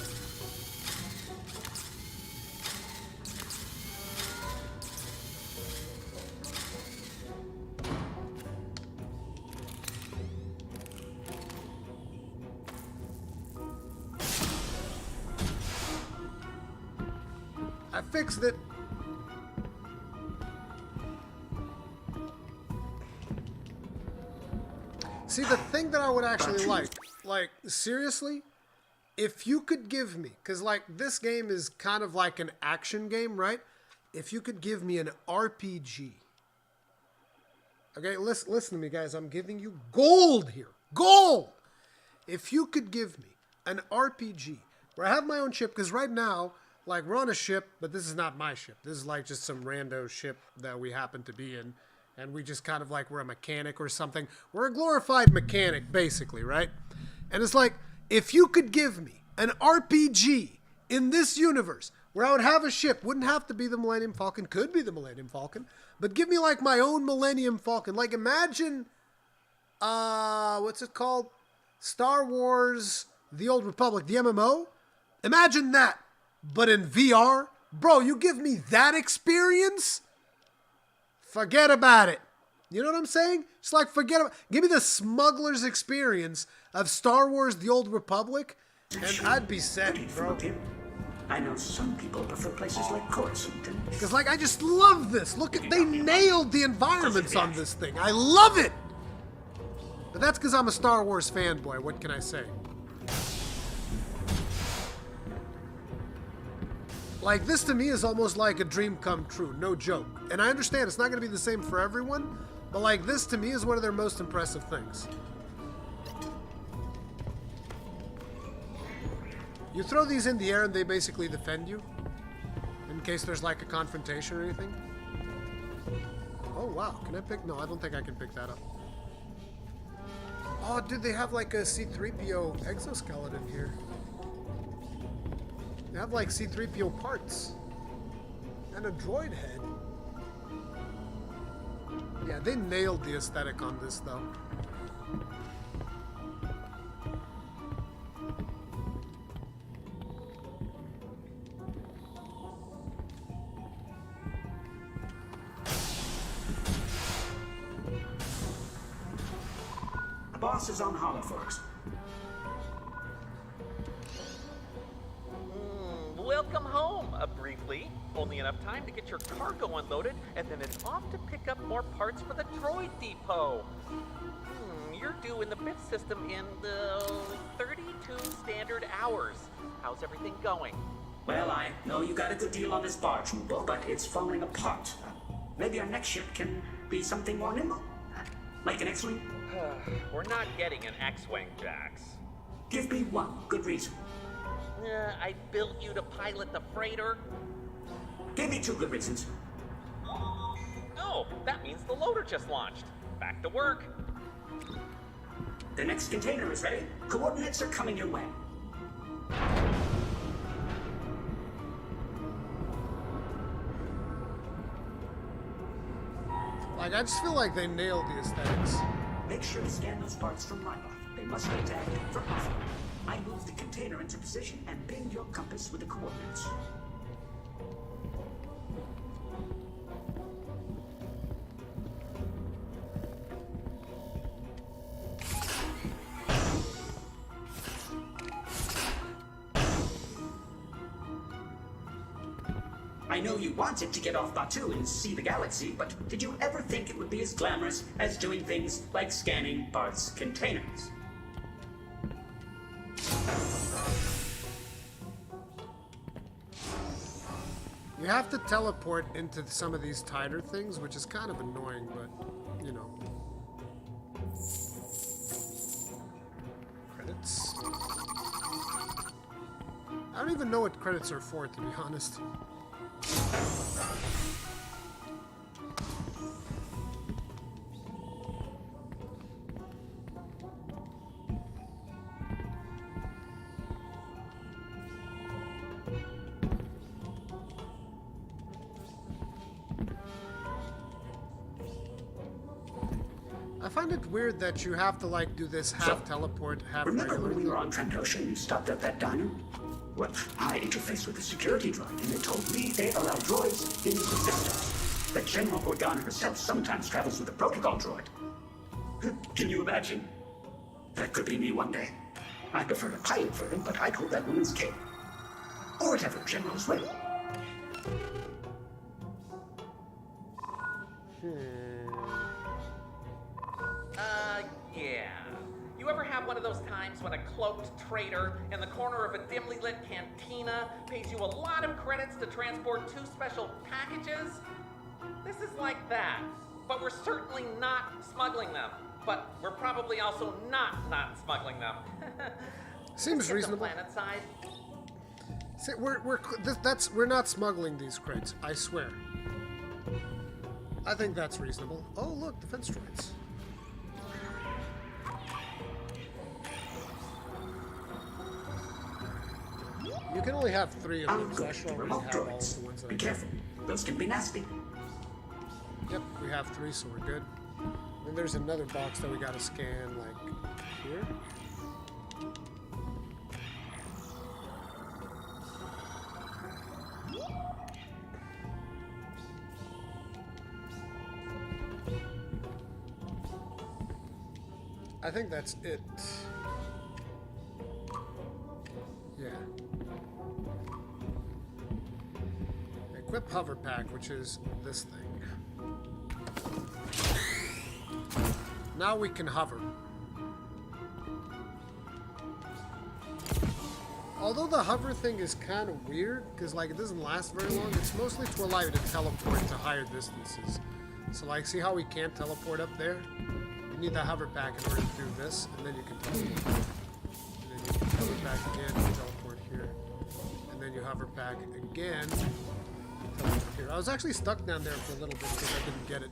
I fixed it! See, the thing that I would actually like, seriously, if you could give me, because, like, this game is kind of like an action game, right? If you could give me an RPG. Okay, listen to me, guys. I'm giving you gold here. Gold! If you could give me an RPG where I have my own ship, because right now, like, we're on a ship, but this is not my ship. This is, like, just some rando ship that we happen to be in. And we just kind of like, we're a mechanic or something. We're a glorified mechanic, basically, right? And it's like, if you could give me an RPG in this universe where I would have a ship, wouldn't have to be the Millennium Falcon, could be the Millennium Falcon, but give me like my own Millennium Falcon. Like, imagine, what's it called? Star Wars, The Old Republic, the MMO? Imagine that, but in VR. Bro, you give me that experience? Forget about it. You know what I'm saying? It's like, forget about it. Give me the smuggler's experience of Star Wars The Old Republic, and I'd be set, bro. I know some people prefer places like Coruscant. Because, like, I just love this. Look at, they nailed the environments on this thing. I love it. But that's because I'm a Star Wars fanboy. What can I say? Like, this to me is almost like a dream come true, no joke. And I understand it's not going to be the same for everyone, but like, this to me is one of their most impressive things. You throw these in the air and they basically defend you, in case there's like a confrontation or anything. wow, can I pick? No, I don't think I can pick that up. Oh, dude, they have like a C-3PO exoskeleton here. They have like C-3PO parts. And a droid head. Yeah, they nailed the aesthetic on this, though. The boss is on Holoforce. Welcome home, briefly. Only enough time to get your cargo unloaded, and then it's off to pick up more parts for the droid depot. You're due in the bit system in the 32 standard hours. How's everything going? Well, I know you got a good deal on this barge, Moobo, but it's falling apart. Maybe our next ship can be something more nimble. Like an X-Wing? We're not getting an X-Wing, Jax. Give me one good reason. I built you to pilot the freighter. Give me two good reasons. Oh, that means the loader just launched. Back to work. The next container is ready. Coordinates are coming your way. Like, I just feel like they nailed the aesthetics. Make sure to scan those parts from Ryloth. They must be tagged for offer. I moved the container into position and pinged your compass with the coordinates. I know you wanted to get off Batu and see the galaxy, but did you ever think it would be as glamorous as doing things like scanning parts containers? You have to teleport into some of these tighter things, which is kind of annoying, but, you know. Credits. I don't even know what credits are for, to be honest. I find it weird that you have to like do this half teleport, half Remember regular. when we were on Trandoshan and stopped at that diner? Well, I interfaced with the security droid, and they told me they allow droids into the system. That General Organa herself sometimes travels with a protocol droid. Can you imagine? That could be me one day. I prefer to pilot for them, but I'd hold that woman's cape. Or whatever General's will. Yeah. You ever have one of those times when a cloaked traitor in the corner of a dimly lit cantina pays you a lot of credits to transport 2 special packages? This is like that. But we're certainly not smuggling them. But we're probably also not smuggling them. Seems reasonable. Planet side. See, we're not smuggling these crates, I swear. I think that's reasonable. Oh, look, defense droids. You can only have 3 of them, so I should already Remote have all droids. the ones that Be I careful. Those can be nasty. Yep, we have 3, so we're good. Then there's another box that we gotta scan, like, here. I think that's it. Yeah. Equip hover pack, which is this thing. Now we can hover. Although the hover thing is kind of weird, because like it doesn't last very long, it's mostly to allow you to teleport to higher distances. So like, see how we can't teleport up there? You need the hover pack in order to do this, and then you can teleport. And then you can hover back again and teleport here. And then you hover back again, Here, I was actually stuck down there for a little bit because I didn't get it.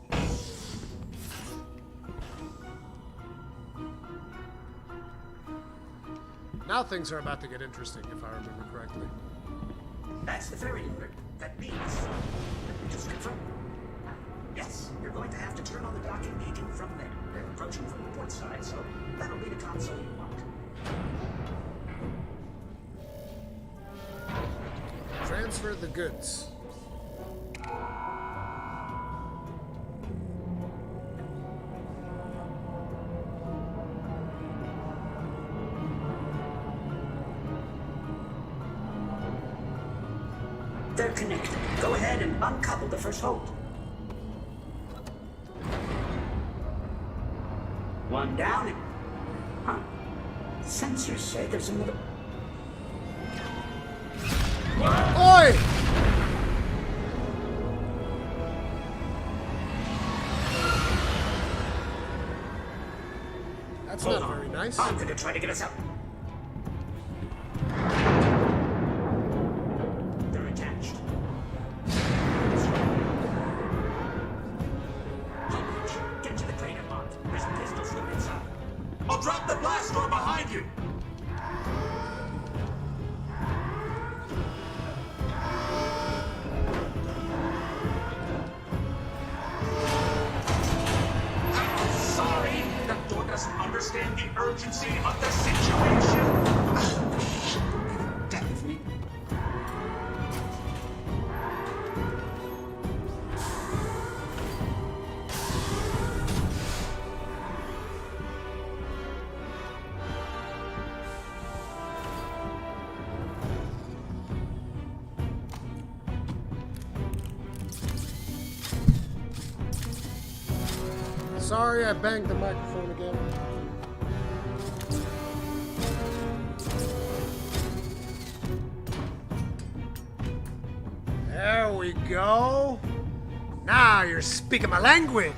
Now things are about to get interesting, if I remember correctly. That's the ferry alert. That means... Let me just confirm. Yes, you're going to have to turn on the docking beacon from there. They're approaching from the port side, so that'll be the console you want. Transfer the goods. They're connected. Go ahead and uncouple the first hold. One down and... Huh. Sensors say there's another... Oi! That's Hold not on. very nice. I'm gonna try to get us out. They're attached. Get to the crane and lock. There's a pistol slip inside. I'll drop the blast door behind you. Sorry, that door doesn't understand the urgency of the situation. That was me. Sorry, I banged the microphone again. There we go. Now you're speaking my language.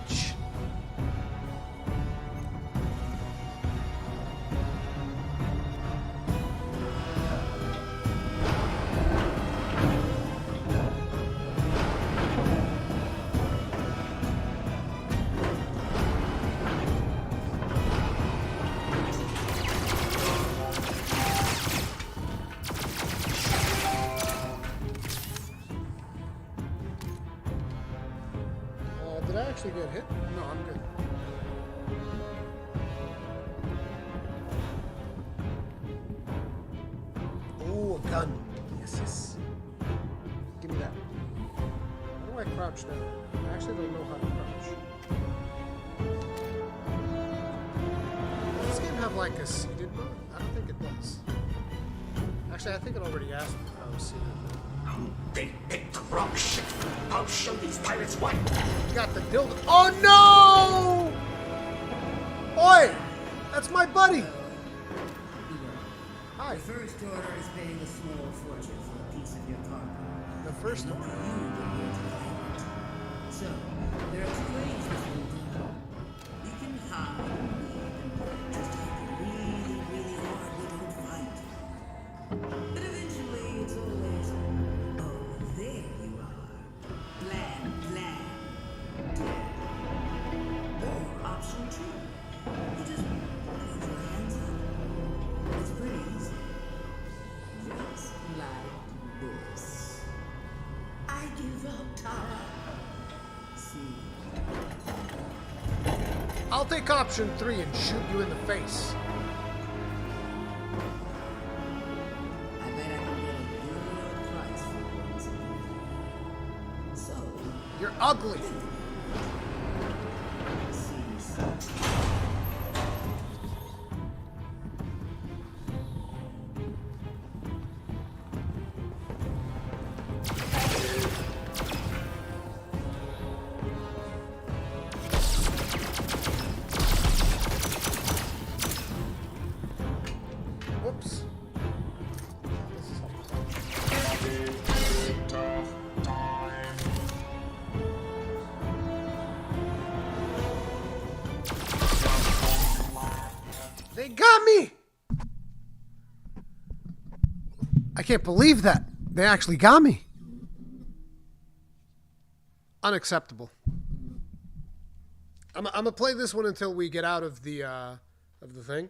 Did I actually get hit? No, I'm good. Oh, a gun. Yes, yes. Give me that. How do I crouch now? I actually don't know how to crouch. Does this game have like a seated mode? I don't think it does. Actually, I think it already asked me if I was seated. They picked the wrong ship. I'll show these pirates what. You got the dildo. Oh no! Oi! That's my buddy! Hi. The First Order is paying a small fortune for a piece of your cargo. The First Order? So, there are two ways this will go. You can hide and just hope really, really hard we don't fight. But eventually it's always, oh, there you are. Bland, dead. Or option two. You just put your hands up. It's pretty easy. Just like this. I give up, Tara. See. I'll take option 3 and shoot you in the face. I bet I can get a good price for it. So, You're ugly. Whoops. They got me! I can't believe that. They actually got me. unacceptable. I'm gonna play this one until we get out of the thing.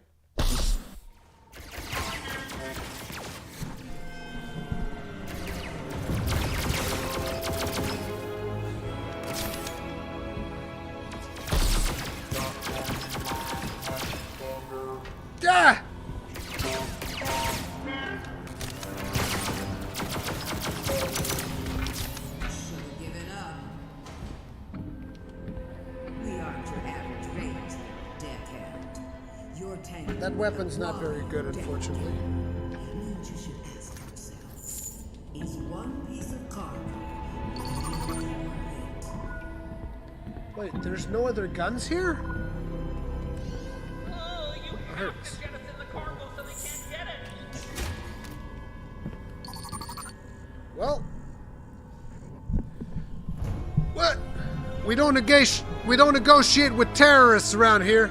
Yeah. That weapon's not very good, unfortunately. Means you should ask yourself, is one piece of cargo Wait, there's no other guns here? Oh, you have to jettison the cargo so they can't get it. Well, what? We don't negotiate with terrorists around here.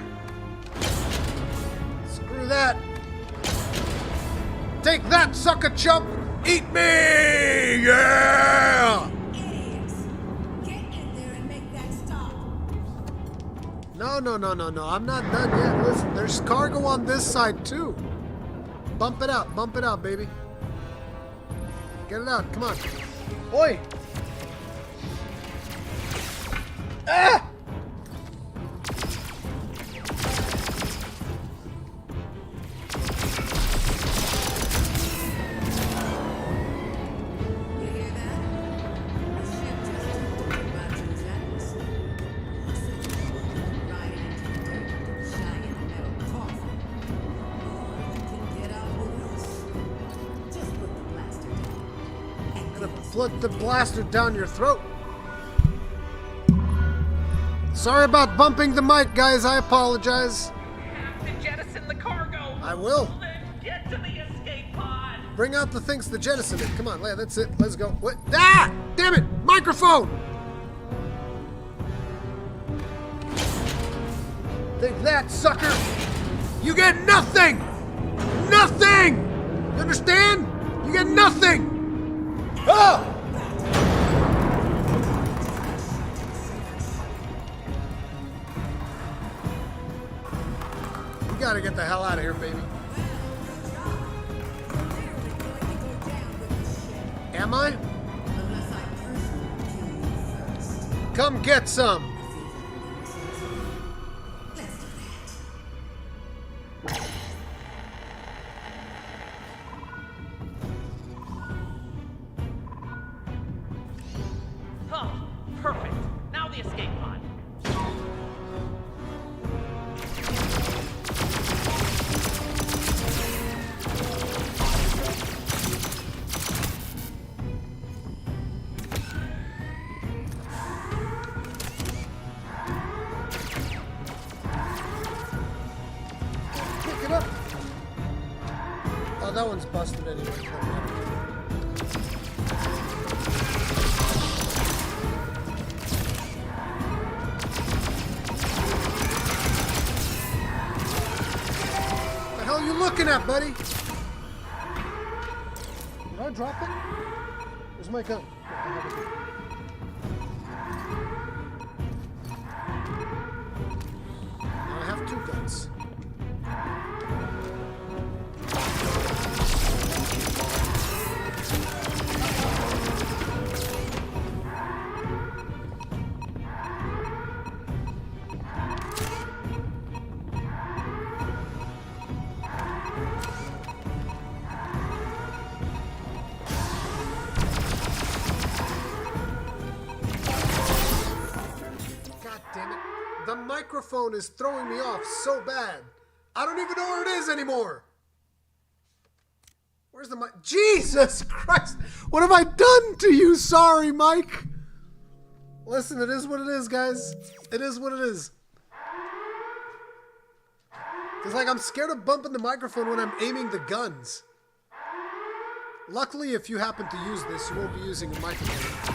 Screw that. Take that, sucker chump! Eat me! Yeah! Idiots! Get in there and make that stop. No. I'm not done yet. Listen, there's cargo on this side too. Bump it out, baby. Get it out, come on. Oi! Ah! You hear that? The ship just took over Barton's atmosphere. Looks like it's riding into the dirt with a giant metal coffin. Or you can get out with us. Just put the blaster down. And I'm gonna put the blaster down your throat. Sorry about bumping the mic, guys. I apologize. You have to jettison the cargo. I will. Then get to the escape pod. Bring out the things to jettison it. Come on, that's it. Let's go. What? Ah! Damn it! Microphone! Take that, sucker! You get nothing! Nothing! You understand? You get nothing! Oh! You gotta get the hell out of here, baby. Am I? unless I personally kill you first. Come get some! Let's do that. Oh, perfect. Now the escape pod. Pick it up! Oh, that one's busted anyway. What the hell are you looking at, buddy? Did I drop it? Where's my gun? Now I have two guns. God damn it. The microphone is throwing me off so bad. I don't even know where it is anymore. Where's the mic? Jesus Christ. What have I done to you? Sorry, Mike. Listen, it is what it is, guys. It is what it is. It's like I'm scared of bumping the microphone when I'm aiming the guns. Luckily, if you happen to use this, you won't be using a microphone.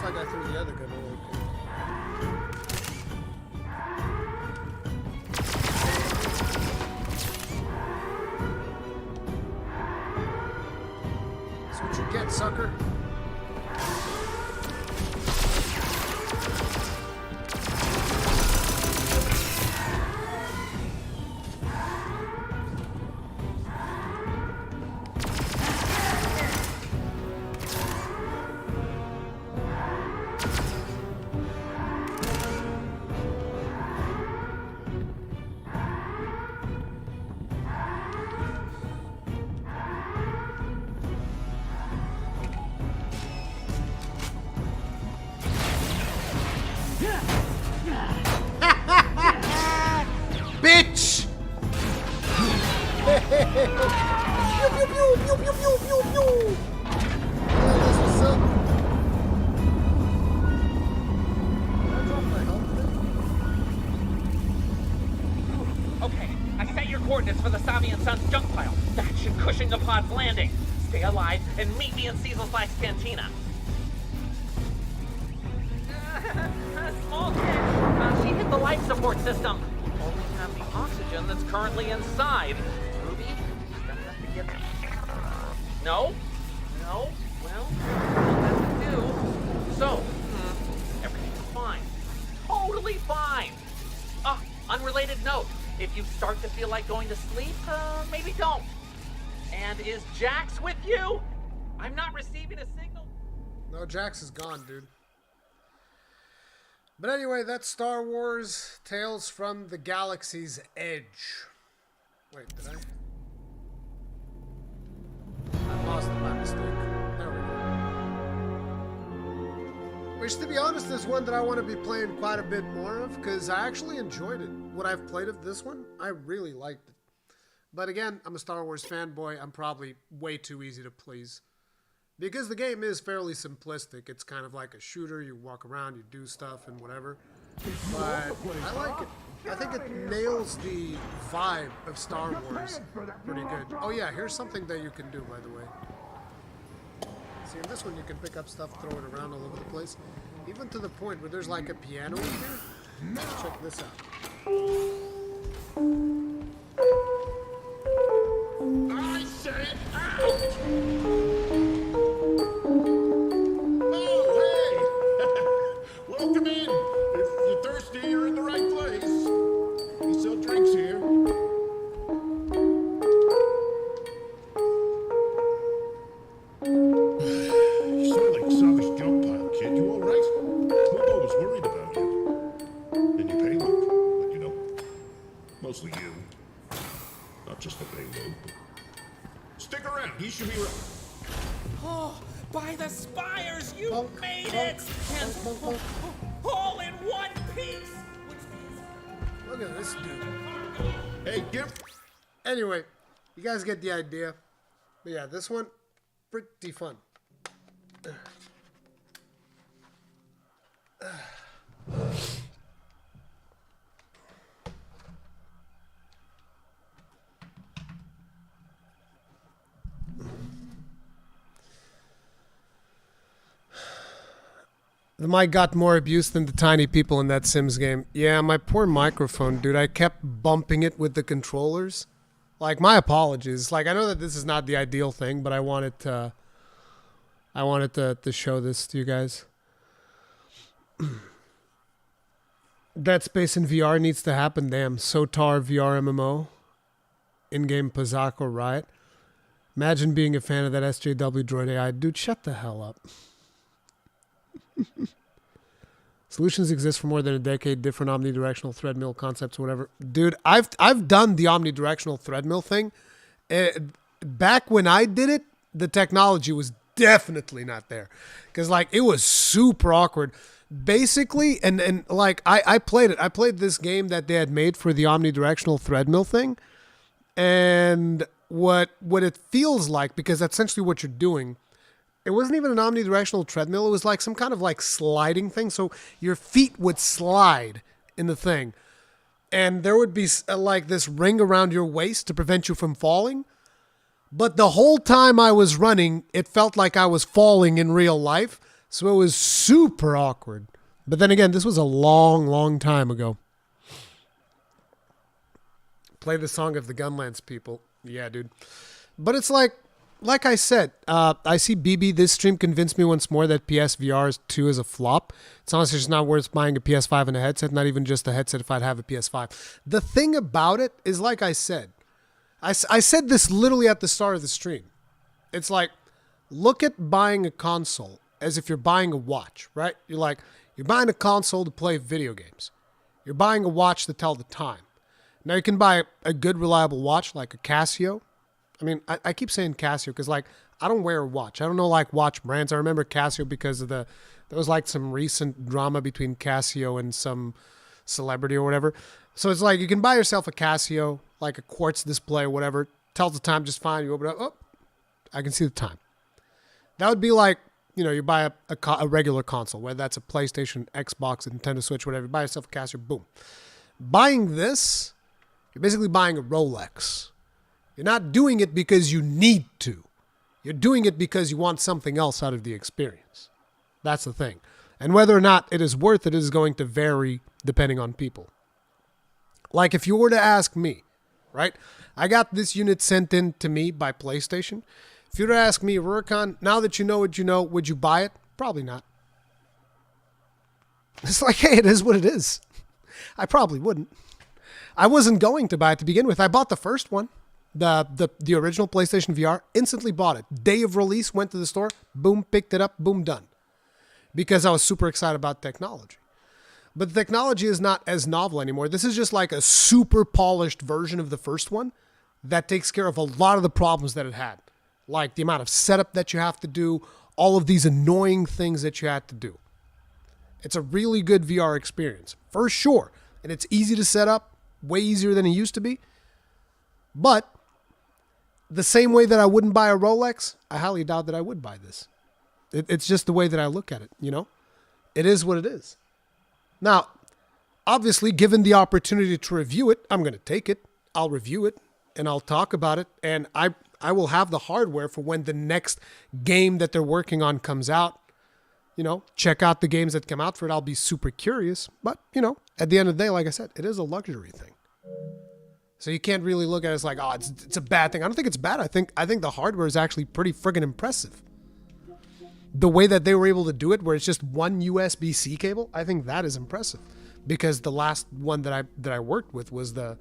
like I threw the other gun away. That's what you get, sucker. Bitch! Pew, pew, pew, pew, pew, pew, pew, pew. Yeah, that's what's up. Did I drop my health there? Okay, I set your coordinates for the Savi and Sons junk pile. That should cushion the pod's landing. Stay alive and meet me in Cecil Slack's cantina. Small kid. She hit the life support system. Only have the oxygen that's currently inside. Ruby, gonna have to get... No? No? Well, that's what to do. So, everything's fine. Totally fine. Unrelated note. If you start to feel like going to sleep, maybe don't. And is Jax with you? I'm not receiving a signal. No, Jax is gone, dude. But anyway, that's Star Wars Tales from the Galaxy's Edge. Wait, did I lost it by mistake. There we go. Which, to be honest, is one that I want to be playing quite a bit more of, because I actually enjoyed it. What I've played of this one, I really liked it. But again, I'm a Star Wars fanboy. I'm probably way too easy to please. Because the game is fairly simplistic. It's kind of like a shooter. You walk around, you do stuff and whatever. But I like it. I think it nails the vibe of Star Wars pretty good. Oh yeah, here's something that you can do, by the way. See, in this one you can pick up stuff, throw it around all over the place. Even to the point where there's like a piano in here. Let's check this out. I said out! Welcome in. If you're thirsty, you're in the right place. We sell drinks here. You smell like Savi's junk pile, kid. You all right? Poopo was worried about you. And your payload. But you know, mostly you. Not just the payload. Stick around. He should be right. Oh, by the spires, you made it! And all in one piece! Look at this dude. Hey, give... Anyway, you guys get the idea. But yeah, this one, pretty fun. The mic got more abuse than the tiny people in that Sims game. Yeah, my poor microphone, dude. I kept bumping it with the controllers. Like, my apologies. Like, I know that this is not the ideal thing, but I wanted to show this to you guys. Dead Space in VR needs to happen. Damn. Sotar VR MMO. In-game Pazako Riot. Imagine being a fan of that SJW droid AI. Dude, shut the hell up. Solutions exist for more than a decade, different omnidirectional threadmill concepts, whatever. Dude, I've done the omnidirectional threadmill thing. Back when I did it, the technology was definitely not there. Because, like, it was super awkward. Basically, and like, I played it. I played this game that they had made for the omnidirectional threadmill thing. And what it feels like, because that's essentially what you're doing, it wasn't even an omnidirectional treadmill. It was like some kind of like sliding thing. So your feet would slide in the thing. And there would be like this ring around your waist to prevent you from falling. But the whole time I was running, it felt like I was falling in real life. So it was super awkward. But then again, this was a long, long time ago. Play the song of the Gunlands people. Yeah, dude. But it's like I said, I see BB, this stream convinced me once more that PSVR2 is a flop. It's honestly just not worth buying a PS5 and a headset, not even just a headset if I'd have a PS5. The thing about it is, like I said, I said this literally at the start of the stream. It's like, look at buying a console as if you're buying a watch, right? You're buying a console to play video games. You're buying a watch to tell the time. Now you can buy a good, reliable watch like a Casio. I mean, I keep saying Casio because, like, I don't wear a watch. I don't know, like, watch brands. I remember Casio because of there was, like, some recent drama between Casio and some celebrity or whatever. So it's like you can buy yourself a Casio, like a quartz display or whatever. Tells the time just fine. You open it up. Oh, I can see the time. That would be like, you buy a regular console, whether that's a PlayStation, Xbox, a Nintendo Switch, whatever. You buy yourself a Casio, boom. Buying this, you're basically buying a Rolex. You're not doing it because you need to. You're doing it because you want something else out of the experience. That's the thing. And whether or not it is worth it is going to vary depending on people. Like if you were to ask me, right? I got this unit sent in to me by PlayStation. If you were to ask me, Rurikhan, now that you know what you know, would you buy it? Probably not. It's like, hey, it is what it is. I probably wouldn't. I wasn't going to buy it to begin with. I bought the first one. The original PlayStation VR, instantly bought it. Day of release, went to the store, boom, picked it up, boom, done. Because I was super excited about technology. But the technology is not as novel anymore. This is just like a super polished version of the first one that takes care of a lot of the problems that it had. Like the amount of setup that you have to do, all of these annoying things that you had to do. It's a really good VR experience, for sure. And it's easy to set up, way easier than it used to be. But the same way that I wouldn't buy a Rolex, I highly doubt that I would buy this. It's just the way that I look at it, It is what it is. Now, obviously, given the opportunity to review it, I'm going to take it. I'll review it, and I'll talk about it. And I will have the hardware for when the next game that they're working on comes out. Check out the games that come out for it. I'll be super curious. But, at the end of the day, like I said, it is a luxury thing. So you can't really look at it as like, oh, it's a bad thing. I don't think it's bad. I think the hardware is actually pretty friggin' impressive. The way that they were able to do it, where it's just one USB-C cable, I think that is impressive. Because the last one that I worked with was the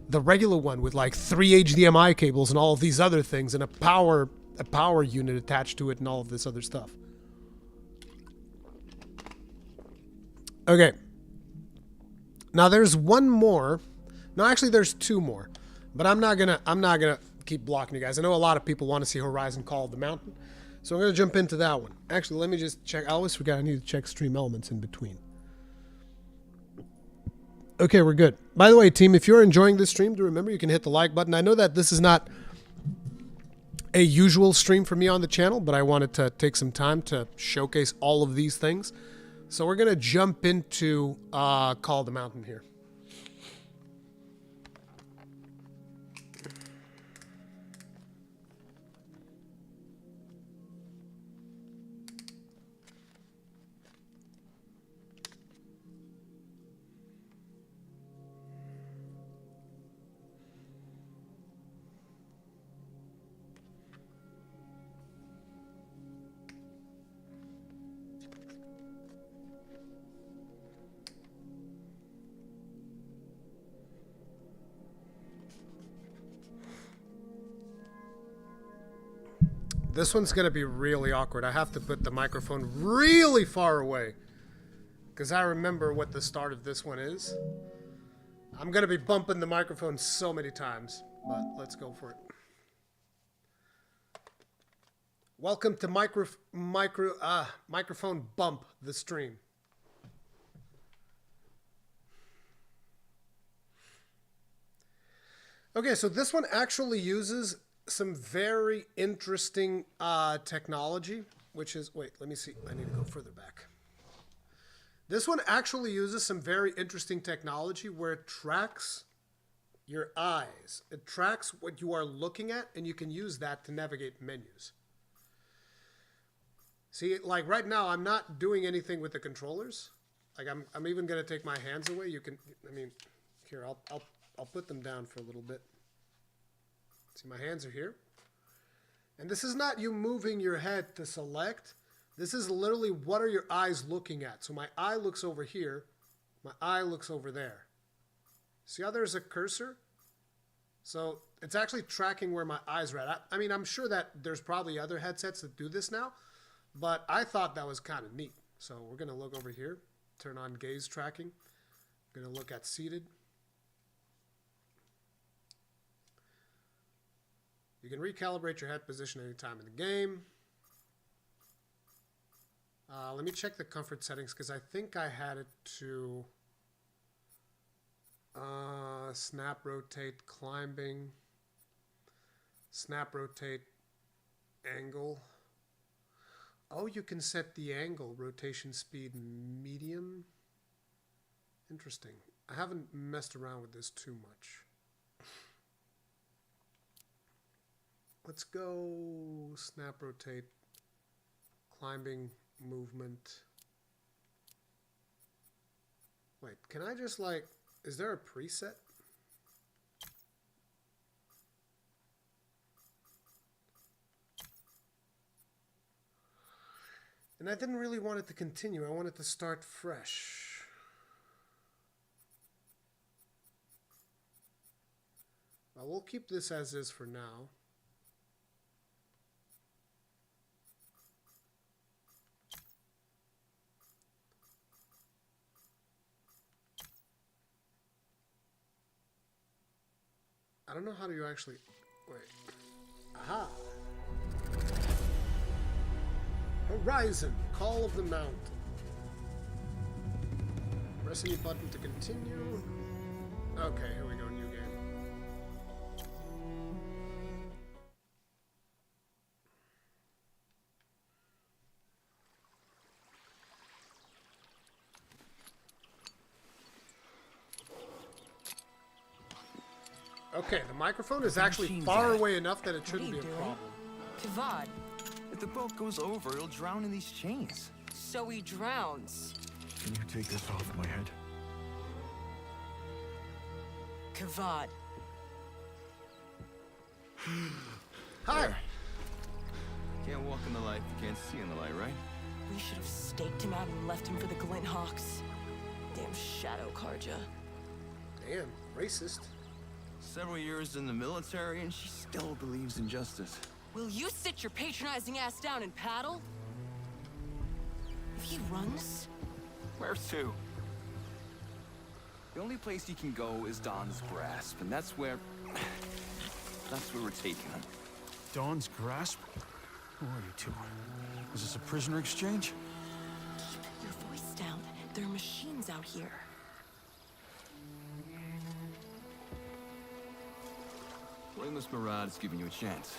regular one with like 3 HDMI cables and all of these other things and a power unit attached to it and all of this other stuff. Okay. Now there's one more. No, actually, there's two more, but I'm not gonna keep blocking you guys. I know a lot of people want to see Horizon Call of the Mountain, so I'm gonna jump into that one. Actually, let me just check. I always forget I need to check stream elements in between. Okay, we're good. By the way, team, if you're enjoying this stream, do remember you can hit the like button. I know that this is not a usual stream for me on the channel, but I wanted to take some time to showcase all of these things. So we're gonna jump into Call of the Mountain here. This one's going to be really awkward. I have to put the microphone really far away because I remember what the start of this one is. I'm going to be bumping the microphone so many times, but let's go for it. Welcome to Microphone Bump, the stream. Okay, so this one actually uses some very interesting technology, which is, wait, let me see. I need to go further back. This one actually uses some very interesting technology where it tracks your eyes. It tracks what you are looking at, and you can use that to navigate menus. See, like right now, I'm not doing anything with the controllers. Like I'm even gonna take my hands away. You can, I mean, here I'll put them down for a little bit. See, my hands are here, and this is not you moving your head to select. This is literally what are your eyes looking at. So my eye looks over here, my eye looks over there. See how there's a cursor? So it's actually tracking where my eyes are at. I mean, I'm sure that there's probably other headsets that do this now, but I thought that was kind of neat. So we're going to look over here, turn on gaze tracking. We're going to look at seated. You can recalibrate your head position anytime in the game. Let me check the comfort settings because I think I had it to snap, rotate, climbing, snap, rotate, angle. Oh, you can set the angle, rotation speed, medium. Interesting. I haven't messed around with this too much. Let's go snap, rotate, climbing, movement. Wait, can I just like, is there a preset? And I didn't really want it to continue. I wanted to start fresh. Well, we'll keep this as is for now. I don't know how do you actually... Wait. Aha! Horizon! Call of the Mountain. Press any button to continue. Okay, here we go, new game. Okay, the microphone is actually far away enough that it shouldn't be a problem. Kavad. If the boat goes over, it'll drown in these chains. So he drowns. Can you take this off my head? Kavad. Hi! Can't walk in the light if you can't see in the light, right? We should have staked him out and left him for the Glint Hawks. Damn Shadow Karja. Damn, racist. Several years in the military and she still believes in justice. Will you sit your patronizing ass down and paddle? If he runs... Where to? The only place he can go is Dawn's Grasp, and that's where we're taking him. Dawn's Grasp? Who are you two? Is this a prisoner exchange? Keep your voice down. There are machines out here. Blameless Mirage is giving you a chance.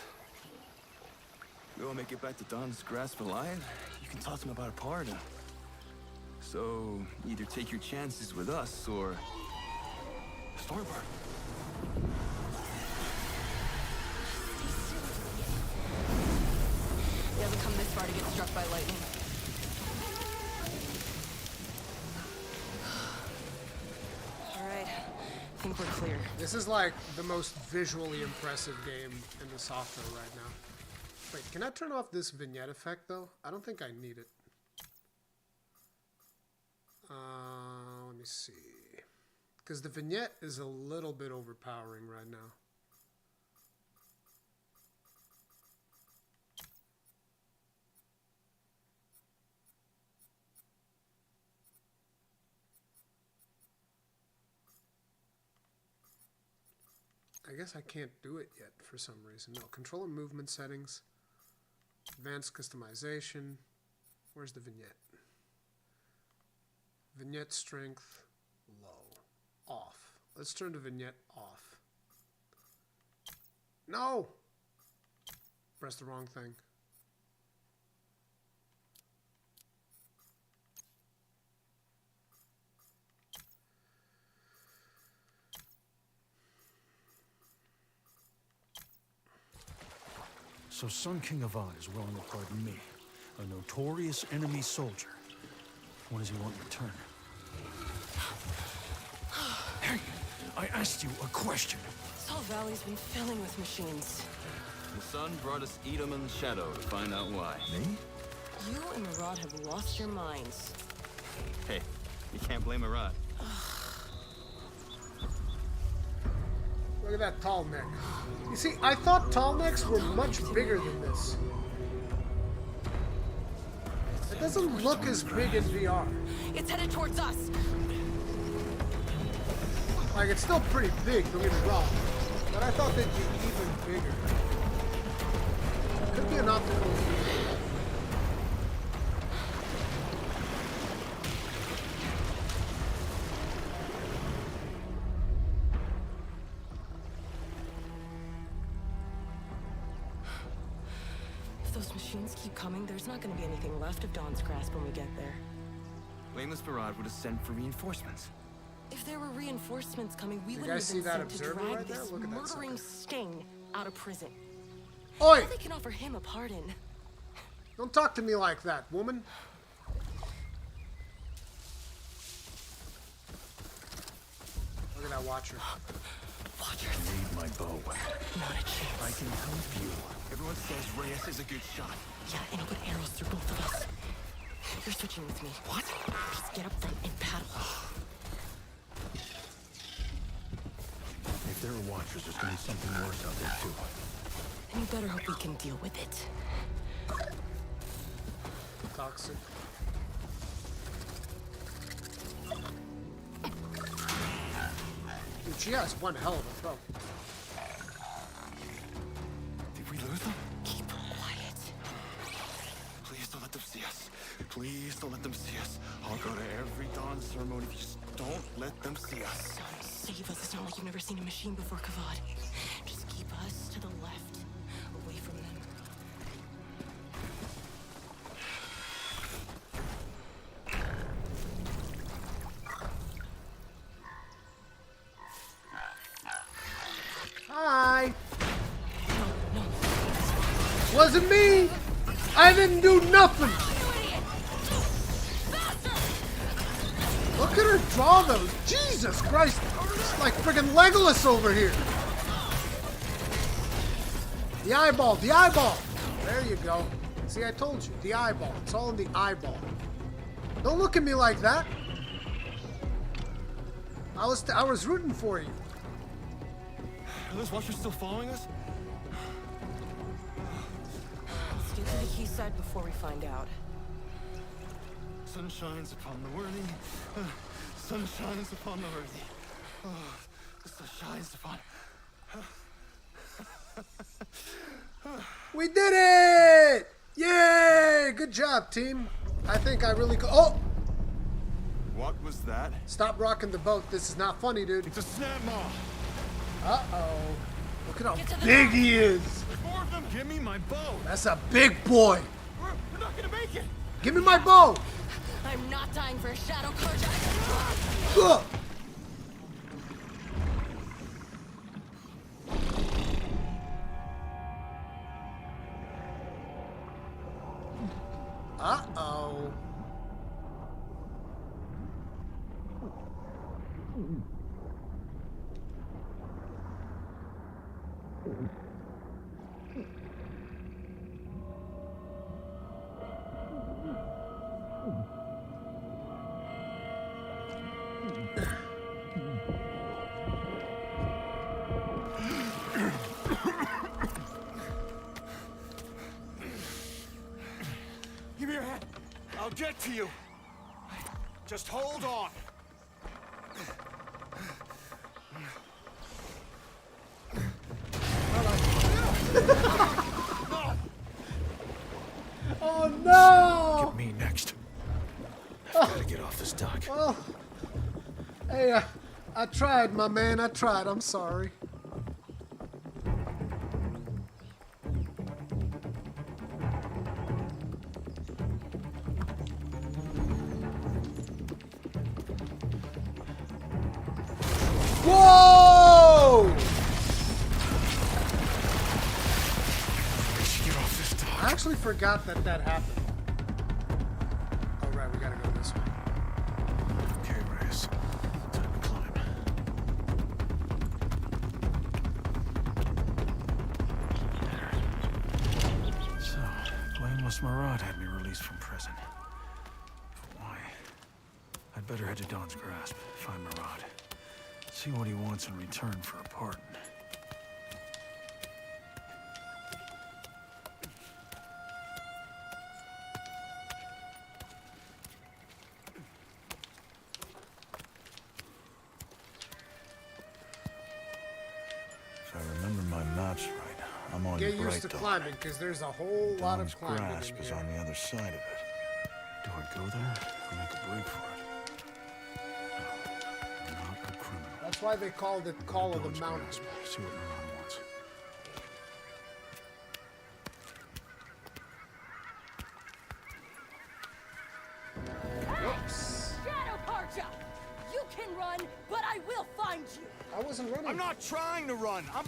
We all make it back to Dawn's Grasp alive, you can toss him about a pardon. So, either take your chances with us, or... Stormbird. He hasn't come this far to get struck by lightning. Alright, I think we're clear. This is like the most visually impressive game in the software right now. Wait, can I turn off this vignette effect though? I don't think I need it. Let me see. Because the vignette is a little bit overpowering right now. I guess I can't do it yet for some reason. No, control and movement settings. Advanced customization. Where's the vignette? Vignette strength, low. Off. Let's turn the vignette off. No! Press the wrong thing. So Sun King Avad is willing to pardon me, A notorious enemy soldier. What does he want in return? Hey, I asked you a question. Salt Valley's been filling with machines. The sun brought us Edom and Shadow to find out why. Me? You and Mirage have lost your minds. Hey, you can't blame Mirage. Look at that tall neck. You see, I thought tall necks were much bigger than this. It doesn't look as big in VR. It's headed towards us. Like, it's still pretty big, don't get me wrong. But I thought they'd be even bigger. Could be an optical illusion. If those machines keep coming, there's not going to be anything left of Dawn's Grasp when we get there. Blameless Mirage would have sent for reinforcements. If there were reinforcements coming, we You wouldn't guys have been see that sent to observer drag right there? this Look at that murdering sucker. sting out of prison. Oi! They can offer him a pardon. Don't talk to me like that, woman. Look at that watcher. Watcher. Need my bow. Not a chance. I can help you. Everyone says Reyes is a good shot. Yeah, and he'll put arrows through both of us. You're switching with me. What? Just get up front and paddle. If there are watchers, there's gonna be something worse out there too. And you better hope we can deal with it. Toxic. Dude, she has one hell of a throw. Did we lose them? Keep quiet. Please don't let them see us. Please don't let them see us. I'll go to every dawn ceremony if you just don't let them see us. Son, save us. It's not like you've never seen a machine before, Kavad. Just keep us to the left, away from them. Hi! No. Wasn't me! I didn't do nothing! Look at her draw those! Jesus Christ! It's like friggin' Legolas over here! The eyeball! The eyeball! There you go. See, I told you. The eyeball. It's all in the eyeball. Don't look at me like that! I was rooting for you. Are those watchers still following us? Let's get to the key side before we find out. Sun shines upon the worthy. Sun shines upon the worthy. Oh, the sun shines upon. We did it! Yay! Good job, team. I think I really Oh! What was that? Stop rocking the boat. This is not funny, dude. It's a snap maw. Uh-oh. Look at how big he is. There's more of them. Give me my bow. That's a big boy. We're not gonna make it. Give me my bow. I'm not dying for a shadow card. Ugh. Uh-oh. Give me your hand. I'll get to you. Just hold on. Oh no! Get me next. Gotta get off this dock. Well, hey, I tried, my man. I tried. I'm sorry. Whoa! We should get off this dock. I actually forgot that happened. This Mirage had me released from prison. But why? I'd better head to Don's Grasp, find Mirage. See what he wants in return for a pardon. If I remember my maps right, I'm on Get used Bright to Dog. climbing, because there's a whole lot of climbing Grasp in is here. on the other side of it. Do I go there or make a break for it? No, I'm not a criminal. That's why they called it Call of the Dawn's Mountain. Grasp. See what Mirage wants. Whoops. Shadow Parcha! You can run, but I will find you! I wasn't running. I'm not trying to run. I'm...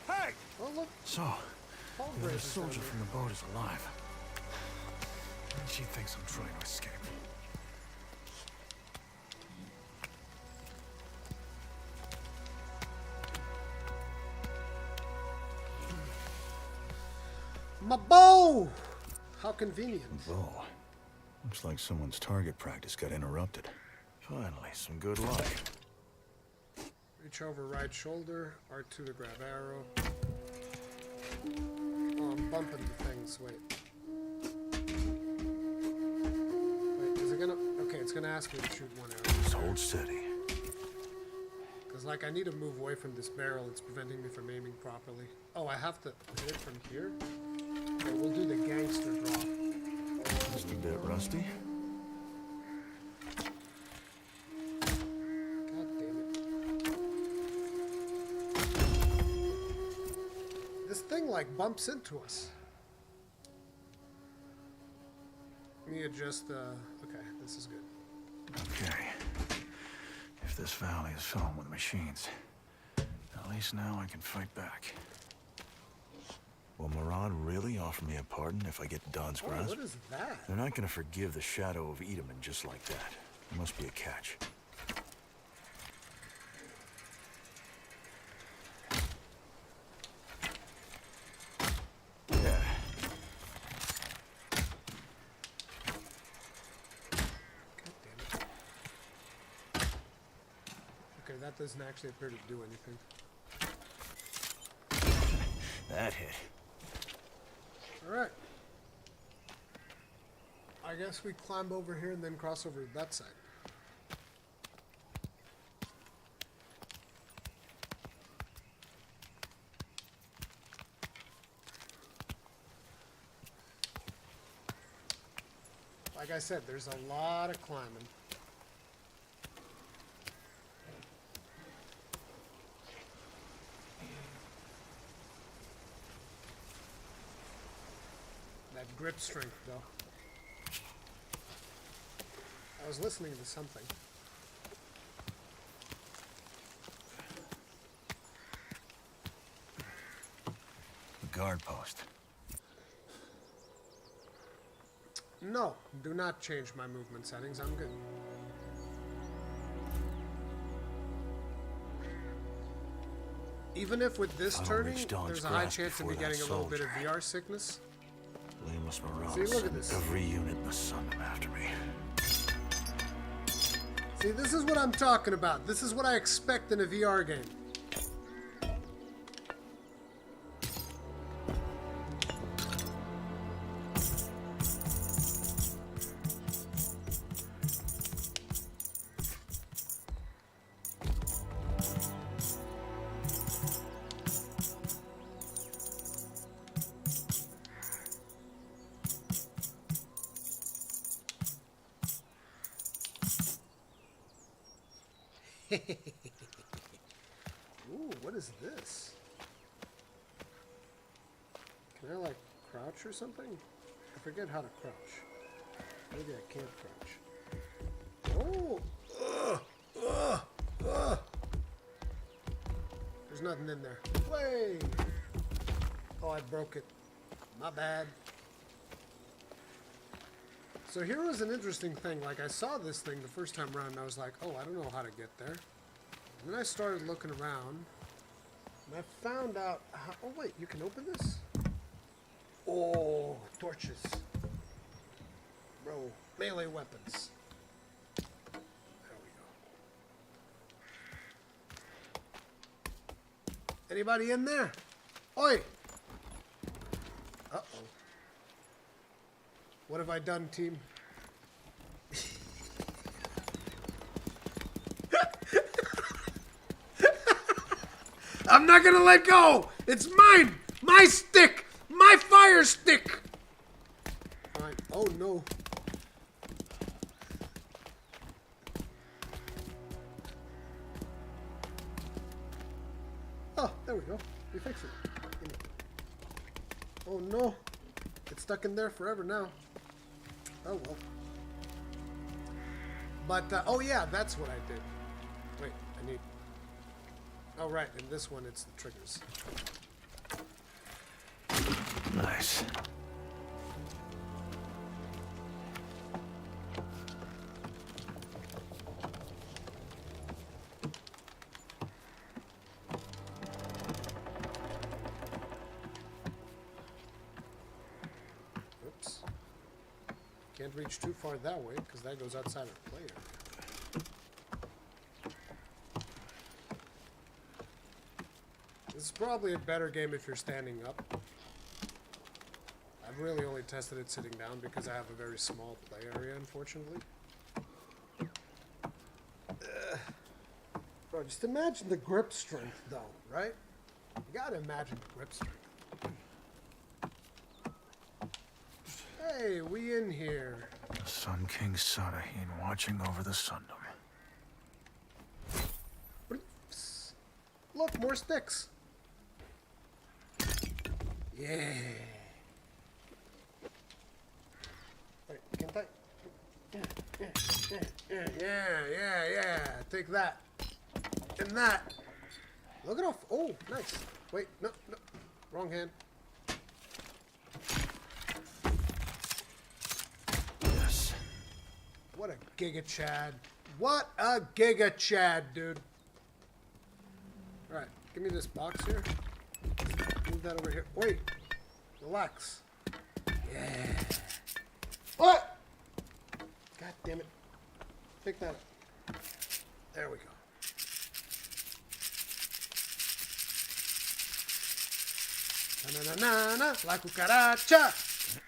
Hey! Oh, look. So, the other soldier from the boat is alive. And she thinks I'm trying to escape. My bow! How convenient. Bow. Looks like someone's target practice got interrupted. Finally, some good luck. Reach over right shoulder, R2 to grab arrow. Oh, I'm bumping the things, wait. Wait, is it gonna... Okay, it's gonna ask me to shoot one arrow. Just hold steady. Because, like, I need to move away from this barrel. It's preventing me from aiming properly. Oh, I have to hit it from here? Okay, we'll do the gangster draw. Just a bit rusty. God damn it. This thing, like, bumps into us. Let me adjust the... Okay, this is good. Okay. If this valley is filled with machines, at least now I can fight back. Will Mirage really offer me a pardon if I get Don's Oh, Grasp? what is that? They're not gonna forgive the shadow of Edaman just like that. There must be a catch. Yeah. Okay, that doesn't actually appear to do anything. That hit. Alright. I guess we climb over here and then cross over to that side. Like I said, there's a lot of climbing. That grip strength, though. I was listening to something. The guard post. No, do not change my movement settings. I'm good. Even if with this I'll turning, reach Dawn's there's a high Grasp chance of me before that getting a little bit of soldier. VR sickness. Blameless Mirage. See, look at sent this. Every unit in the sun after me. See, this is what I'm talking about. This is what I expect in a VR game. Ooh, what is this? Can I, like, crouch or something? I forget how to crouch. Maybe I can't crouch. Oh! There's nothing in there. Way! Oh, I broke it. My bad. So here was an interesting thing. Like, I saw this thing the first time around, and I was like, oh, I don't know how to get there. And then I started looking around, and I found out how... Oh, wait, you can open this? Oh, torches. throw melee weapons. There we go. Anybody in there? Oi! Uh-oh. What have I done, team? I'm not gonna let go! It's mine! My stick! My fire stick! Alright, oh no. Oh, there we go. We fixed it. Oh no. It's stuck in there forever now. Oh well. But, oh yeah, that's what I did. Wait, I need... Oh right, in this one it's the triggers. Nice. Oops. Can't reach too far that way, because that goes outside of play area. This is probably a better game if you're standing up. I've really only tested it sitting down because I have a very small play area, unfortunately. Bro, just imagine the grip strength, though, right? You gotta imagine the grip strength. Hey, we in here. The Sun King Sadahin watching over the Sundom. Look, more sticks. Yeah. Wait, can't I? Yeah. Take that. And that. Look at all. Oh, nice. Wait, no. Wrong hand. Yes. What a Giga Chad. What a Giga Chad, dude. Alright, give me this box here. Move that over here. Wait. Relax. Yeah. What? God damn it. Pick that up. There we go. Na, la cucaracha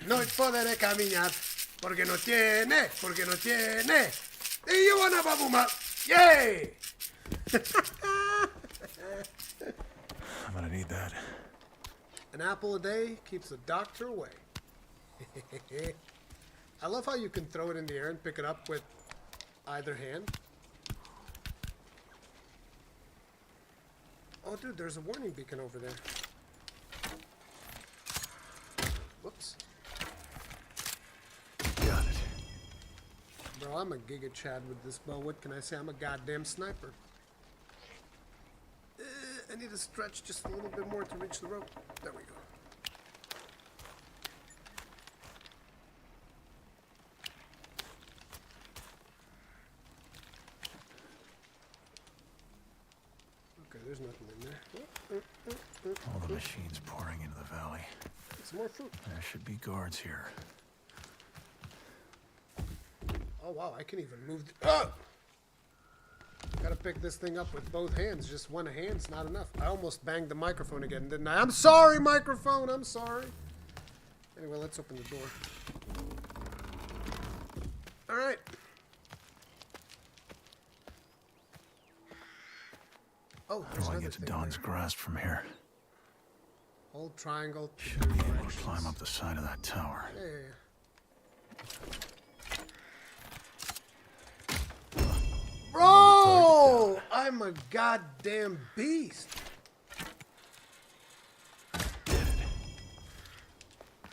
no puede caminar porque no tiene. Y you wanna babuma. Yay! I'm gonna need that. An apple a day keeps the doctor away. I love how you can throw it in the air and pick it up with either hand. Oh, dude, there's a warning beacon over there. Whoops. Got it. Bro, I'm a Giga Chad with this bow. What can I say? I'm a goddamn sniper. I need to stretch just a little bit more to reach the rope. There we go. Okay, there's nothing in there. All the machines pouring into the valley. Some more fruit. There should be guards here. Oh wow, I can even move. Oh! Gotta pick this thing up with both hands. Just one hand's not enough. I almost banged the microphone again, didn't I? I'm sorry, microphone. I'm sorry. Anyway, let's open the door. All right. Oh, How do I get to Don's grasp from here? Hold triangle. Should be able to climb up the side of that tower. Yeah. Bro, I'm a goddamn beast.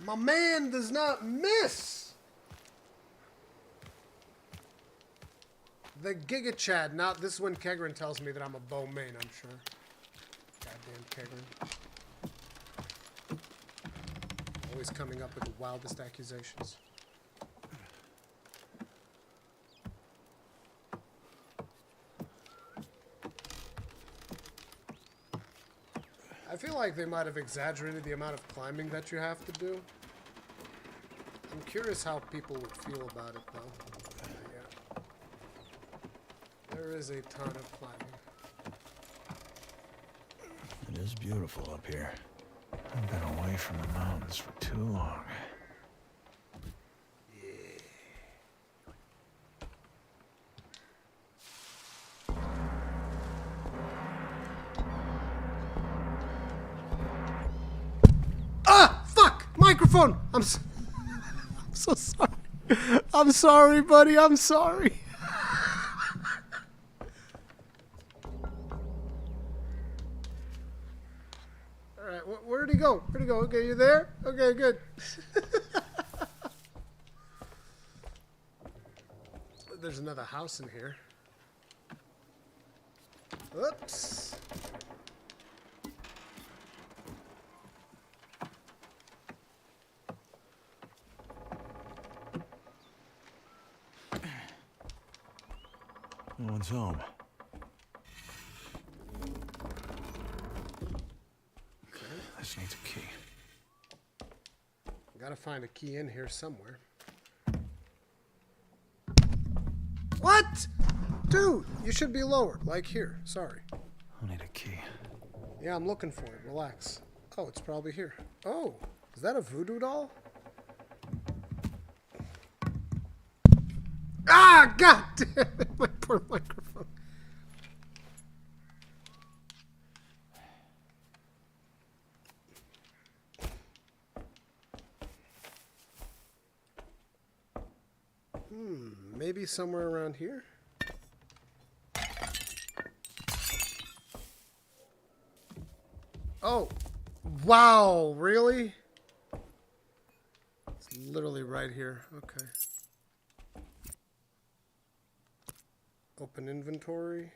My man does not miss. The Giga Chad. Now, this is when Kegrin tells me that I'm a bow main, I'm sure. Goddamn Kegrin. Always coming up with the wildest accusations. I feel like they might have exaggerated the amount of climbing that you have to do. I'm I'm curious how people would feel about it, though. Yeah. There is a ton of climbing. It is beautiful up here. I've been away from the mountains for too long. Ah! Fuck! Microphone! I'm so sorry. I'm sorry, buddy. I'm sorry. Alright, where'd he go? Where'd he go? Okay, you there? Okay, good. There's another house in here. Oops. No one's home. Okay. This needs a key. Gotta find a key in here somewhere. What? Dude, you should be lower. Like here. Sorry. I need a key. Yeah, I'm looking for it. Relax. Oh, it's probably here. Oh, is that a voodoo doll? Ah, god damn it. My poor microphone. Maybe somewhere around here? Oh, wow, really? It's literally right here. Okay. Open inventory.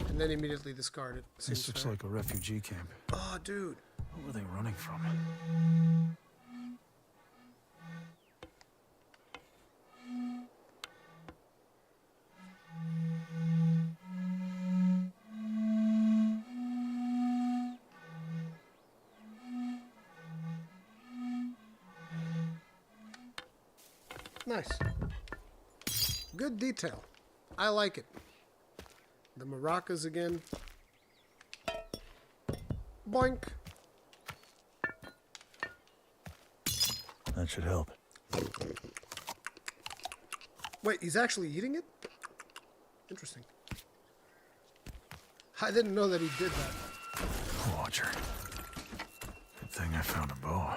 And then immediately discard it. This looks like a refugee camp. Oh, dude. Who were they running from? Nice. Good detail. I like it. The maracas again. Boink. That should help. Wait, he's actually eating it? Interesting. I didn't know that he did that. Watcher. Good thing I found a bow.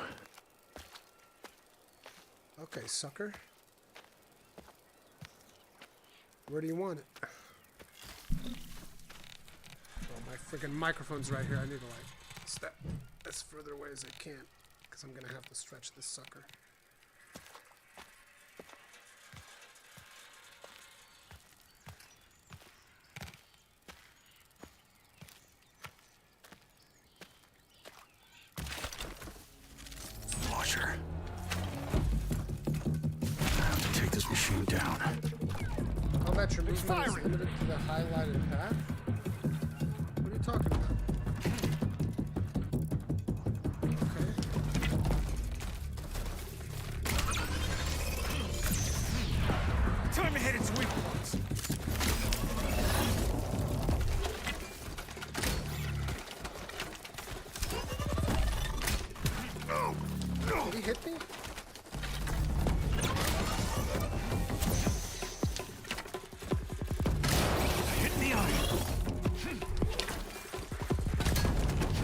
Okay, sucker. Where do you want it? Oh, my freaking microphone's right here. I need to like step as further away as I can because I'm gonna have to stretch this sucker. Watcher. I have to take this machine down. Combat your movement is limited to the highlighted path? What are you talking about? Okay. Time to hit its weak points. Did he hit me?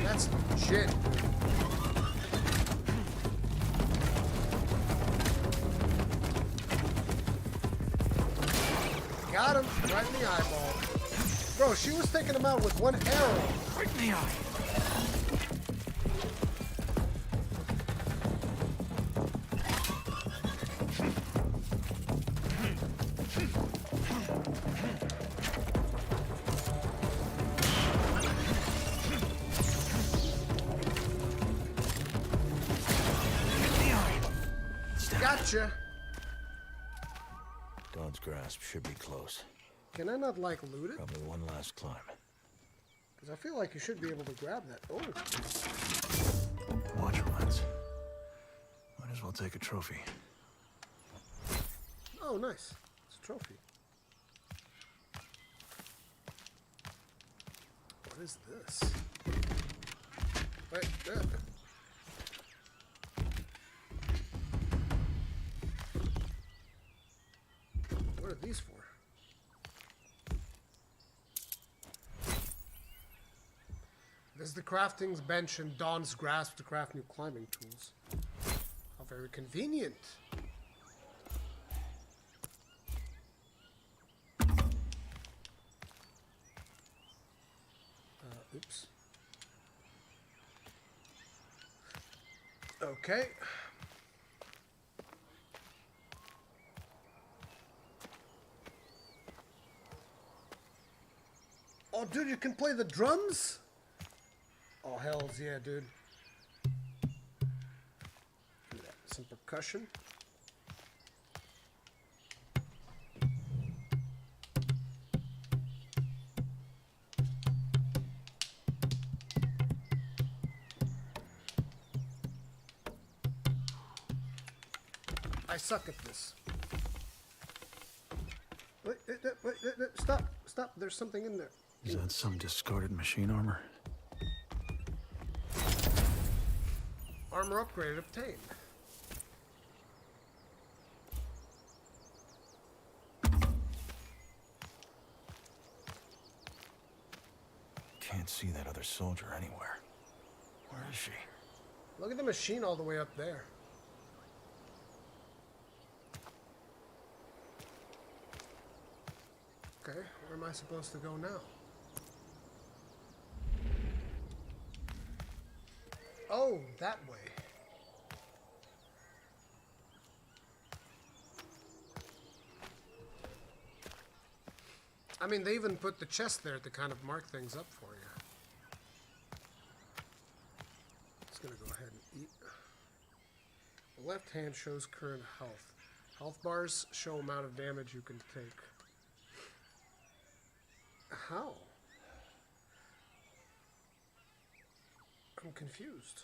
That's legit. Got him right in the eyeball. Bro, she was taking him out with one arrow. Right in the eye. Gotcha. Dawn's grasp should be close. Can I not, like, loot it? Probably one last climb. Because I feel like you should be able to grab that. Oh. Watch your lens. Might as well take a trophy. Oh, nice. It's a trophy. What is this? Wait, what are these for? There's the crafting bench and Dawn's grasp to craft new climbing tools. How very convenient. Oops. Okay. Oh, dude, you can play the drums? Oh, hells yeah, dude. Look at that. Some percussion. I suck at this. Wait, stop, stop. There's something in there. Is that some discarded machine armor? Armor upgrade obtained. Can't see that other soldier anywhere. Where is she? Look at the machine all the way up there. Okay, where am I supposed to go now? Oh, that way. I mean, they even put the chest there to kind of mark things up for you. Just gonna go ahead and eat. The left hand shows current health. Health bars show amount of damage you can take. How? I'm confused.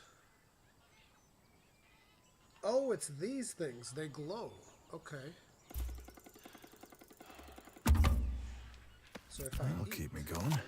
Oh, it's these things. They glow. Okay. So if That'll keep me going. Okay.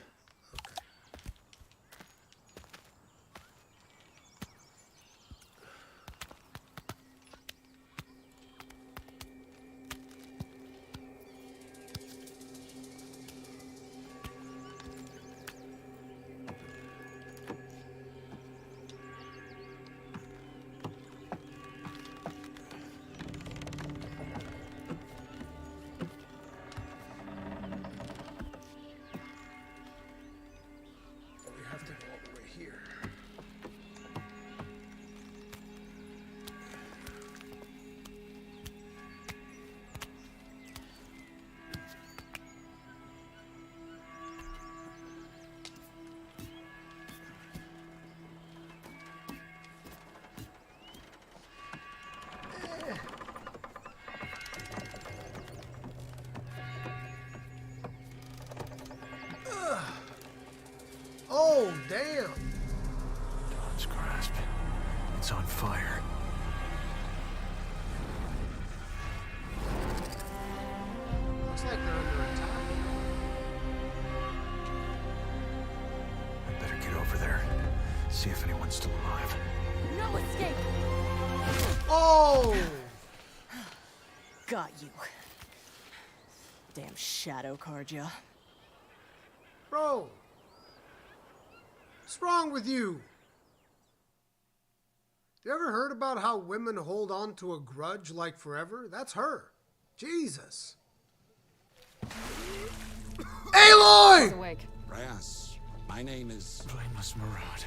Oh, damn. Dawn's grasp. It's on fire. Looks like they're under attack. I better get over there. See if anyone's still alive. No escape! Oh! Got you. Damn shadow card, ya. Bro! What's wrong with you? You ever heard about how women hold on to a grudge like forever? That's her. Jesus. Aloy! Awake. Reyes, my name is... Blameless Mirage.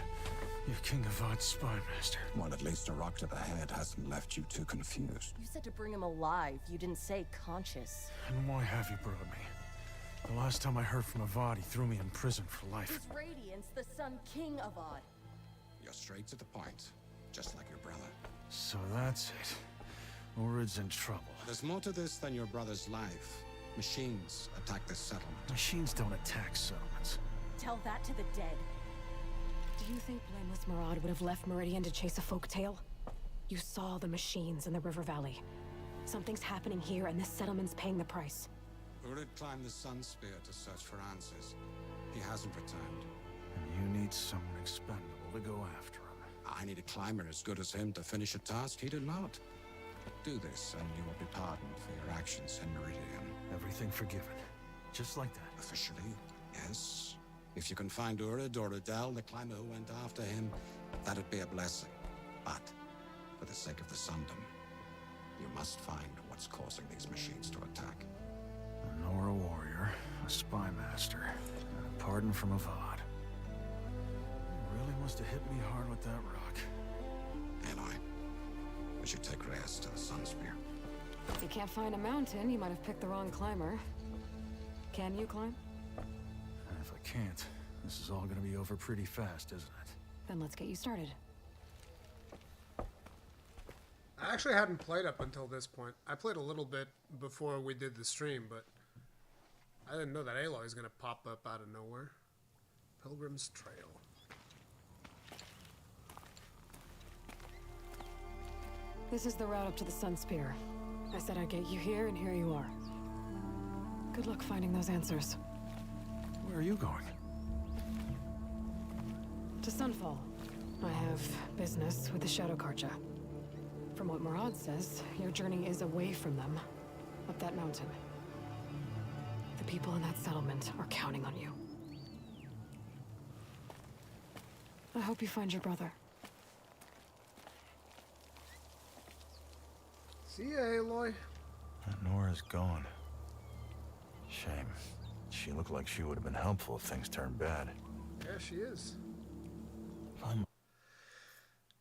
You're King of Odd's spy master. Well, at least a rock to the head hasn't left you too confused. You said to bring him alive. You didn't say conscious. And why have you brought me? The last time I heard from Avad, he threw me in prison for life. His Radiance, the Sun King of Odd. You're straight to the point, just like your brother. So that's it. Urid's in trouble. There's more to this than your brother's life. Machines attack this settlement. Machines don't attack settlements. Tell that to the dead. Do you think blameless Mirage would have left Meridian to chase a folktale? You saw the machines in the river valley. Something's happening here, and this settlement's paying the price. Urid climbed the Sun Spear to search for answers. He hasn't returned. And you need someone expendable to go after him. I need a climber as good as him to finish a task he did not. Do this, and you will be pardoned for your actions in Meridian. Everything forgiven. Just like that. Officially, yes. If you can find Urid or Adele, the climber who went after him, that'd be a blessing. But, for the sake of the Sundom, you must find what's causing these machines to attack. A Nora warrior, a spy master, and a pardon from Avad. You really must have hit me hard with that rock. And we should take Reyes to the Sun Spear. If you can't find a mountain, you might have picked the wrong climber. Can you climb? And if I can't, this is all gonna be over pretty fast, isn't it? Then let's get you started. I actually hadn't played up until this point. I played a little bit before we did the stream, but I didn't know that Aloy is going to pop up out of nowhere. Pilgrim's Trail. This is the route up to the Sun Spear. I said I'd get you here, and here you are. Good luck finding those answers. Where are you going? To Sunfall. I have business with the Shadow Karja. From what Mirage says, your journey is away from them, up that mountain. The people in that settlement are counting on you. I hope you find your brother. See ya, Aloy. Nora's gone. Shame. She looked like she would have been helpful if things turned bad. Yeah, she is. I'm...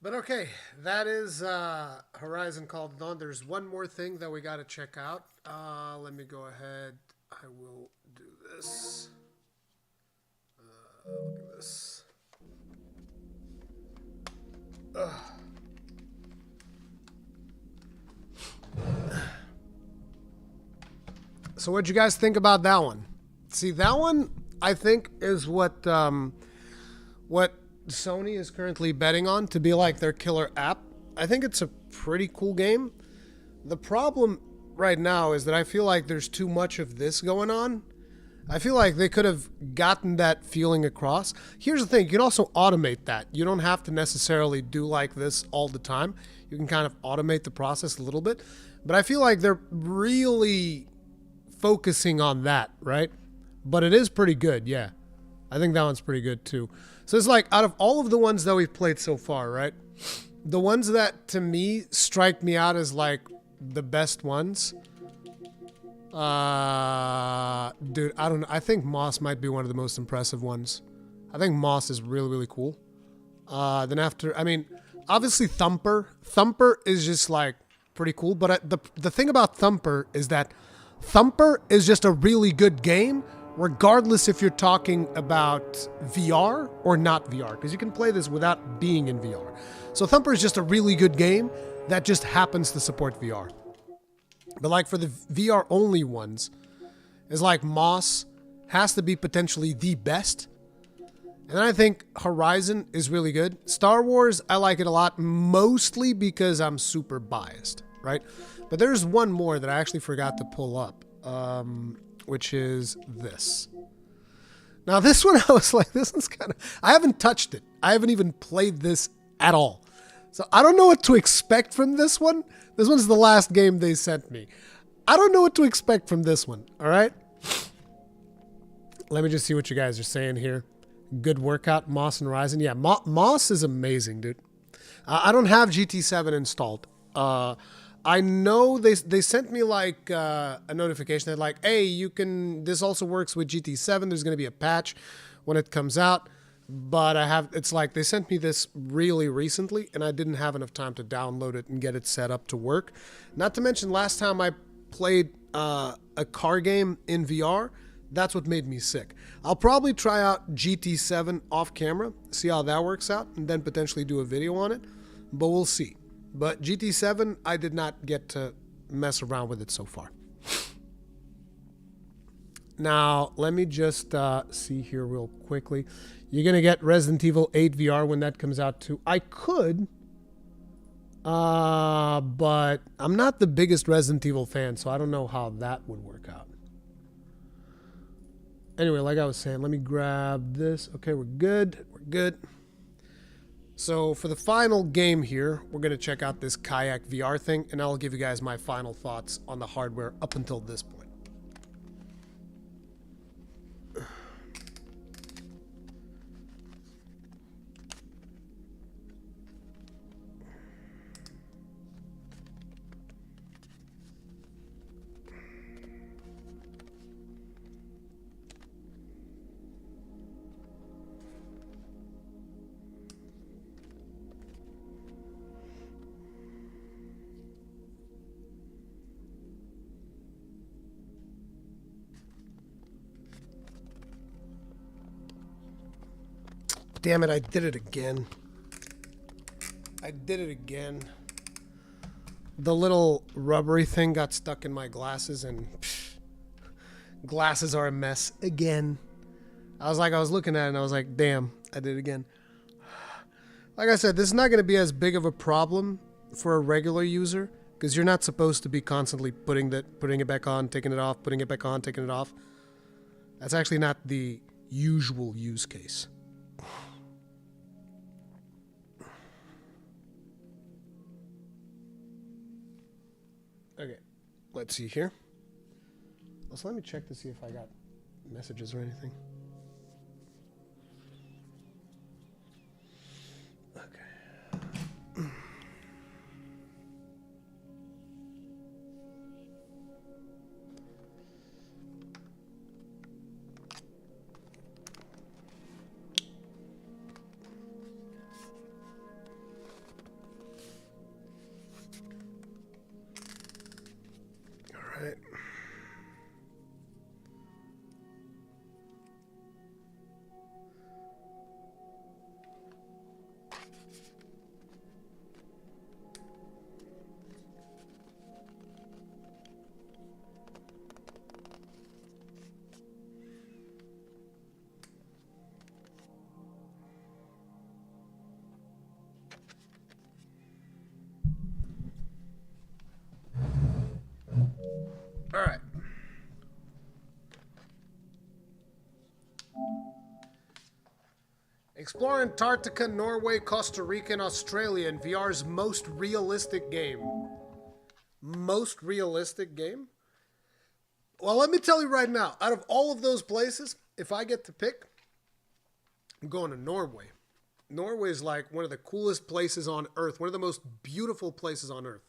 But okay, that is Horizon Call to Dawn. There's one more thing that we got to check out. Let me go ahead. I will do this. Look at this. So what'd you guys think about that one? See, that one, I think, is what Sony is currently betting on to be like their killer app. I think it's a pretty cool game. The problem right now is that I feel like there's too much of this going on. I feel like they could have gotten that feeling across. Here's the thing, you can also automate that. You don't have to necessarily do like this all the time. You can kind of automate the process a little bit. But I feel like they're really focusing on that, right? But it is pretty good, yeah. I think that one's pretty good too. So it's like, out of all of the ones that we've played so far, right? The ones that, to me, strike me out as, like, the best ones. Dude, I don't know. I think Moss might be one of the most impressive ones. I think Moss is really, really cool. Then after, I mean, obviously Thumper. Thumper is just, like, pretty cool. But the thing about Thumper is that Thumper is just a really good game, regardless if you're talking about VR or not VR, because you can play this without being in VR. So Thumper is just a really good game that just happens to support VR. But like for the VR only ones, it's like Moss has to be potentially the best. And then I think Horizon is really good. Star Wars, I like it a lot, mostly because I'm super biased, right? But there's one more that I actually forgot to pull up. Which is this. Now this one, I was like, this one's kind of... I haven't touched it. I haven't even played this at all. So I don't know what to expect from this one. This one's the last game they sent me. I don't know what to expect from this one, all right? Let me just see what you guys are saying here. Good workout, Moss and Horizon. Yeah, Moss is amazing, dude. I don't have GT7 installed. I know they sent me like a notification that like, hey, you can, this also works with GT7. There's going to be a patch when it comes out. But it's like they sent me this really recently and I didn't have enough time to download it and get it set up to work. Not to mention last time I played a car game in VR, that's what made me sick. I'll probably try out GT7 off camera, see how that works out, and then potentially do a video on it. But we'll see. But GT7, I did not get to mess around with it so far. Now, let me just see here real quickly. You're going to get Resident Evil 8 VR when that comes out too. I could, but I'm not the biggest Resident Evil fan, so I don't know how that would work out. Anyway, like I was saying, let me grab this. Okay, we're good. We're good. So for the final game here, we're going to check out this Kayak VR thing, and I'll give you guys my final thoughts on the hardware up until this point. Damn it, I did it again. The little rubbery thing got stuck in my glasses, and glasses are a mess again. I was looking at it and I was like, damn, I did it again. Like I said, this is not going to be as big of a problem for a regular user, because you're not supposed to be constantly putting it back on, taking it off, putting it back on, taking it off. That's actually not the usual use case. Okay, let's see here. Also, let me check to see if I got messages or anything. Okay. Right. All right. Explore Antarctica, Norway, Costa Rica, and Australia in VR's most realistic game. Most realistic game? Well, let me tell you right now, out of all of those places, if I get to pick, I'm going to Norway. Norway is like one of the coolest places on Earth, one of the most beautiful places on Earth.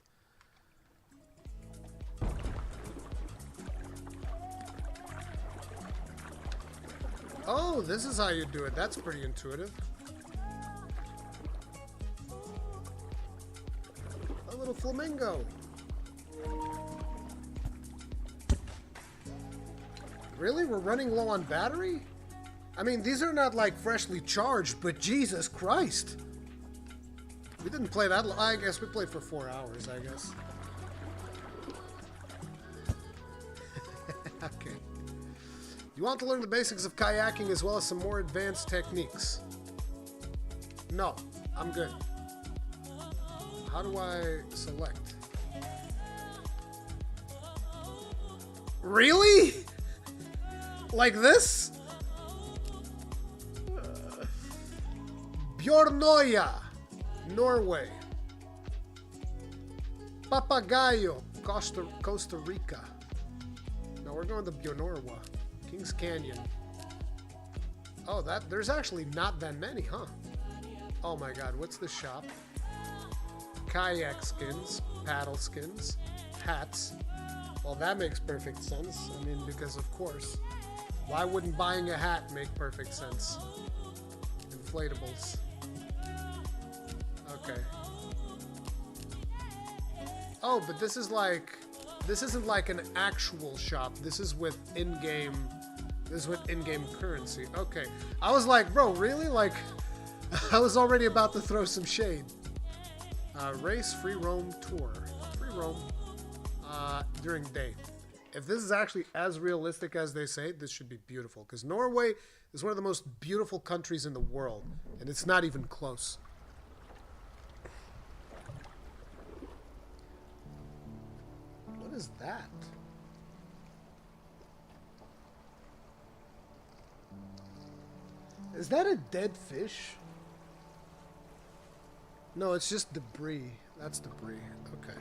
Oh, this is how you do it. That's pretty intuitive. A little flamingo. Really? We're running low on battery? I mean, these are not like freshly charged, but Jesus Christ. We didn't play that long. I guess we played for 4 hours, I guess. Okay. You want to learn the basics of kayaking as well as some more advanced techniques? No, I'm good. How do I select? Really? Like this? Bjornoya, Norway. Papagayo, Costa Rica. No, we're going to Bjornorwa. Kings Canyon. Oh, there's actually not that many, huh? Oh my god, what's the shop? Kayak skins, paddle skins, hats. Well, that makes perfect sense. I mean, because of course, why wouldn't buying a hat make perfect sense? Inflatables. Okay. Oh, but this isn't like an actual shop. This is with in-game currency. Okay. I was like, bro, really? Like, I was already about to throw some shade. Race free roam tour. Free roam during day. if this is actually as realistic as they say, this should be beautiful. Because Norway is one of the most beautiful countries in the world. And it's not even close. What is that? Is that a dead fish? No, it's just debris. That's debris. Okay.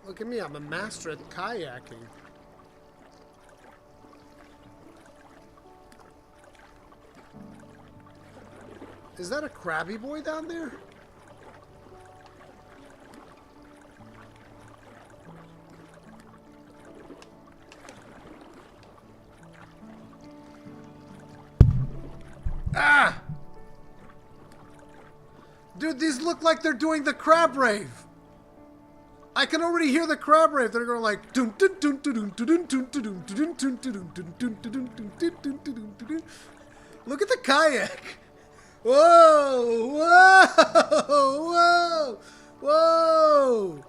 Look at me, I'm a master at kayaking. Is that a crabby boy down there? Ah! Dude, these look like they're doing the crab rave. I can already hear the crab rave. They're going like dun dun dun dun dun dun dun dun dun dun dun dun dun dun dun dun dun. Look at the kayak. Whoa! Whoa! Whoa! Whoa!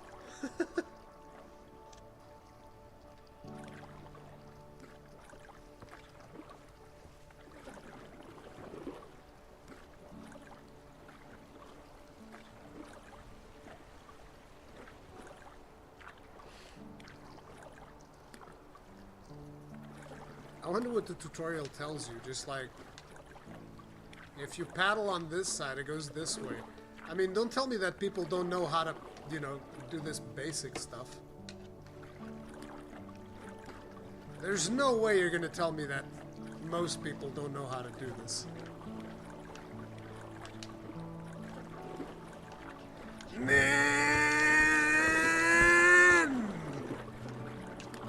I wonder what the tutorial tells you. Just like, if you paddle on this side, it goes this way. I mean, don't tell me that people don't know how to, you know, do this basic stuff. There's no way you're gonna tell me that most people don't know how to do this. Man!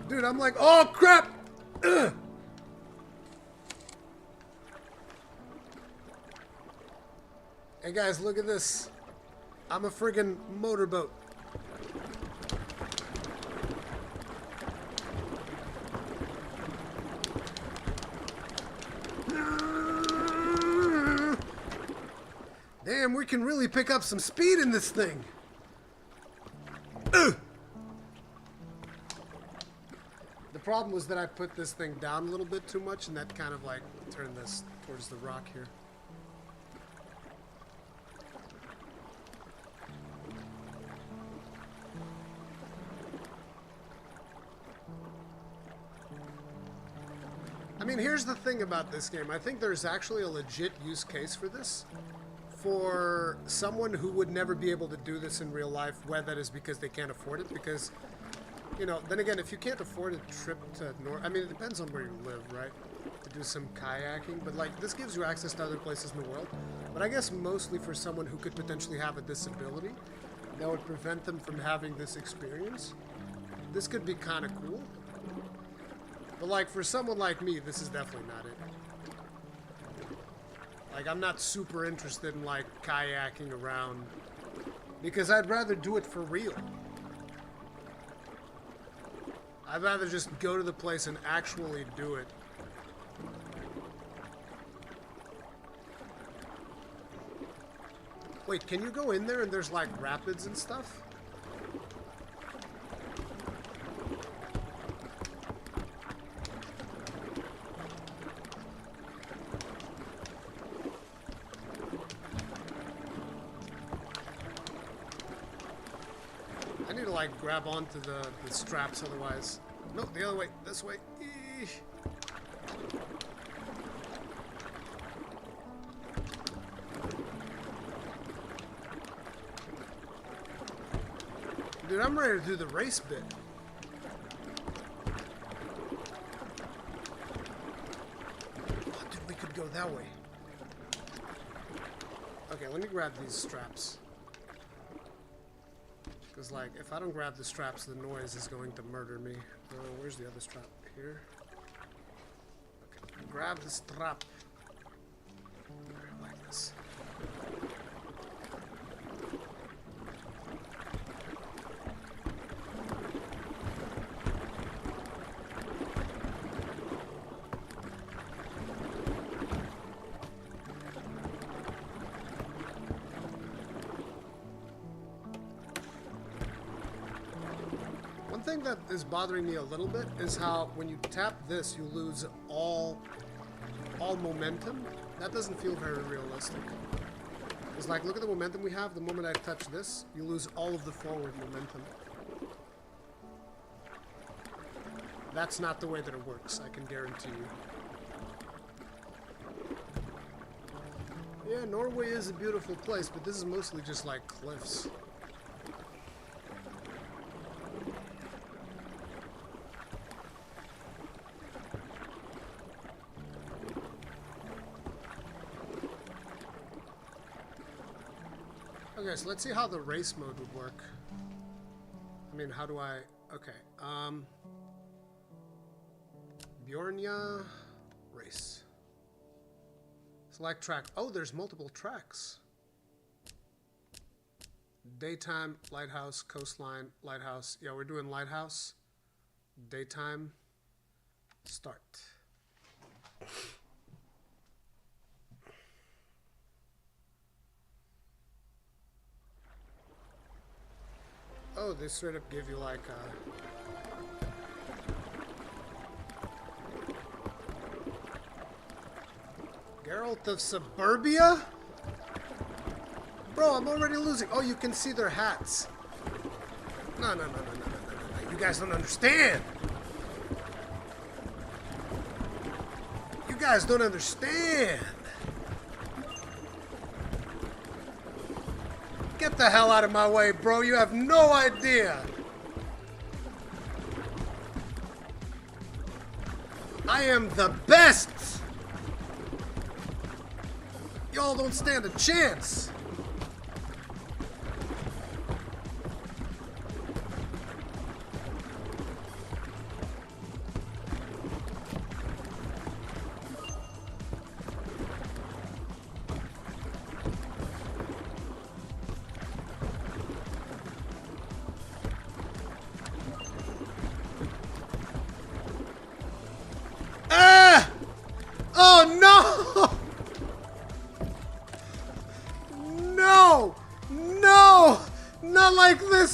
Dude, I'm like, oh crap! Ugh. Hey guys, look at this. I'm a friggin' motorboat. Damn, we can really pick up some speed in this thing. Ugh. The problem was that I put this thing down a little bit too much, and that kind of like turned this towards the rock here. I mean, here's the thing about this game. I think there's actually a legit use case for this. For someone who would never be able to do this in real life, whether that is because they can't afford it. Because, you know, then again, if you can't afford a trip to North... I mean, it depends on where you live, right? To do some kayaking. But, like, this gives you access to other places in the world. But I guess mostly for someone who could potentially have a disability that would prevent them from having this experience. This could be kind of cool. But, like, for someone like me, this is definitely not it. Like, I'm not super interested in, like, kayaking around. Because I'd rather do it for real. I'd rather just go to the place and actually do it. Wait, can you go in there and there's, like, rapids and stuff? Like grab onto the straps otherwise. No, the other way. This way. Eesh. Dude, I'm ready to do the race bit. Oh, dude, we could go that way. Okay, let me grab these straps. Because, like, if I don't grab the straps, the noise is going to murder me. Where's the other strap? Here. Okay, grab the strap. Like this. One thing that is bothering me a little bit is how when you tap this, you lose all momentum. That doesn't feel very realistic. It's like, look at the momentum we have. The moment I touch this, you lose all of the forward momentum. That's not the way that it works, I can guarantee you. Yeah, Norway is a beautiful place, but this is mostly just like cliffs. Okay, so let's see how the race mode would work. I mean, how do I... Okay, Bjornia race. Select track. Oh, there's multiple tracks. Daytime, lighthouse, coastline, lighthouse. Yeah, we're doing lighthouse. Daytime. Start. Oh, they straight up give you like Geralt of Suburbia? Bro, I'm already losing. Oh, you can see their hats. No. You guys don't understand. You guys don't understand. Get the hell out of my way, bro. You have no idea. I am the best. Y'all don't stand a chance.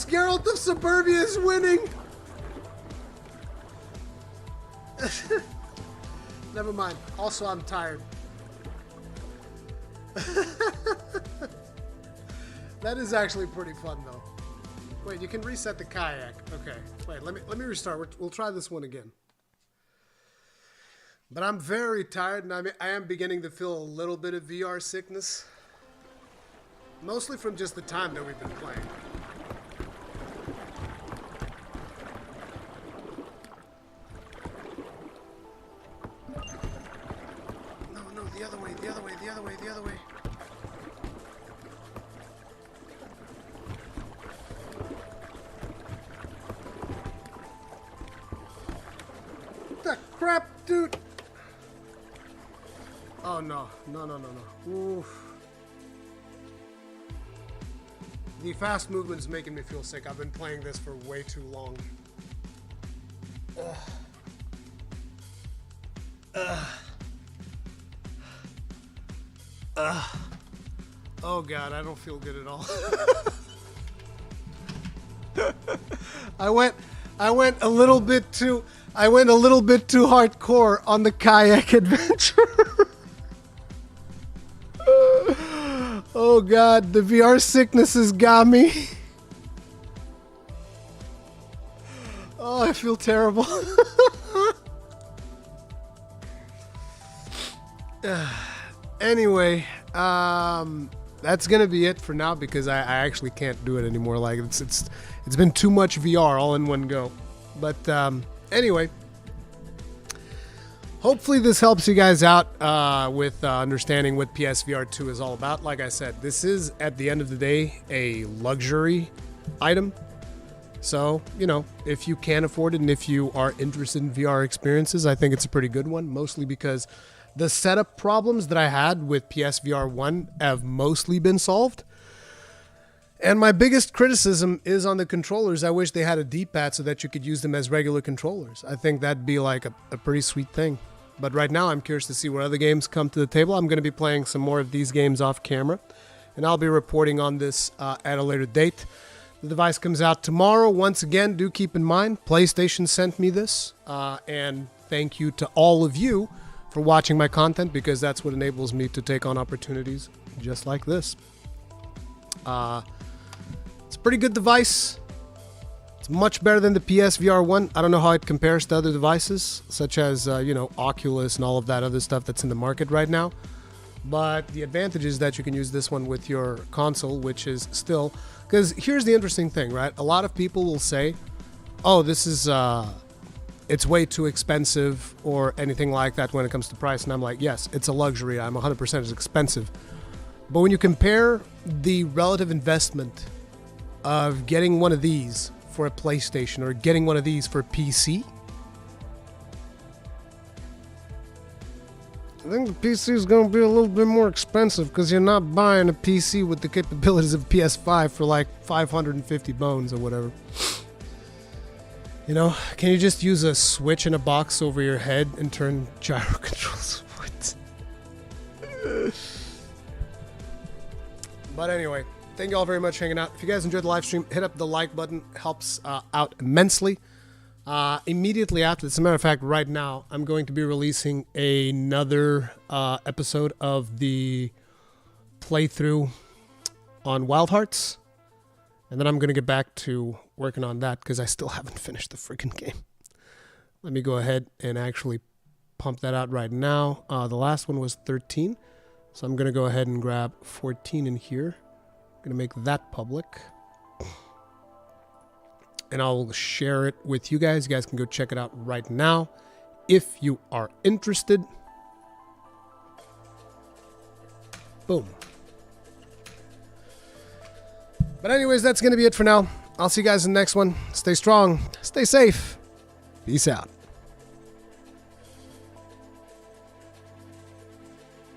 Geralt of Suburbia is winning. Never mind. Also, I'm tired. That is actually pretty fun, though. Wait, you can reset the kayak. Okay. Wait, let me restart. We'll try this one again. But I'm very tired, and I am beginning to feel a little bit of VR sickness. Mostly from just the time that we've been playing. The other way. The crap, dude! Oh, no. Oof. The fast movement is making me feel sick. I've been playing this for way too long. Oh god, I don't feel good at all. I went a little bit too hardcore on the kayak adventure. Oh god, the VR sickness has got me. Oh, I feel terrible. Anyway, that's gonna be it for now because I actually can't do it anymore. Like it's been too much VR all in one go. But anyway, hopefully this helps you guys out with understanding what PSVR2 is all about. Like I said, this is at the end of the day a luxury item. So, you know, if you can afford it and if you are interested in VR experiences, I think it's a pretty good one, mostly because the setup problems that I had with PSVR1 have mostly been solved. And my biggest criticism is on the controllers. I wish they had a D-pad so that you could use them as regular controllers. I think that'd be like a pretty sweet thing. But right now, I'm curious to see what other games come to the table. I'm going to be playing some more of these games off camera, and I'll be reporting on this at a later date. The device comes out tomorrow. Once again, do keep in mind, PlayStation sent me this, and thank you to all of you for watching my content, because that's what enables me to take on opportunities just like this. It's a pretty good device. It's much better than the PSVR1. I don't know how it compares to other devices, such as, you know, Oculus and all of that other stuff that's in the market right now. But the advantage is that you can use this one with your console, which is still... Because here's the interesting thing, right? A lot of people will say, oh, this is... it's way too expensive or anything like that when it comes to price. And I'm like, yes, it's a luxury. I'm 100% it's expensive. But when you compare the relative investment of getting one of these for a PlayStation or getting one of these for a PC, I think the PC is going to be a little bit more expensive because you're not buying a PC with the capabilities of PS5 for like 550 bones or whatever. You know, can you just use a switch in a box over your head and turn gyro controls? What? But anyway, thank you all very much for hanging out. If you guys enjoyed the live stream, hit up the like button. It helps out immensely. Immediately after this, as a matter of fact, right now, I'm going to be releasing another episode of the playthrough on Wild Hearts. And then I'm going to get back to working on that because I still haven't finished the freaking game. Let me go ahead and actually pump that out right now. The last one was 13. So I'm going to go ahead and grab 14 in here. I'm going to make that public. And I'll share it with you guys. You guys can go check it out right now if you are interested. Boom. But anyways, that's going to be it for now. I'll see you guys in the next one. Stay strong. Stay safe. Peace out.